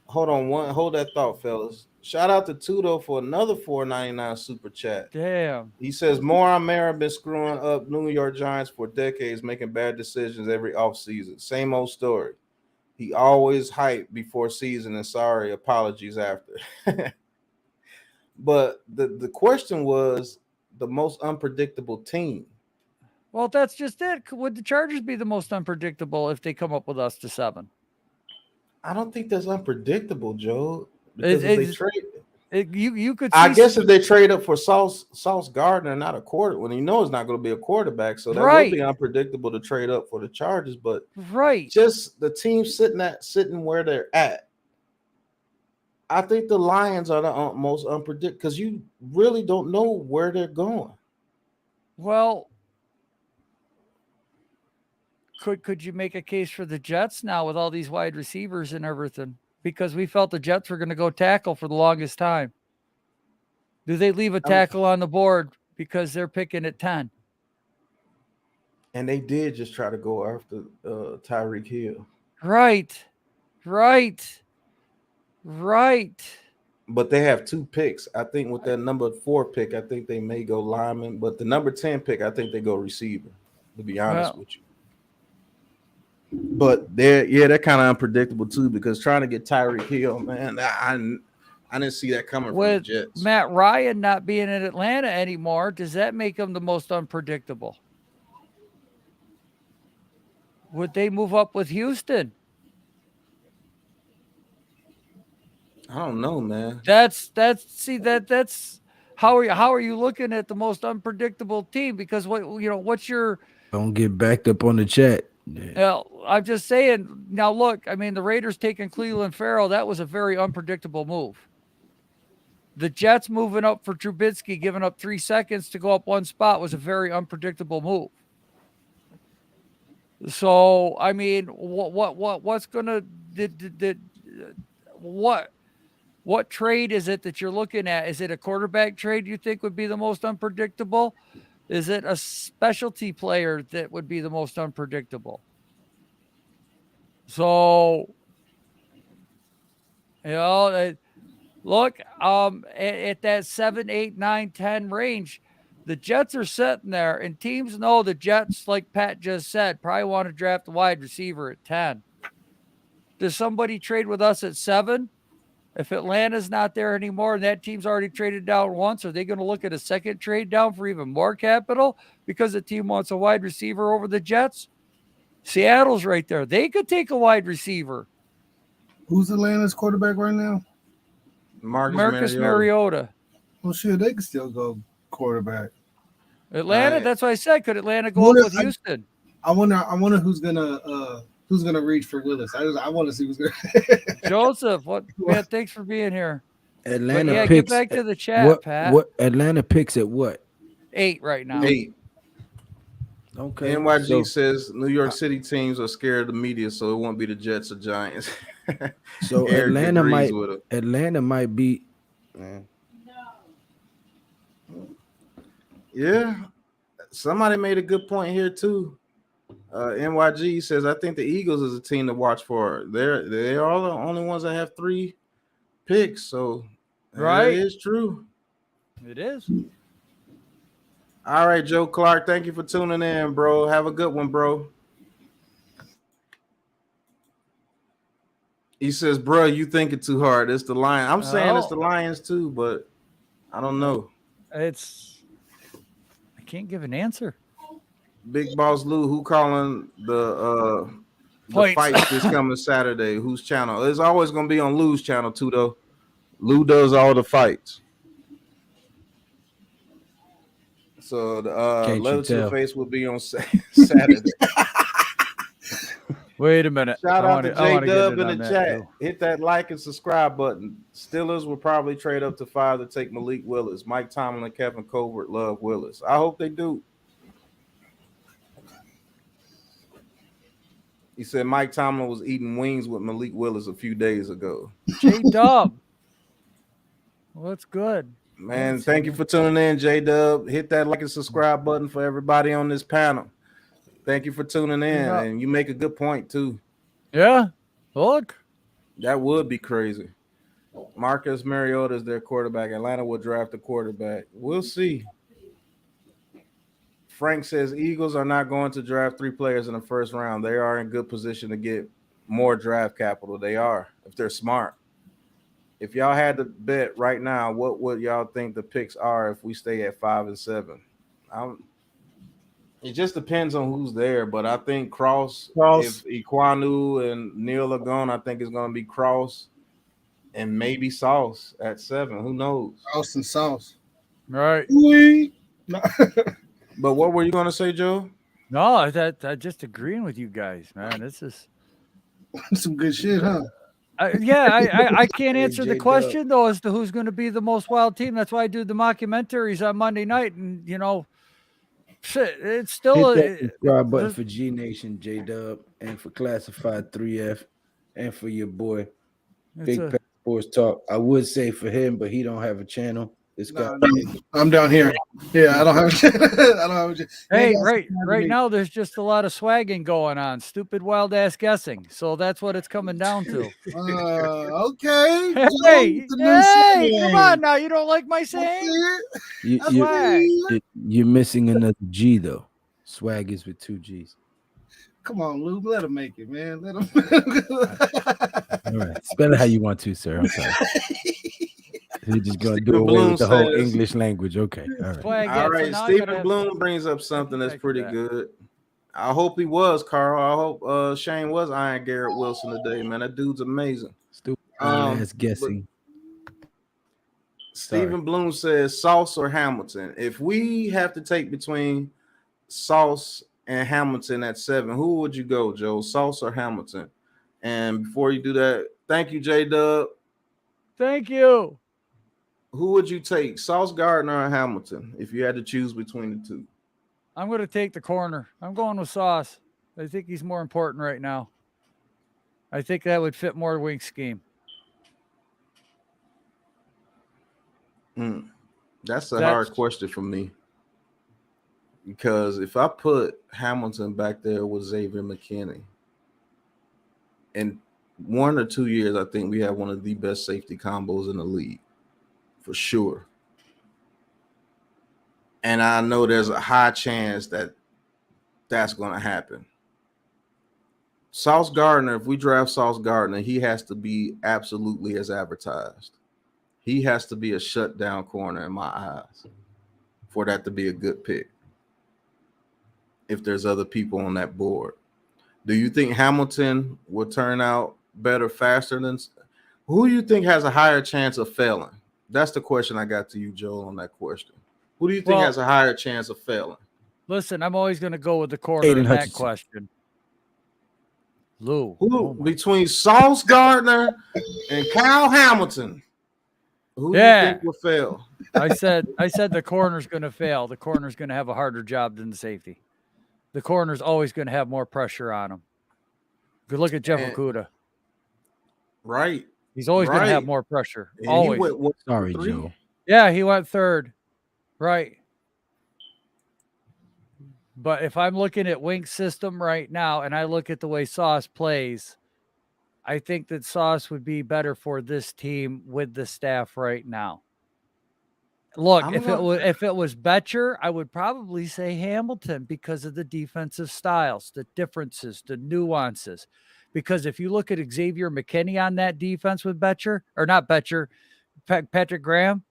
Hold that thought, fellas. Shout out to Tudo for another $4.99 super chat. Damn. He says, Moron Mara been screwing up New York Giants for decades, making bad decisions every offseason. Same old story. He always hyped before season and sorry, apologies after. But the question was the most unpredictable team. Well, that's just it. Would the Chargers be the most unpredictable if they come up with us to 7? I don't think that's unpredictable, Joe. Because if they trade, you could. I guess if they trade up for Sauce Gardner, not a quarter, when you know it's not going to be a quarterback, so that would be unpredictable to trade up for the Chargers. But just the team sitting where they're at. I think the Lions are the most unpredictable because you really don't know where they're going. Well, could you make a case for the Jets now with all these wide receivers and everything? Because we felt the Jets were going to go tackle for the longest time. Do they leave a tackle on the board because they're picking at 10? And they did just try to go after Tyreek Hill. Right. But they have 2 picks. I think with that number 4 pick, I think they may go lineman. But the number 10 pick, I think they go receiver, to be honest with you. But they're kind of unpredictable too, because trying to get Tyreek Hill, man, I didn't see that coming from the Jets. Matt Ryan not being in Atlanta anymore, does that make him the most unpredictable? Would they move up with Houston? I don't know, man. That's how are you looking at the most unpredictable team? Because what's your Don't get backed up on the chat. Yeah. I'm just saying. Now look, I mean, the Raiders taking Cleveland Farrell, that was a very unpredictable move. The Jets moving up for Trubisky, giving up 3 seconds to go up one spot, was a very unpredictable move. So, I mean, what's gonna what trade is it that you're looking at? Is it a quarterback trade you think would be the most unpredictable? Is it a specialty player that would be the most unpredictable? So, look, at that 7, 8, 9, 10 range, the Jets are sitting there, and teams know the Jets, like Pat just said, probably want to draft a wide receiver at 10. Does somebody trade with us at 7? If Atlanta's not there anymore and that team's already traded down once, are they going to look at a second trade down for even more capital because the team wants a wide receiver over the Jets? Seattle's right there. They could take a wide receiver. Who's Atlanta's quarterback right now? Marcus Mariota. Well, shit, they can still go quarterback. Atlanta, that's what I said. Could Atlanta go up with Houston? I wonder who's gonna reach for Willis. I want to see who's gonna. Joseph, man, thanks for being here. Atlanta picks. Get back to the chat, Pat. What Atlanta picks at what? 8 right now. 8. Okay. NYG says New York City teams are scared of the media, so it won't be the Jets or Giants. So Atlanta might be. Yeah, somebody made a good point here too. NYG says I think the Eagles is a team to watch for. They are all the only ones that have 3 picks, so right, it is true. It is. All right, Joe Clark, thank you for tuning in, bro. Have a good one, bro. He says, bro, you thinking too hard. It's the Lions. I'm saying it's the Lions too, but I don't know. I can't give an answer. Big Boss Lou, who calling the fights this coming Saturday? Whose channel? It's always going to be on Lou's channel too, though. Lou does all the fights. So the Leather to the Face will be on Saturday. Wait a minute. Shout out to J-Dub in the chat. Too. Hit that like and subscribe button. Steelers will probably trade up to 5 to take Malik Willis. Mike Tomlin and Kevin Colbert love Willis. I hope they do. He said Mike Tomlin was eating wings with Malik Willis a few days ago. J-Dub. Well, that's good. Man, thank you for tuning in, J-Dub. Hit that like and subscribe button for everybody on this panel. Thank you for tuning in, and you make a good point, too. Yeah, look. That would be crazy. Marcus Mariota is their quarterback. Atlanta will draft a quarterback. We'll see. Frank says Eagles are not going to draft 3 players in the first round. They are in good position to get more draft capital. They are, if they're smart. If y'all had to bet right now, what would y'all think the picks are if we stay at 5 and 7? It just depends on who's there, but I think Cross. If Iquanu and Neal are gone, I think it's going to be Cross and maybe Sauce at 7. Who knows? Cross and Sauce. Right. But what were you going to say, Joe? No, I just agreeing with you guys, man. This is some good shit, huh? I can't answer the question, though, as to who's going to be the most wild team. That's why I do the mockumentaries on Monday night, and, it's still hit that subscribe button for G Nation, J Dub, and for Classified 3F, and for your boy Big Pat Sports Talk. I would say for him, but he don't have a channel. This guy, I'm down here. Yeah, I don't have a channel. Hey, right now there's just a lot of swagging going on. Stupid wild ass guessing. So that's what it's coming down to. Okay. Hey, come on now. You don't like my saying? You're missing another G though. Swag is with 2 G's. Come on, Lou. Let him make it, man. Let him. All right. Spell it how you want to, sir. I'm sorry. He's just going to do away with the whole English language. Okay. All right. Stephen Bloom brings up something that's pretty good. I hope he was, Carl. I hope Shane was Iron Garrett Wilson today, man. That dude's amazing. Stupid ass guessing. Stephen Bloom says Sauce or Hamilton. If we have to take between Sauce and Hamilton at 7, who would you go, Joe? Sauce or Hamilton? And before you do that, thank you, J-Dub. Thank you. Who would you take, Sauce Gardner or Hamilton, if you had to choose between the two? I'm going to take the corner. I'm going with Sauce. I think he's more important right now. I think that would fit more Wink's scheme. That's a hard question for me. Because if I put Hamilton back there with Xavier McKinney, in 1 or 2 years, I think we have one of the best safety combos in the league, for sure. And I know there's a high chance that that's going to happen. Sauce Gardner, if we draft Sauce Gardner, he has to be absolutely as advertised. He has to be a shutdown corner in my eyes for that to be a good pick. If there's other people on that board, do you think Hamilton will turn out better faster than? Who do you think has a higher chance of failing? That's the question I got to you, Joel, on that question. Who do you think has a higher chance of failing? Listen, I'm always going to go with the corner Aidan in that Hutchinson. question. Lou. Between Sauce Gardner and Kyle Hamilton, who do you think will fail? I said the corner's going to fail. The corner's going to have a harder job than the safety. The corner's always going to have more pressure on him. Good look at Jeff Okuda. Right. He's always going to have more pressure. And always. He went, Sorry, 3? Joe. Yeah, he went 3rd. Right. But if I'm looking at Wink's system right now and I look at the way Sauce plays, I think that Sauce would be better for this team with the staff right now. Look, if it was Betcher, I would probably say Hamilton because of the defensive styles, the differences, the nuances. Because if you look at Xavier McKinney on that defense with Betcher, or not Betcher, Patrick Graham,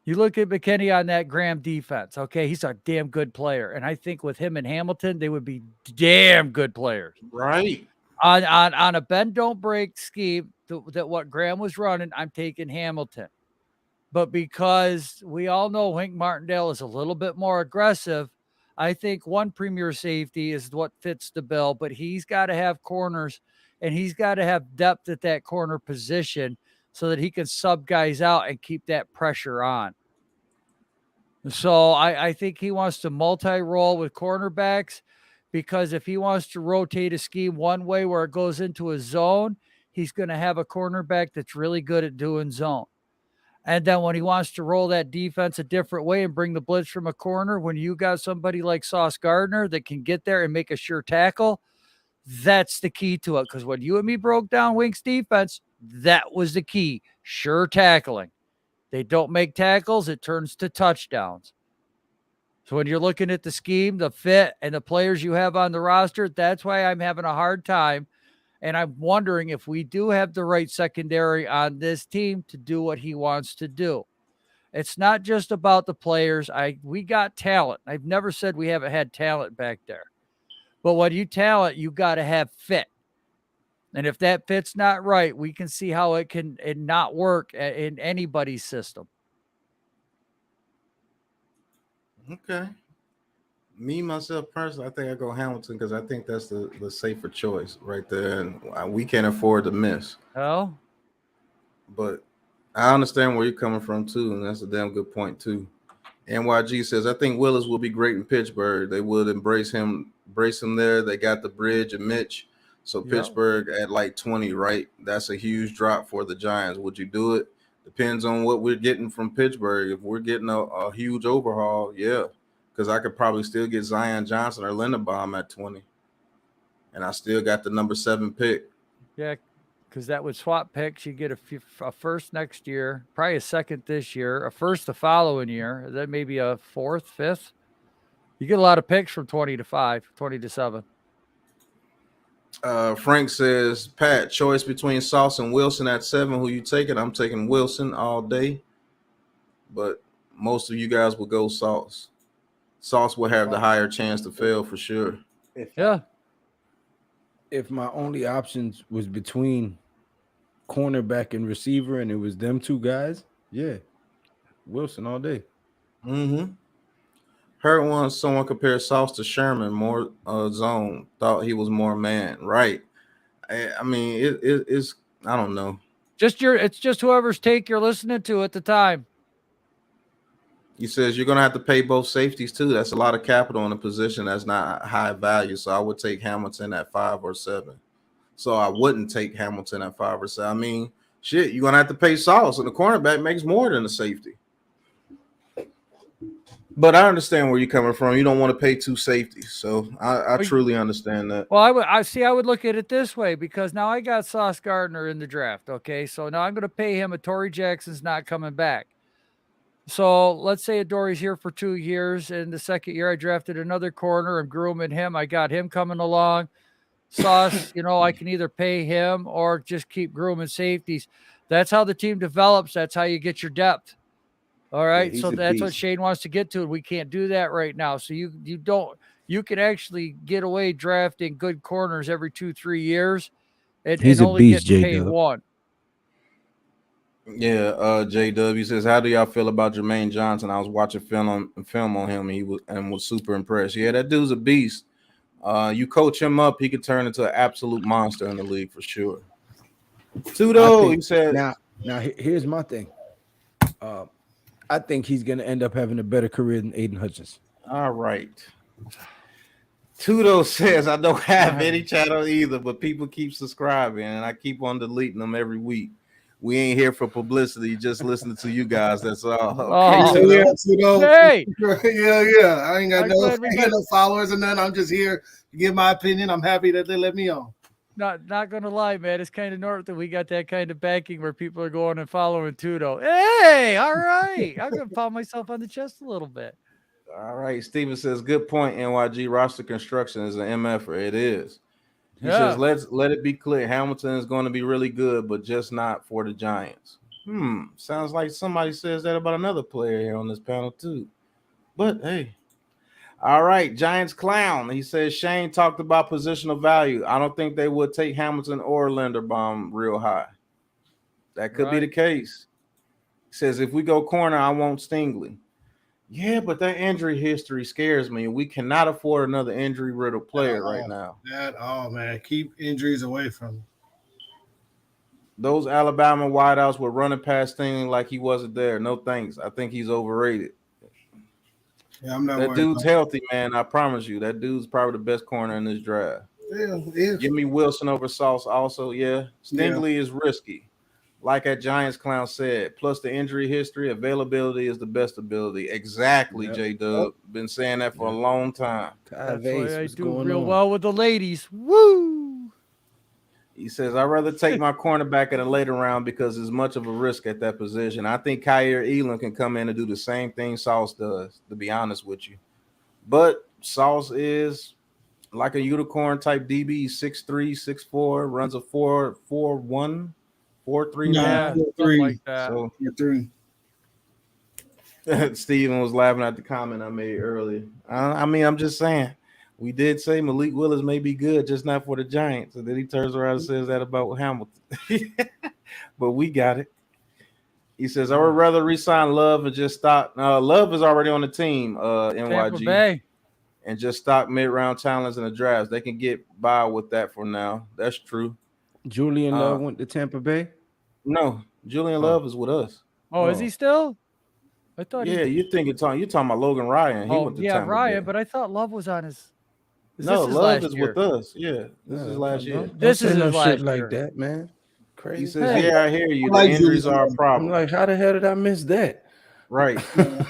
you look at McKinney on that Graham defense, okay, he's a damn good player. And I think with him and Hamilton, they would be damn good players. Right. On a bend, don't break scheme that what Graham was running, I'm taking Hamilton. But because we all know Wink Martindale is a little bit more aggressive, I think one premier safety is what fits the bill. But he's got to have corners, and he's got to have depth at that corner position so that he can sub guys out and keep that pressure on. So I think he wants to multi-roll with cornerbacks, because if he wants to rotate a scheme one way where it goes into a zone, he's going to have a cornerback that's really good at doing zone. And then when he wants to roll that defense a different way and bring the blitz from a corner, when you got somebody like Sauce Gardner that can get there and make a sure tackle, that's the key to it. Because when you and me broke down Wink's defense, that was the key. Sure tackling. They don't make tackles, it turns to touchdowns. So when you're looking at the scheme, the fit, and the players you have on the roster, that's why I'm having a hard time. And I'm wondering if we do have the right secondary on this team to do what he wants to do. It's not just about the players. We got talent. I've never said we haven't had talent back there. But when you talent, you got to have fit. And if that fit's not right, we can see how it not work in anybody's system. Okay. Me, myself, personally, I think I go Hamilton because I think that's the safer choice right there. And we can't afford to miss. Oh? But I understand where you're coming from, too. And that's a damn good point, too. NYG says, I think Willis will be great in Pittsburgh. They would embrace him there. They got the bridge and Mitch. So Pittsburgh at like 20, right? That's a huge drop for the Giants. Would you do it? Depends on what we're getting from Pittsburgh. If we're getting a huge overhaul, yeah. Because I could probably still get Zion Johnson or Linderbaum at 20. And I still got the number 7 pick. Yeah, because that would swap picks. You get a first next year, probably a second this year, a first the following year, then maybe a 4th, 5th. You get a lot of picks from 20 to 5, 20 to 7. Frank says, Pat, choice between Sauce and Wilson at 7. Who you taking? I'm taking Wilson all day. But most of you guys will go Sauce. Sauce will have the higher chance to fail for sure. If my only options was between cornerback and receiver and it was them two guys, yeah, Wilson all day. Mm-hmm. Heard once someone compared Sauce to Sherman, more zone. Thought he was more man. Right. I mean, it's I don't know. It's just whoever's take you're listening to at the time. He says you're gonna have to pay both safeties too. That's a lot of capital in a position that's not high value. So I would take Hamilton at 5 or 7. So I wouldn't take Hamilton at 5 or 7. I mean, shit, you're gonna have to pay Sauce, and the cornerback makes more than the safety. But I understand where you're coming from. You don't want to pay 2 safeties, so I truly understand that. Well, I would look at it this way, because now I got Sauce Gardner in the draft. Okay, so now I'm going to pay him. Torrey Jackson's not coming back. So let's say Adorie's here for 2 years, and the second year I drafted another corner and grooming him. I got him coming along. Sauce, I can either pay him or just keep grooming safeties. That's how the team develops. That's how you get your depth. All right. Yeah, so that's beast. what Shane wants to get to. We can't do that right now. So you can actually get away drafting good corners every 2-3 years and only beast, get paid J-Dub. one. Yeah, J-W says, how do y'all feel about Jermaine Johnson? I was watching film on him, and was super impressed. Yeah, that dude's a beast. You coach him up, he could turn into an absolute monster in the league for sure. Tudo, he said. Now here's my thing. I think he's going to end up having a better career than Aidan Hutchinson. All right. Tudo says, I don't have any channel either, but people keep subscribing, and I keep on deleting them every week. We ain't here for publicity, just listening to you guys. That's all. Okay, Hey! Yeah. I ain't got no followers or nothing. I'm just here to give my opinion. I'm happy that they let me on. Not gonna lie, man. It's kind of north that we got that kind of backing where people are going and following Tudo. Hey, all right. I'm gonna pound myself on the chest a little bit. All right. Steven says, good point. NYG roster construction is an MFer. It is. He says, let it be clear. Hamilton is going to be really good, but just not for the Giants. Sounds like somebody says that about another player here on this panel too. But hey. All right, Giants clown. He says Shane talked about positional value. I don't think they would take Hamilton or Linderbaum real high. That could be the case. He says if we go corner, I want Stingley. Yeah, but that injury history scares me. We cannot afford another injury-riddled player right now. Man. Keep injuries away from him. Those Alabama wideouts were running past Stingley like he wasn't there. No thanks. I think he's overrated. Yeah, I'm not. That dude's healthy, man. I promise you. That dude's probably the best corner in this draft. Yeah, Give me Wilson over Sauce also. Yeah. Stingley is risky. Like that Giants clown said. Plus the injury history, availability is the best ability. Exactly, J-Dub. Been saying that for a long time. That's why I do real well with the ladies. Woo! He says, I'd rather take my cornerback in a later round because it's much of a risk at that position. I think Kyer Elam can come in and do the same thing Sauce does, to be honest with you. But Sauce is like a unicorn type DB. He's 6'3", 6'4", runs a 4.41, 4.3. Yeah, something like that. So 4.3. Steven was laughing at the comment I made earlier. I mean, I'm just saying. We did say Malik Willis may be good, just not for the Giants. And then he turns around and says that about Hamilton. But we got it. He says, I would rather re-sign Love and just stop. Love is already on the team, NYG. And just stock mid-round talents in the drafts. They can get by with that for now. That's true. Julian Love went to Tampa No, Julian Love is with us. Oh, is he still? I thought. Yeah, you're talking about Logan Ryan. He went to Tampa Ryan, Bay. but I thought Love was on his. Love is with us. Yeah, this is last year. This is his last shit year. like that, man. Crazy. He says, "Yeah, I hear you. The injuries are a problem." I'm like, how the hell did I miss that? Right.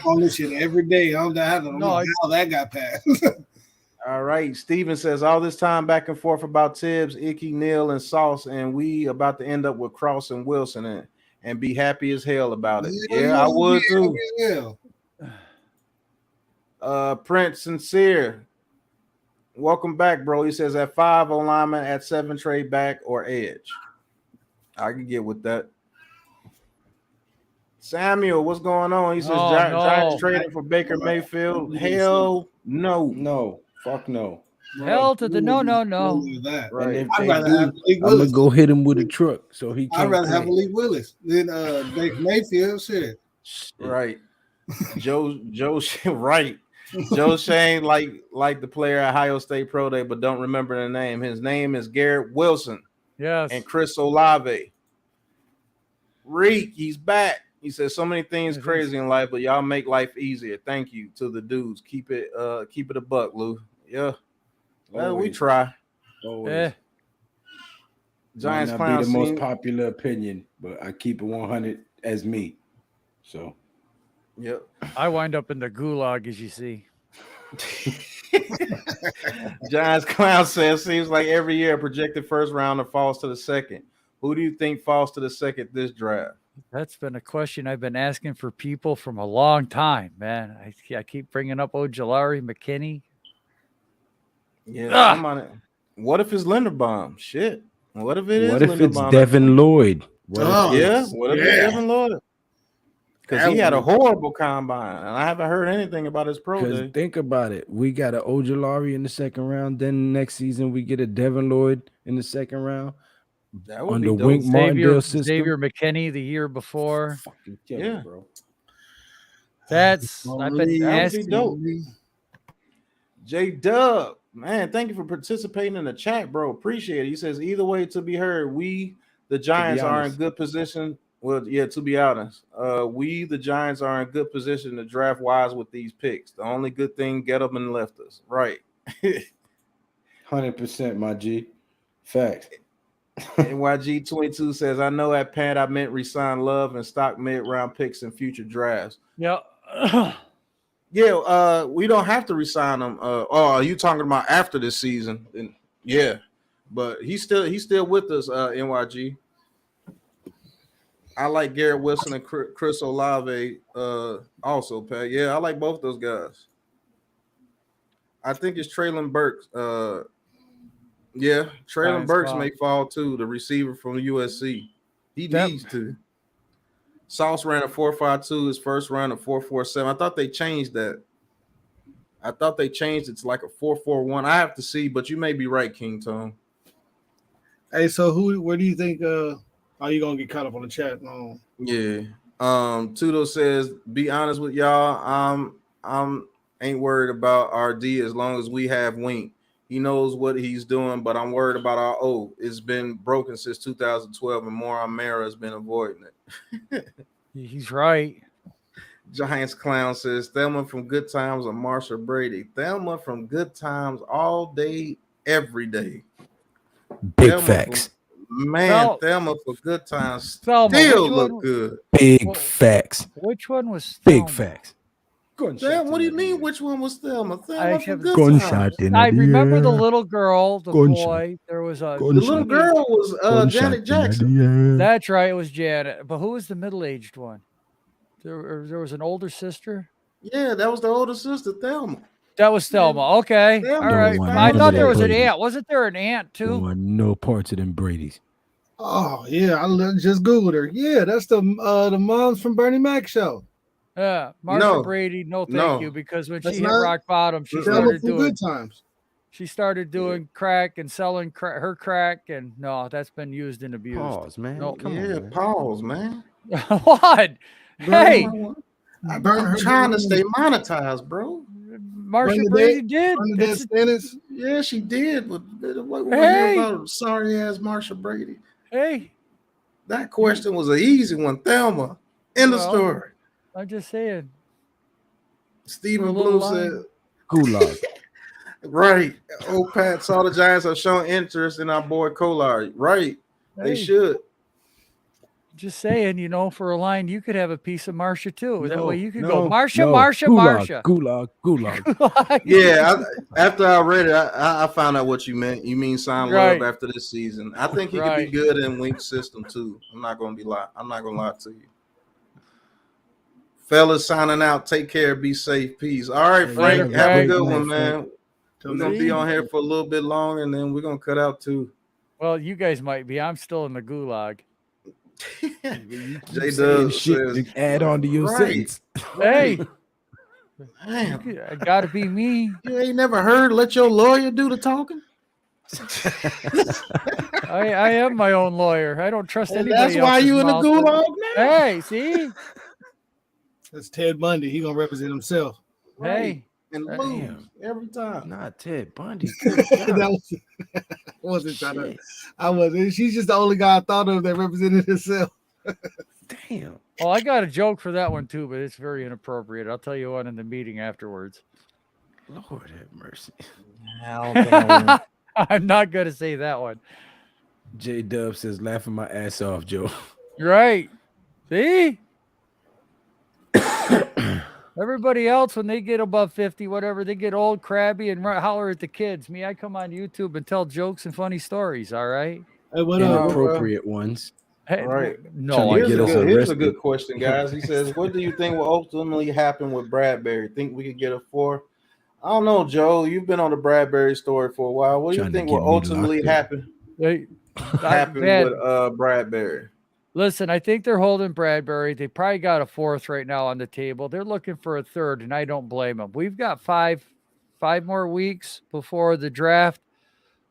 All this shit every day. I don't know how that got passed. All right. Steven says, all this time back and forth about Tibbs, Icky, Neal, and Sauce, and we about to end up with Cross and Wilson and be happy as hell about it. Yeah, I would too. Prince Sincere. Welcome back, bro. He says at 5 O lineman, at 7 trade back or edge. I can get with that. Samuel, what's going on? He says Giants trading for Baker Mayfield. Hell no. No. Fuck no. Hell to the no. Right. I'd rather have Malik I'm Willis. gonna go hit him with a truck so he can't. I'd rather have Malik Willis than Baker Mayfield. Shit. Right. Joe right. Joe Shane like the player at Ohio State Pro Day, but don't remember the name. His name is Garrett Wilson. Yes. And Chris Olave. Reek, he's back. He says so many things crazy in life, but y'all make life easier. Thank you to the dudes. Keep it a buck, Lou. Yeah. Well, we try. Always. Giants might clown not be the most scene. popular opinion, but I keep it 100 as me. So, yep. I wind up in the gulag, as you see. Giants clown says seems like every year a projected first rounder falls to the second. Who do you think falls to the second this draft? That's been a question I've been asking for people from a long time, man. I keep bringing up Ojulari, McKinney. Yeah, come on it. What if it's Linderbaum? Shit. What if it is? What if it's Linderbaum? Devin Lloyd? What if it's Devin Lloyd? Because he had a horrible combine, and I haven't heard anything about his pro day. Think about it. We got an Ojulari in the second round. Then next season we get a Devin Lloyd in the second round. That would on be the dope. Wink Martindale system. Xavier McKinney the year before. Fucking killer, bro. That's I've been asking. Dope. J Dub, man, thank you for participating in the chat, bro. Appreciate it. He says either way to be heard, we the Giants are in good position. Well, yeah, to be honest, we the Giants are in good position to draft wise with these picks. The only good thing, get up and left us. Right. 100%, my G. Facts. NYG22 says, I know at Pat I meant resign Love and stock mid-round picks in future drafts. Yeah. Yeah, we don't have to resign him. Are you talking about after this season? And yeah, but he's still with us, NYG. I like Garrett Wilson and Chris Olave also, Pat. Yeah, I like both those guys. I think it's Traylon Burks. Yeah, Traylon Burks may fall too, the receiver from USC. He needs to. Sauce ran a 4.52, his first run a 4.47. I thought they changed that. I thought they changed it to like a 4.41. I have to see, but you may be right, King Tone. Hey, so where do you think are you gonna get caught up on the chat? Yeah. Tudo says, be honest with y'all. I'm ain't worried about RD as long as we have Wink. He knows what he's doing, but I'm worried about our O. It's been broken since 2012, and more Mara has been avoiding it. He's right. Giants clown says, Thelma from Good Times or Marsha Brady. Thelma from Good Times all day, every day. Big Thelma facts. Thelma for Good Times still look good. Big facts. Which one was Thelma? Big facts. Damn, what do you mean? Which one was Thelma? Thelma for Good gunshot Times. I remember the little girl, the boy. There was a the little girl was Janet Jackson. That's right, it was Janet. But who was the middle-aged one? There was an older sister. Yeah, that was the older sister, Thelma. That was Thelma. Okay, Thelma. all right. I thought there was an aunt. Wasn't there an aunt too? No parts of them Brady's. Oh yeah, I just googled her. Yeah, that's the moms from Bernie Mac show. Yeah, Marsha Brady. No, thank you, because when she hit rock bottom, she started doing Good Times. She started doing crack and selling her crack, and no, that's been used and abused. Pause, man. No, Come on, man. Pause, man. What? Hey, I'm trying to stay monetized, bro. Marsha Brady did. Yeah, she did. But what about sorry ass Marsha Brady? Hey, that question was an easy one, Thelma. End of story. I'm just saying. Stephen Blue said, Gulag. Right. Old Pat saw the Giants have shown interest in our boy Kolar. Right. They should. Just saying, for a line, you could have a piece of Marsha too. That way you could go Marsha. Gulag. Yeah, after I read it, I found out what you meant. You mean sign Love after this season. I think he could be good in Wink's system too. I'm not gonna lie to you. Fellas signing out. Take care. Be safe. Peace. All right, Frank. Have a good one, man. We're gonna be on here for a little bit longer, and then we're gonna cut out too. Well, you guys might be. I'm still in the gulag. J Dub says, add on to your sentence. Hey, damn, I gotta be me. You ain't never heard let your lawyer do the talking. I am my own lawyer. I don't trust anybody. That's why you in the gulag now. Hey, see, That's Ted Bundy. He gonna represent himself. Hey, and lose every time. Not Ted Bundy. Good That God. I wasn't trying to. Shit. I wasn't. She's just the only guy I thought of that represented himself. Damn. oh, I got a joke for that one too, but it's very inappropriate. I'll tell you one in the meeting afterwards. Lord have mercy. I'm not going to say that one. J Dub says, laughing my ass off, Joe. Right. See? Everybody else, when they get above 50, whatever, they get old, crabby, and holler at the kids. Me, I come on YouTube and tell jokes and funny stories, all right? Hey, what up? Inappropriate ones. Hey, All right. no, Trying to Here's, get a us good, here's a arrested. good question, guys. He says, what do you think will ultimately happen with Bradbury? Think we could get a 4? I don't know, Joe. You've been on the Bradbury story for a while. What do you Trying to think get will me ultimately locked up. happen Hey, with Bradbury? listen, I think they're holding Bradbury. They probably got a 4th right now on the table. They're looking for a 3rd, and I don't blame them. We've got five more weeks before the draft,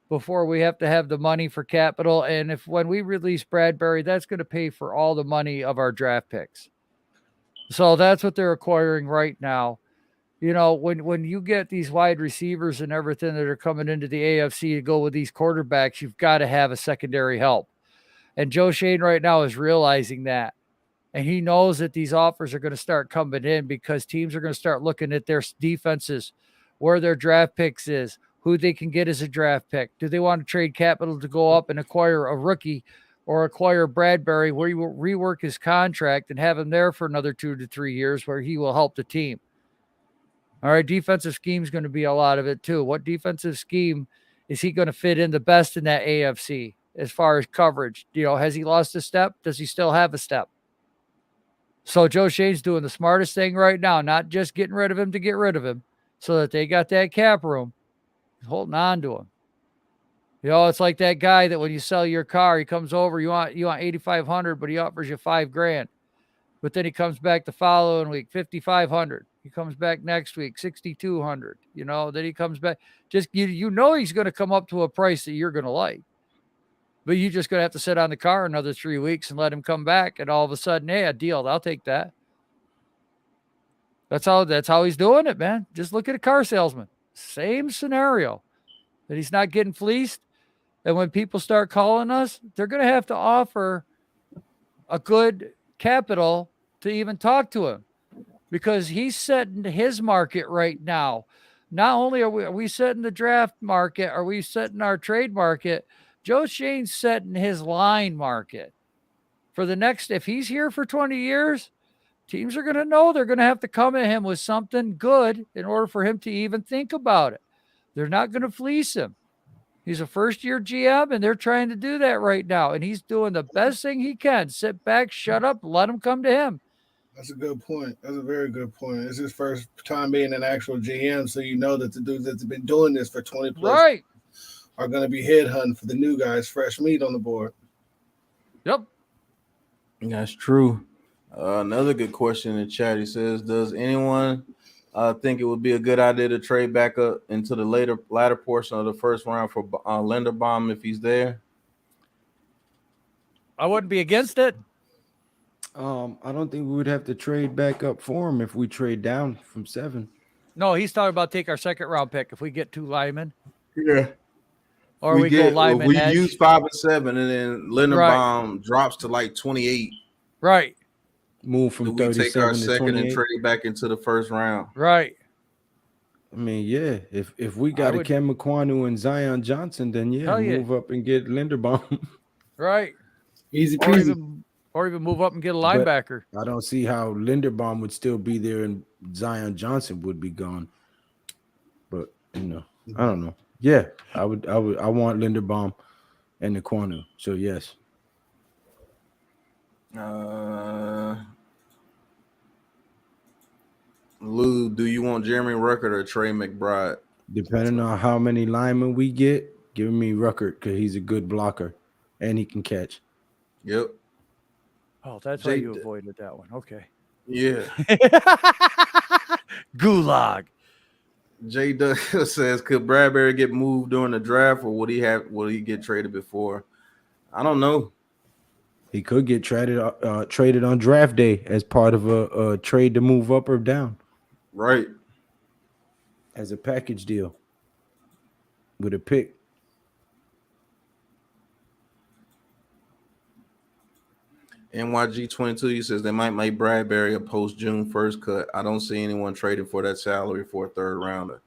before we have to have the money for capital. And when we release Bradbury, that's going to pay for all the money of our draft picks. So that's what they're acquiring right now. You know, when you get these wide receivers and everything that are coming into the AFC to go with these quarterbacks, you've got to have a secondary help. And Joe Shane right now is realizing that. And he knows that these offers are going to start coming in because teams are going to start looking at their defenses, where their draft picks is, who they can get as a draft pick. Do they want to trade capital to go up and acquire a rookie or acquire Bradbury where you will rework his contract and have him there for another 2 to 3 years where he will help the team? All right, defensive scheme is going to be a lot of it too. What defensive scheme is he going to fit in the best in that AFC as far as coverage? You know, has he lost a step? Does he still have a step? So Joe Shane's doing the smartest thing right now, not just getting rid of him to get rid of him so that they got that cap room. He's holding on to him. You know, it's like that guy that when you sell your car, he comes over, you want $8,500, but he offers you $5,000. But then he comes back the following week, $5,500. He comes back next week, $6,200. You know, then he comes back. Just you know he's going to come up to a price that you're going to like. But you're just going to have to sit on the car another 3 weeks and let him come back. And all of a sudden, hey, a deal. I'll take that. That's how he's doing it, man. Just look at a car salesman. Same scenario. That he's not getting fleeced. And when people start calling us, they're going to have to offer a good capital to even talk to him because he's setting his market right now. Not only are we setting the draft market, are we setting our trade market? Joe Shane's setting his line market for the next. If he's here for 20 years, teams are going to know they're going to have to come at him with something good in order for him to even think about it. They're not going to fleece him. He's a first-year GM, and they're trying to do that right now. And he's doing the best thing he can. Sit back, shut up, let him come to him. That's a good point. That's a very good point. It's his first time being an actual GM, so you know that the dudes that's been doing this for 20 plus are going to be headhunting for the new guys, fresh meat on the board. Yep. That's true. Another good question in the chat. He says, does anyone think it would be a good idea to trade back up into the latter portion of the first round for Linderbaum if he's there? I wouldn't be against it. I don't think we would have to trade back up for him if we trade down from 7. No, he's talking about take our second round pick if we get 2 linemen. Yeah. Or we go lineman we edge. use 5 and 7, and then Linderbaum drops to like 28. Right. Move from we 37 take our to second 28? and trade back into the first round. Right. I mean, yeah. If we got a Ken McQuanu and Zion Johnson, then move up and get Linderbaum. Right. Easy peasy. Or even move up and get a linebacker. But I don't see how Linderbaum would still be there and Zion Johnson would be gone. But I don't know. Yeah, I want Linderbaum and Naquanu. So yes. Lou, do you want Jeremy Ruckert or Trey McBride? Depending on how many linemen we get, give me Ruckert because he's a good blocker and he can catch. Yep. Oh, that's why you avoided that one. Okay. Yeah. Gulag. J. Doug says, could Bradbury get moved during the draft, or would he get traded before? I don't know. He could get traded on draft day as part of a trade to move up or down Right. as a package deal with a pick. NYG22, he says they might make Bradbury a post June 1st cut. I don't see anyone trading for that salary for a third rounder.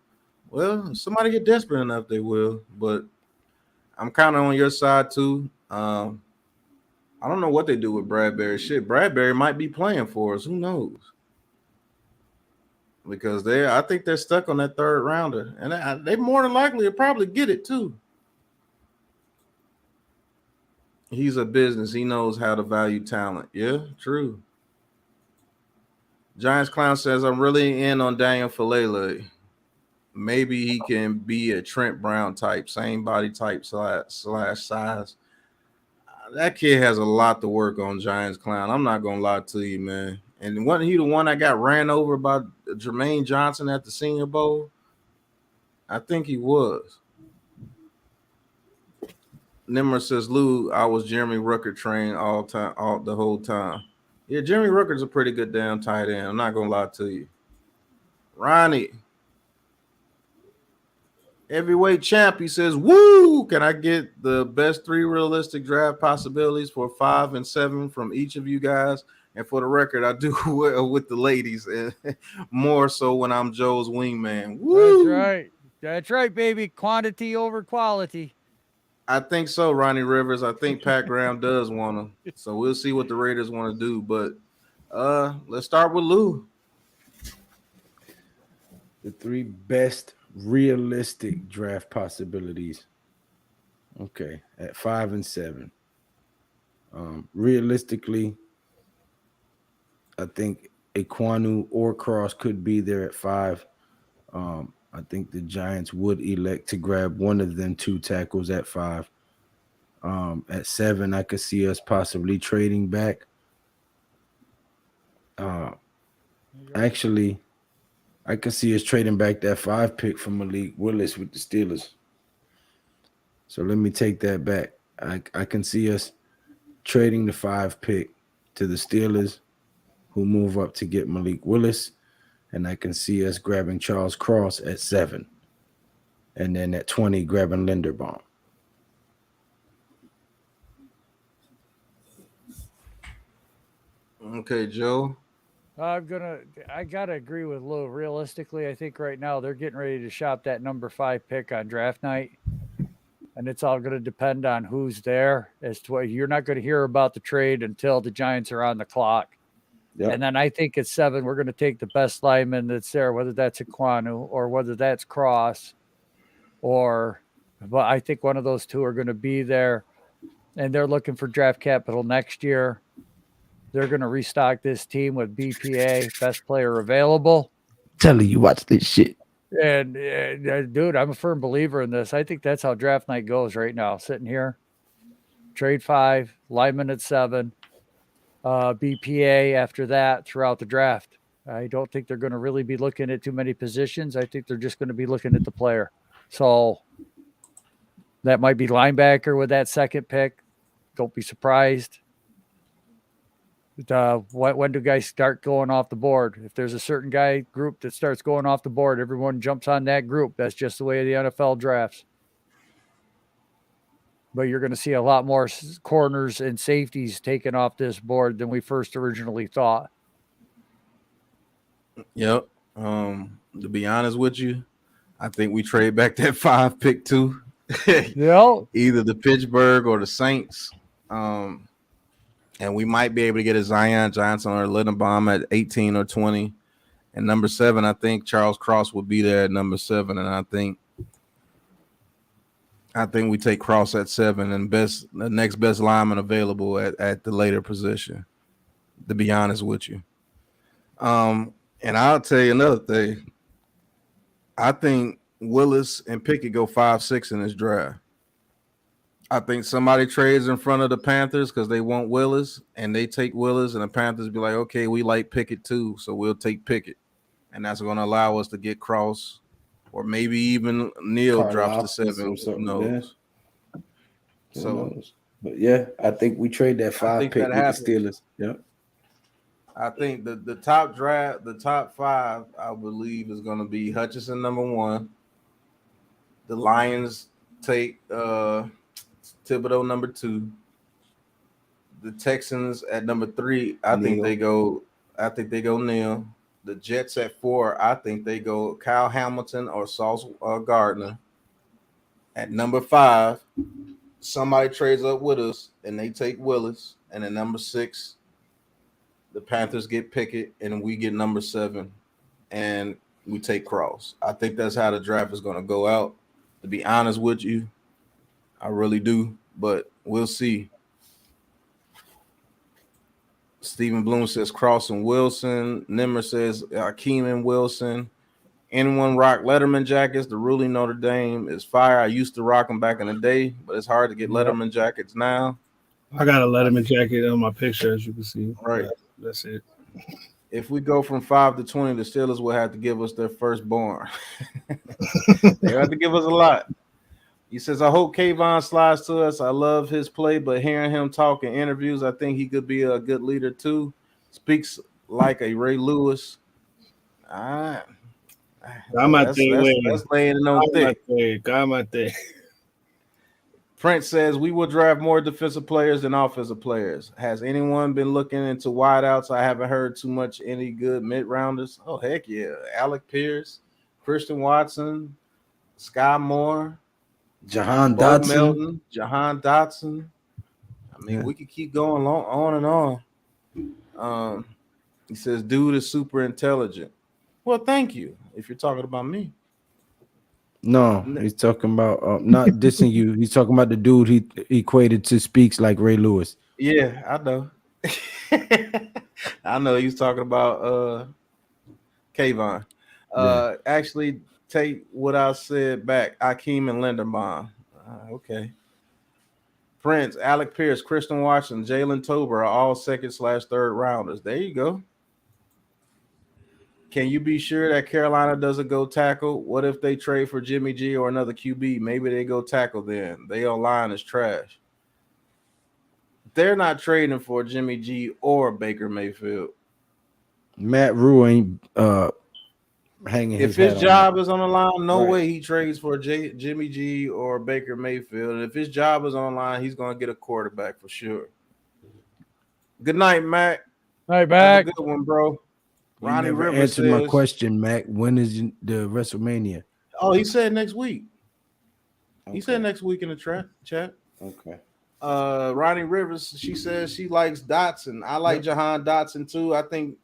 Well, if somebody get desperate enough, they will. But I'm kind of on your side too. I don't know what they do with Bradbury. Shit, Bradbury might be playing for us. Who knows? Because I think they're stuck on that third rounder, and they more than likely will probably get it too. He's a business. He knows how to value talent. Yeah, true. Giants Clown says, I'm really in on Daniel Falele. Maybe he can be a Trent Brown type, same body type slash size. That kid has a lot to work on, Giants Clown. I'm not going to lie to you, man. And wasn't he the one that got ran over by Jermaine Johnson at the Senior Bowl? I think he was. Nimmer says, Lou, I was Jeremy Ruckert trained the whole time. Yeah, Jeremy Ruckert's a pretty good damn tight end. I'm not gonna lie to you. Ronnie, heavyweight champ, he says, woo! Can I get the best 3 realistic draft possibilities for 5 and 7 from each of you guys? And for the record, I do well with the ladies, and more so when I'm Joe's wingman. Woo! That's right. That's right, baby. Quantity over quality. I think so, Ronnie Rivers. I think Pat Graham does want them. So we'll see what the Raiders want to do. But let's start with Lou. The 3 best realistic draft possibilities. Okay, at 5 and 7. Realistically, I think Ekwonu or Cross could be there at 5. I think the Giants would elect to grab one of them 2 tackles at 5. At 7, I could see us possibly trading back. Actually, I could see us trading back that 5 pick from Malik Willis with the Steelers. So let me take that back. I can see us trading the 5 pick to the Steelers, who move up to get Malik Willis. And I can see us grabbing Charles Cross at 7. And then at 20, grabbing Linderbaum. Okay, Joe. I gotta agree with Lou. Realistically, I think right now they're getting ready to shop that number 5 pick on draft night. And it's all going to depend on who's there. As to what you're not going to hear about the trade until the Giants are on the clock. Yep. And then I think at 7, we're going to take the best lineman that's there, whether that's Ekwonu or whether that's Cross, but I think one of those 2 are going to be there, and they're looking for draft capital next year. They're going to restock this team with BPA, best player available. Telling you, watch this shit. And dude, I'm a firm believer in this. I think that's how draft night goes right now. Sitting here, trade 5, lineman at 7. BPA after that throughout the draft. I don't think they're going to really be looking at too many positions. I think they're just going to be looking at the player. So that might be linebacker with that 2nd pick. Don't be surprised. When do guys start going off the board? If there's a certain guy group that starts going off the board, everyone jumps on that group. That's just the way the NFL drafts. But you're going to see a lot more corners and safeties taken off this board than we first originally thought. Yep. To be honest with you, I think we trade back that 5 pick too. Yep. Either the Pittsburgh or the Saints. And we might be able to get a Zion Johnson or Linderbaum at 18 or 20. And number 7, I think Charles Cross would be there at number 7. And I think we take Cross at 7 and the next best lineman available at the later position, to be honest with you. And I'll tell you another thing. I think Willis and Pickett go 5-6 in this draft. I think somebody trades in front of the Panthers because they want Willis, and they take Willis, and the Panthers be like, okay, we like Pickett too, so we'll take Pickett. And that's going to allow us to get Cross, or maybe even Neal drops to 7. Who knows? So But yeah, I think we trade that 5 think pick that with the happens. Steelers. Yep. I think the top draft, the top 5, I believe, is going to be Hutchinson #1. The Lions take Thibodeau #2. The Texans at #3. I think they go Neal. The Jets at 4. I think they go Kyle Hamilton or Sauce Gardner. At #5, somebody trades up with us and they take Willis. And at #6, the Panthers get Pickett and we get #7 and we take Cross. I think that's how the draft is going to go out. To be honest with you, I really do, but we'll see. Stephen Bloom says Cross and Wilson. Nimmer says Akeem and Wilson. Anyone rock Letterman jackets? The ruling Notre Dame is fire. I used to rock them back in the day, but it's hard to get Letterman jackets now. I got a Letterman jacket on my picture, as you can see. Right. That's it. If we go from 5 to 20, the Steelers will have to give us their firstborn. They have to give us a lot. He says, I hope Kayvon slides to us. I love his play, but hearing him talk in interviews, I think he could be a good leader too. Speaks like a Ray Lewis. That's laying it on thick. Prince says, we will draft more defensive players than offensive players. Has anyone been looking into wideouts? I haven't heard too much any good mid-rounders. Oh, heck yeah. Alec Pierce, Christian Watson, Sky Moore, Jahan Dotson. I mean, we could keep going on and on. He says, dude is super intelligent. Well, thank you. If you're talking about me. No, he's talking about not dissing you. He's talking about the dude he equated to speaks like Ray Lewis. Yeah, I know. I know he was talking about Kayvon. Actually, take what I said back. Akeem and Linderbaum. Okay. Prince, Alec Pierce, Christian Watson, Jalen Tober are all 2nd/3rd rounders. There you go. Can you be sure that Carolina doesn't go tackle? What if they trade for Jimmy G or another QB? Maybe they go tackle then. They online is trash. They're not trading for Jimmy G or Baker Mayfield. Matt Rule ain't hanging if his job is on the line, no way he trades for Jimmy G or Baker Mayfield. And if his job is on the line, he's going to get a quarterback for sure. Good night, Mac. Night, Mac. Have a good one, bro. Ronnie Rivers answered my question, Mac. When is the WrestleMania? Oh, he said next week. Okay. He said next week in the chat. Okay. Ronnie Rivers, she says she likes Dotson. I like Jahan Dotson too. I think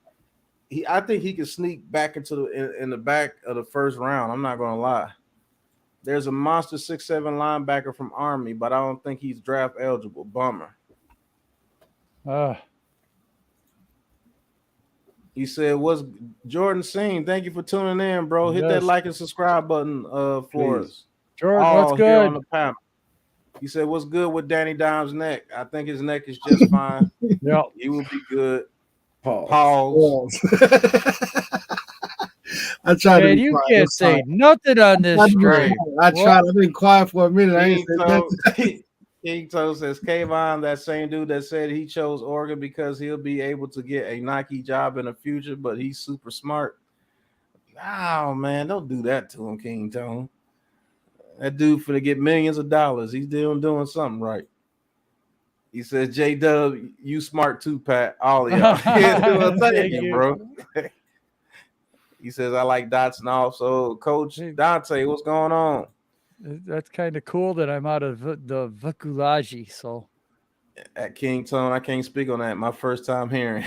he can sneak back into in the back of the first round. I'm not gonna lie. There's a monster 6'7" linebacker from Army, but I don't think he's draft eligible. Bummer. He said, "What's Jordan Singh? Thank you for tuning in, bro. Hit that like and subscribe button for us. Jordan, what's good on the panel?" He said, "What's good with Danny Dimes' neck? I think his neck is just fine. Yep, he will be good." Pause. I tried. Man, you can't say nothing on this stream. I tried. I've been quiet for a minute. I ain't said nothing. King Toe says, Kayvon, that same dude that said he chose Oregon because he'll be able to get a Nike job in the future, but he's super smart. No, man, don't do that to him, King Tone. That dude finna get millions of dollars. He's doing something right. He says, J-Dub, you smart too, Pat. All of y'all. Well, thank you, bro. He says, I like Dotson also. Coach Dante, what's going on? That's kind of cool that I'm out of the voculaji. So at King Tone, I can't speak on that. My first time hearing.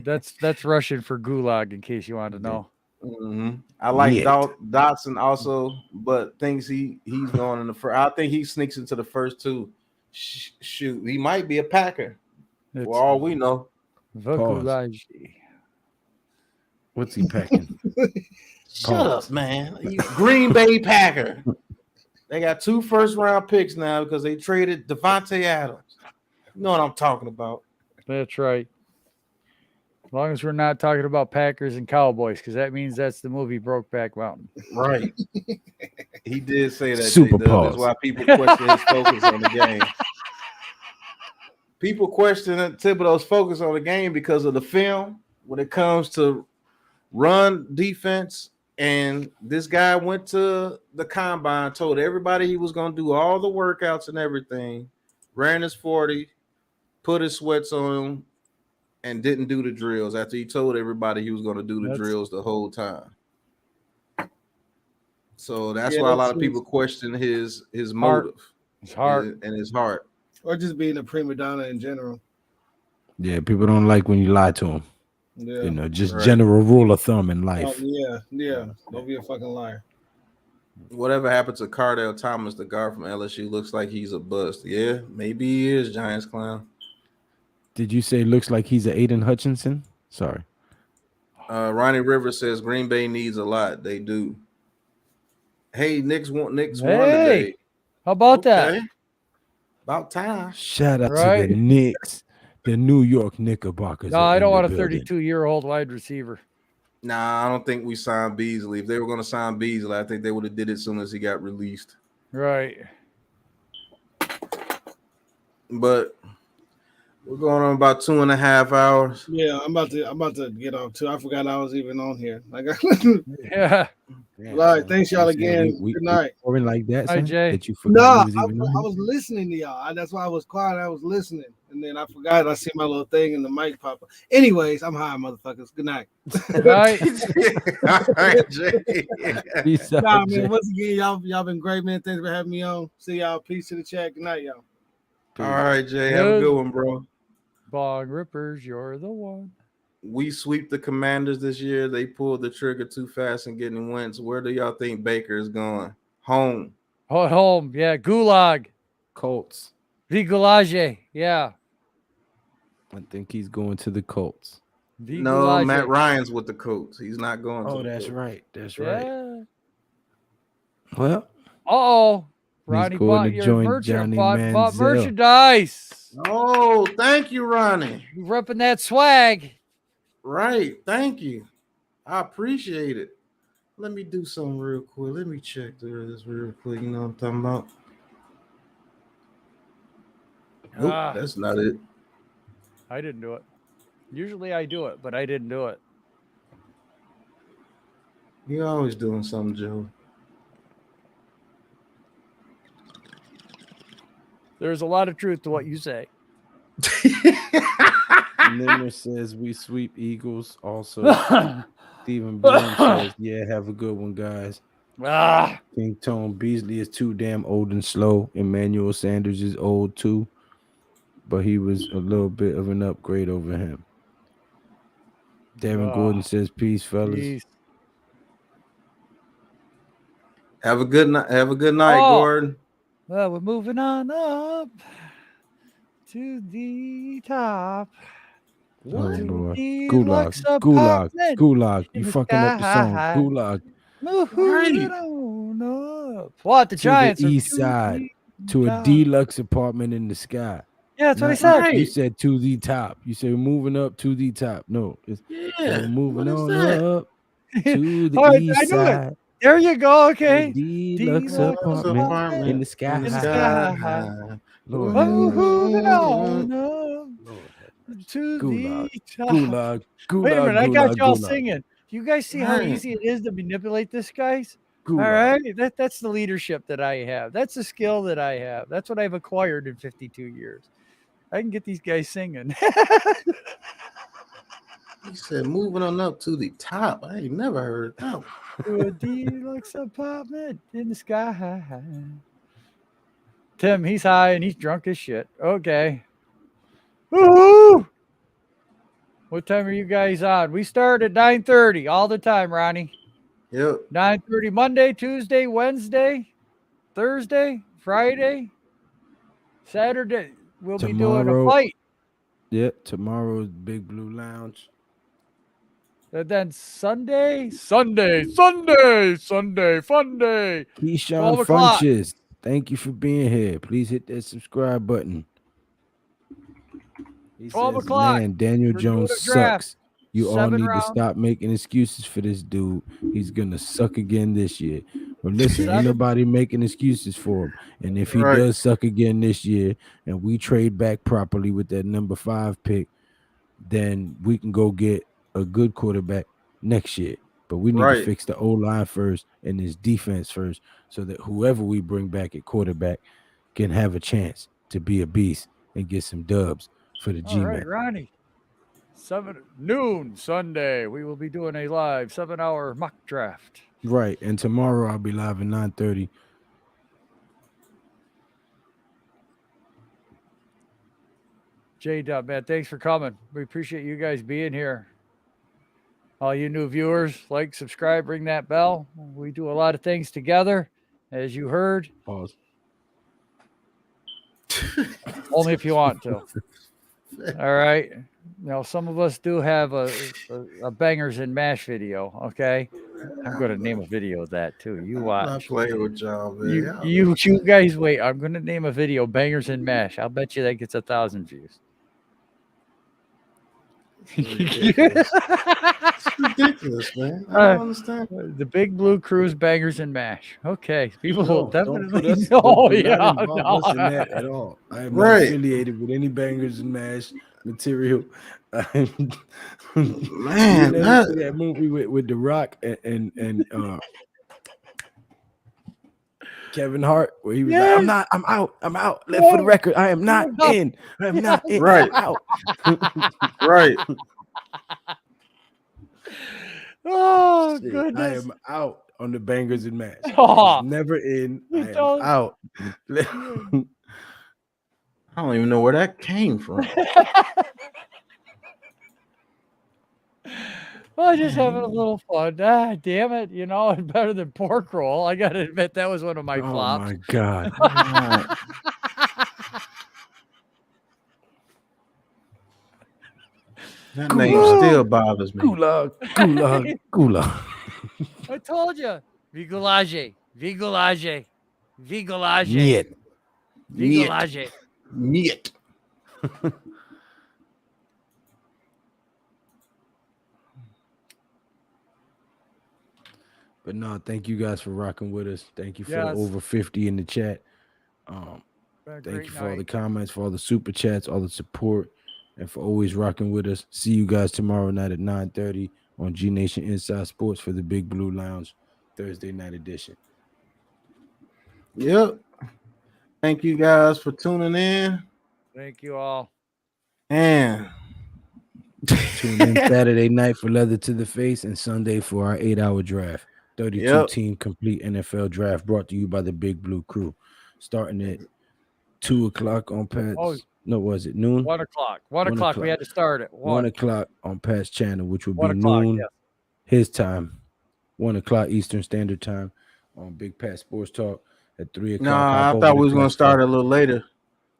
that's Russian for gulag, in case you want to know. Mm-hmm. I like Dotson also, but thinks he's going in the first. I think he sneaks into the first two. Shoot, he might be a Packer. For all we know. Voculaji. What's he packing? Shut up, man. Green Bay Packer. They got 2 first-round picks now because they traded Devontae Adams. You know what I'm talking about. That's right. As long as we're not talking about Packers and Cowboys, because that means that's the movie Brokeback Mountain. Right. He did say that. Super pause. That's why people question his focus on the game. people question Thibodeau's focus on the game because of the film when it comes to run defense. And this guy went to the combine, told everybody he was going to do all the workouts and everything, ran his 40, put his sweats on, and didn't do the drills after he told everybody he was going to do the drills the whole time. So that's why a lot of people question his motive, his heart, and his heart, or just being a prima donna in general. Yeah, people don't like when you lie to them. Yeah. You know, just general rule of thumb in life. Yeah. Don't be a fucking liar. Whatever happened to Cardell Thomas, the guard from LSU, looks like he's a bust. Yeah, maybe he is, Giants clown. Did you say looks like he's an Aidan Hutchinson? Sorry. Ronnie Rivers says Green Bay needs a lot. They do. Hey, Knicks won today. How about that? About time. Shout out to the Knicks, the New York Knickerbockers. No, I don't want a 32-year-old wide receiver. Nah, I don't think we signed Beasley. If they were going to sign Beasley, I think they would have did it as soon as he got released. Right. But we're going on about 2.5 hours. Yeah, I'm about to get off too. I forgot I was even on here. Yeah. All right, thanks y'all again. Good night. Like that, Hi, Jay. That you forgot I was listening to y'all. That's why I was quiet. I was listening, and then I forgot. I see my little thing in the mic pop up. Anyways, I'm high, motherfuckers. Good night. Good night. All right, Jay. Nah, man. Once again, y'all been great, man. Thanks for having me on. See y'all. Peace to the chat. Good night, y'all. All right, Jay. Have a good one, bro. Bong Rippers, you're the one. We sweep the Commanders this year. They pulled the trigger too fast and getting Wentz. Where do y'all think Baker is going? Home. Oh, home. Yeah. Gulag. Colts. Vigulage. Yeah. I think he's going to the Colts. No, Matt Ryan's with the Colts. He's not going to the that's Colts. right. That's right. Well. Uh-oh. Ronnie bought your merchandise. Oh, thank you, Ronnie. You repping that swag. Right. Thank you. I appreciate it. Let me do something real quick. Let me check this real quick. You know what I'm talking about? Nope, that's not it. I didn't do it. Usually I do it, but I didn't do it. You're always doing something, Joe. There's a lot of truth to what you say. Nimmer says we sweep Eagles. Also, Stephen Bloom says, yeah, have a good one, guys. King Tone Beasley is too damn old and slow. Emmanuel Sanders is old too, but he was a little bit of an upgrade over him. Devin Gordon says, peace, fellas. Peace. Have a good night. Have a good night, Gordon. Well, we're moving on up to the top. What? Oh, boy. Gulag. You fucking up the song. Gulag. What? The Giants to the east side. To a deluxe apartment in the sky. Yeah, that's what I said. You said to the top. You said moving up to the top. No. It's moving on up to the east side. There you go. Okay. Deluxe apartment in the sky. Lord. Moving on up to the top. Gulag. Wait a minute. I got y'all singing. Do you guys see how easy it is to manipulate this, guys? All right. That's the leadership that I have. That's the skill that I have. That's what I've acquired in 52 years. I can get these guys singing. He said, moving on up to the top. I ain't never heard that. To a deluxe apartment in the sky. Tim, he's high and he's drunk as shit. Okay. Woo-hoo! What time are you guys on? We start at 9:30 all the time, Ronnie. Yep. 9:30 Monday, Tuesday, Wednesday, Thursday, Friday, Saturday. We'll be doing a fight. Yep. Tomorrow's Big Blue Lounge. And then Sunday, fun day. Keyshawn Funches, thank you for being here. Please hit that subscribe button. He 12 says, o'clock. Man, Daniel Jones sucks. You all need to stop making excuses for this dude. He's going to suck again this year. But listen, ain't nobody making excuses for him. And if he does suck again this year, and we trade back properly with that number 5 pick, then we can go get a good quarterback next year. But we need to fix the O-line first and his defense first, so that whoever we bring back at quarterback can have a chance to be a beast and get some dubs for the G-Man. All right, Ronnie. 7 noon Sunday, we will be doing a live 7-hour mock draft. Right, and tomorrow I'll be live at 9:30. J-Dub, man, thanks for coming. We appreciate you guys being here. All you new viewers, like, subscribe, ring that bell. We do a lot of things together, as you heard. Pause. Only if you want to. All right. Now, some of us do have a bangers and mash video. Okay, I'm going to name a video of that too. You watch. I'm not playing with y'all, man. You guys wait. I'm going to name a video, bangers and mash. I'll bet you that gets 1,000 views. It's ridiculous, man. I don't understand. The Big Blue Krew's bangers and mash. Okay, people will definitely at all. I am not affiliated with any bangers and mash material. Man, that movie with The Rock and Kevin Hart, where he was like, I'm out. For the record, I am not in. I am not in. Right. I'm out. Right. Oh, Shit, goodness. I am out on the bangers and mash. Oh. Never in. I am don't- out. I don't even know where that came from. Well, just having a little fun. Ah, damn it. You know, it's better than pork roll. I got to admit, that was one of my flops. Oh, my God. That name still bothers me. Gulag. I told you. Vigolage. Niet. Vigolage. Niet. But no, thank you guys for rocking with us. Thank you for Yes. over 50 in the chat. Thank you for all the comments, for all the super chats, all the support, and for always rocking with us. See you guys tomorrow night at 9:30 on G Nation Inside Sports for the Big Blue Lounge Thursday night edition. Yep. Thank you guys for tuning in. Thank you all. And Tune in Saturday night for Leather to the Face and Sunday for our 8-hour draft. 32 team complete NFL draft brought to you by the Big Blue Krew. Starting at 2 o'clock on Pat's. Oh. No, was it noon? 1 o'clock. 1 o'clock. We had to start at 1 o'clock on Pat's channel, which will be 1 o'clock, noon yes. his time. 1 o'clock Eastern Standard Time on Big Pat Sports Talk at 3 o'clock. I thought we was going to start a little later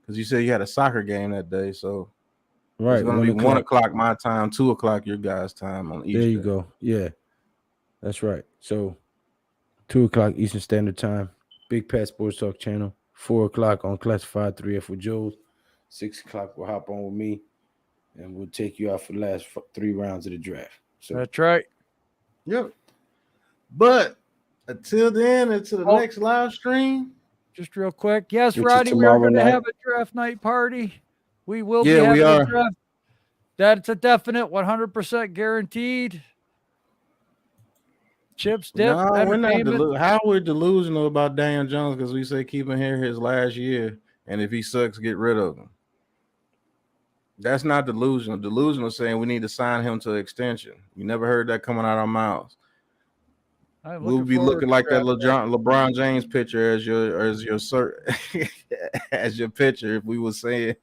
because you said you had a soccer game that day. So right, it's going to be 1 o'clock my time, 2 o'clock your guys' time on Eastern. There you go. Yeah, that's right. So 2 o'clock Eastern Standard Time, Big Pat Sports Talk channel. 4 o'clock on Classified 3F with Joe's. 6 o'clock we'll hop on with me, and we'll take you out for the last 3 rounds of the draft. So that's right. Yep. But until then, until the next live stream. Just real quick. Yes, Which is Roddy, we are going to tomorrow have a draft night party. We will be Yeah, we having are. a draft. That's a definite 100% guaranteed. Chips, dip, No, we're not. entertainment. How we're delusional about Daniel Jones because we say keep him here his last year, and if he sucks, get rid of him. That's not delusional. Delusional saying we need to sign him to extension. You never heard that coming out of our mouths. We'll be looking like that LeBron James picture as your as your picture if we were saying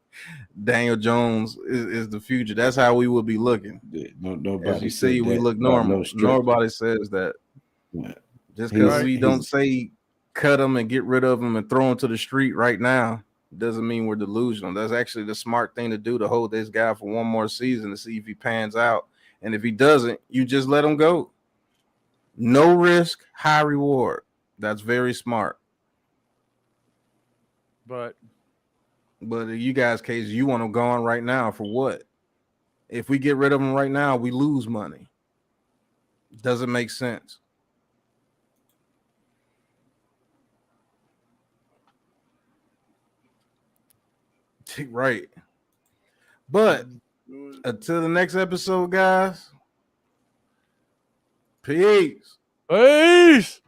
Daniel Jones is the future. That's how we would be looking. Nobody as you see, we that. look normal. No stress. Nobody says that. Yeah. Just because we don't say cut him and get rid of him and throw him to the street right now doesn't mean we're delusional. That's actually the smart thing to do, to hold this guy for one more season to see if he pans out. And if he doesn't, you just let him go. No risk, high reward. That's very smart. But in you guys' case, you want him gone right now for what? If we get rid of him right now, we lose money. Doesn't make sense. Right. But until the next episode, guys. Peace. Peace.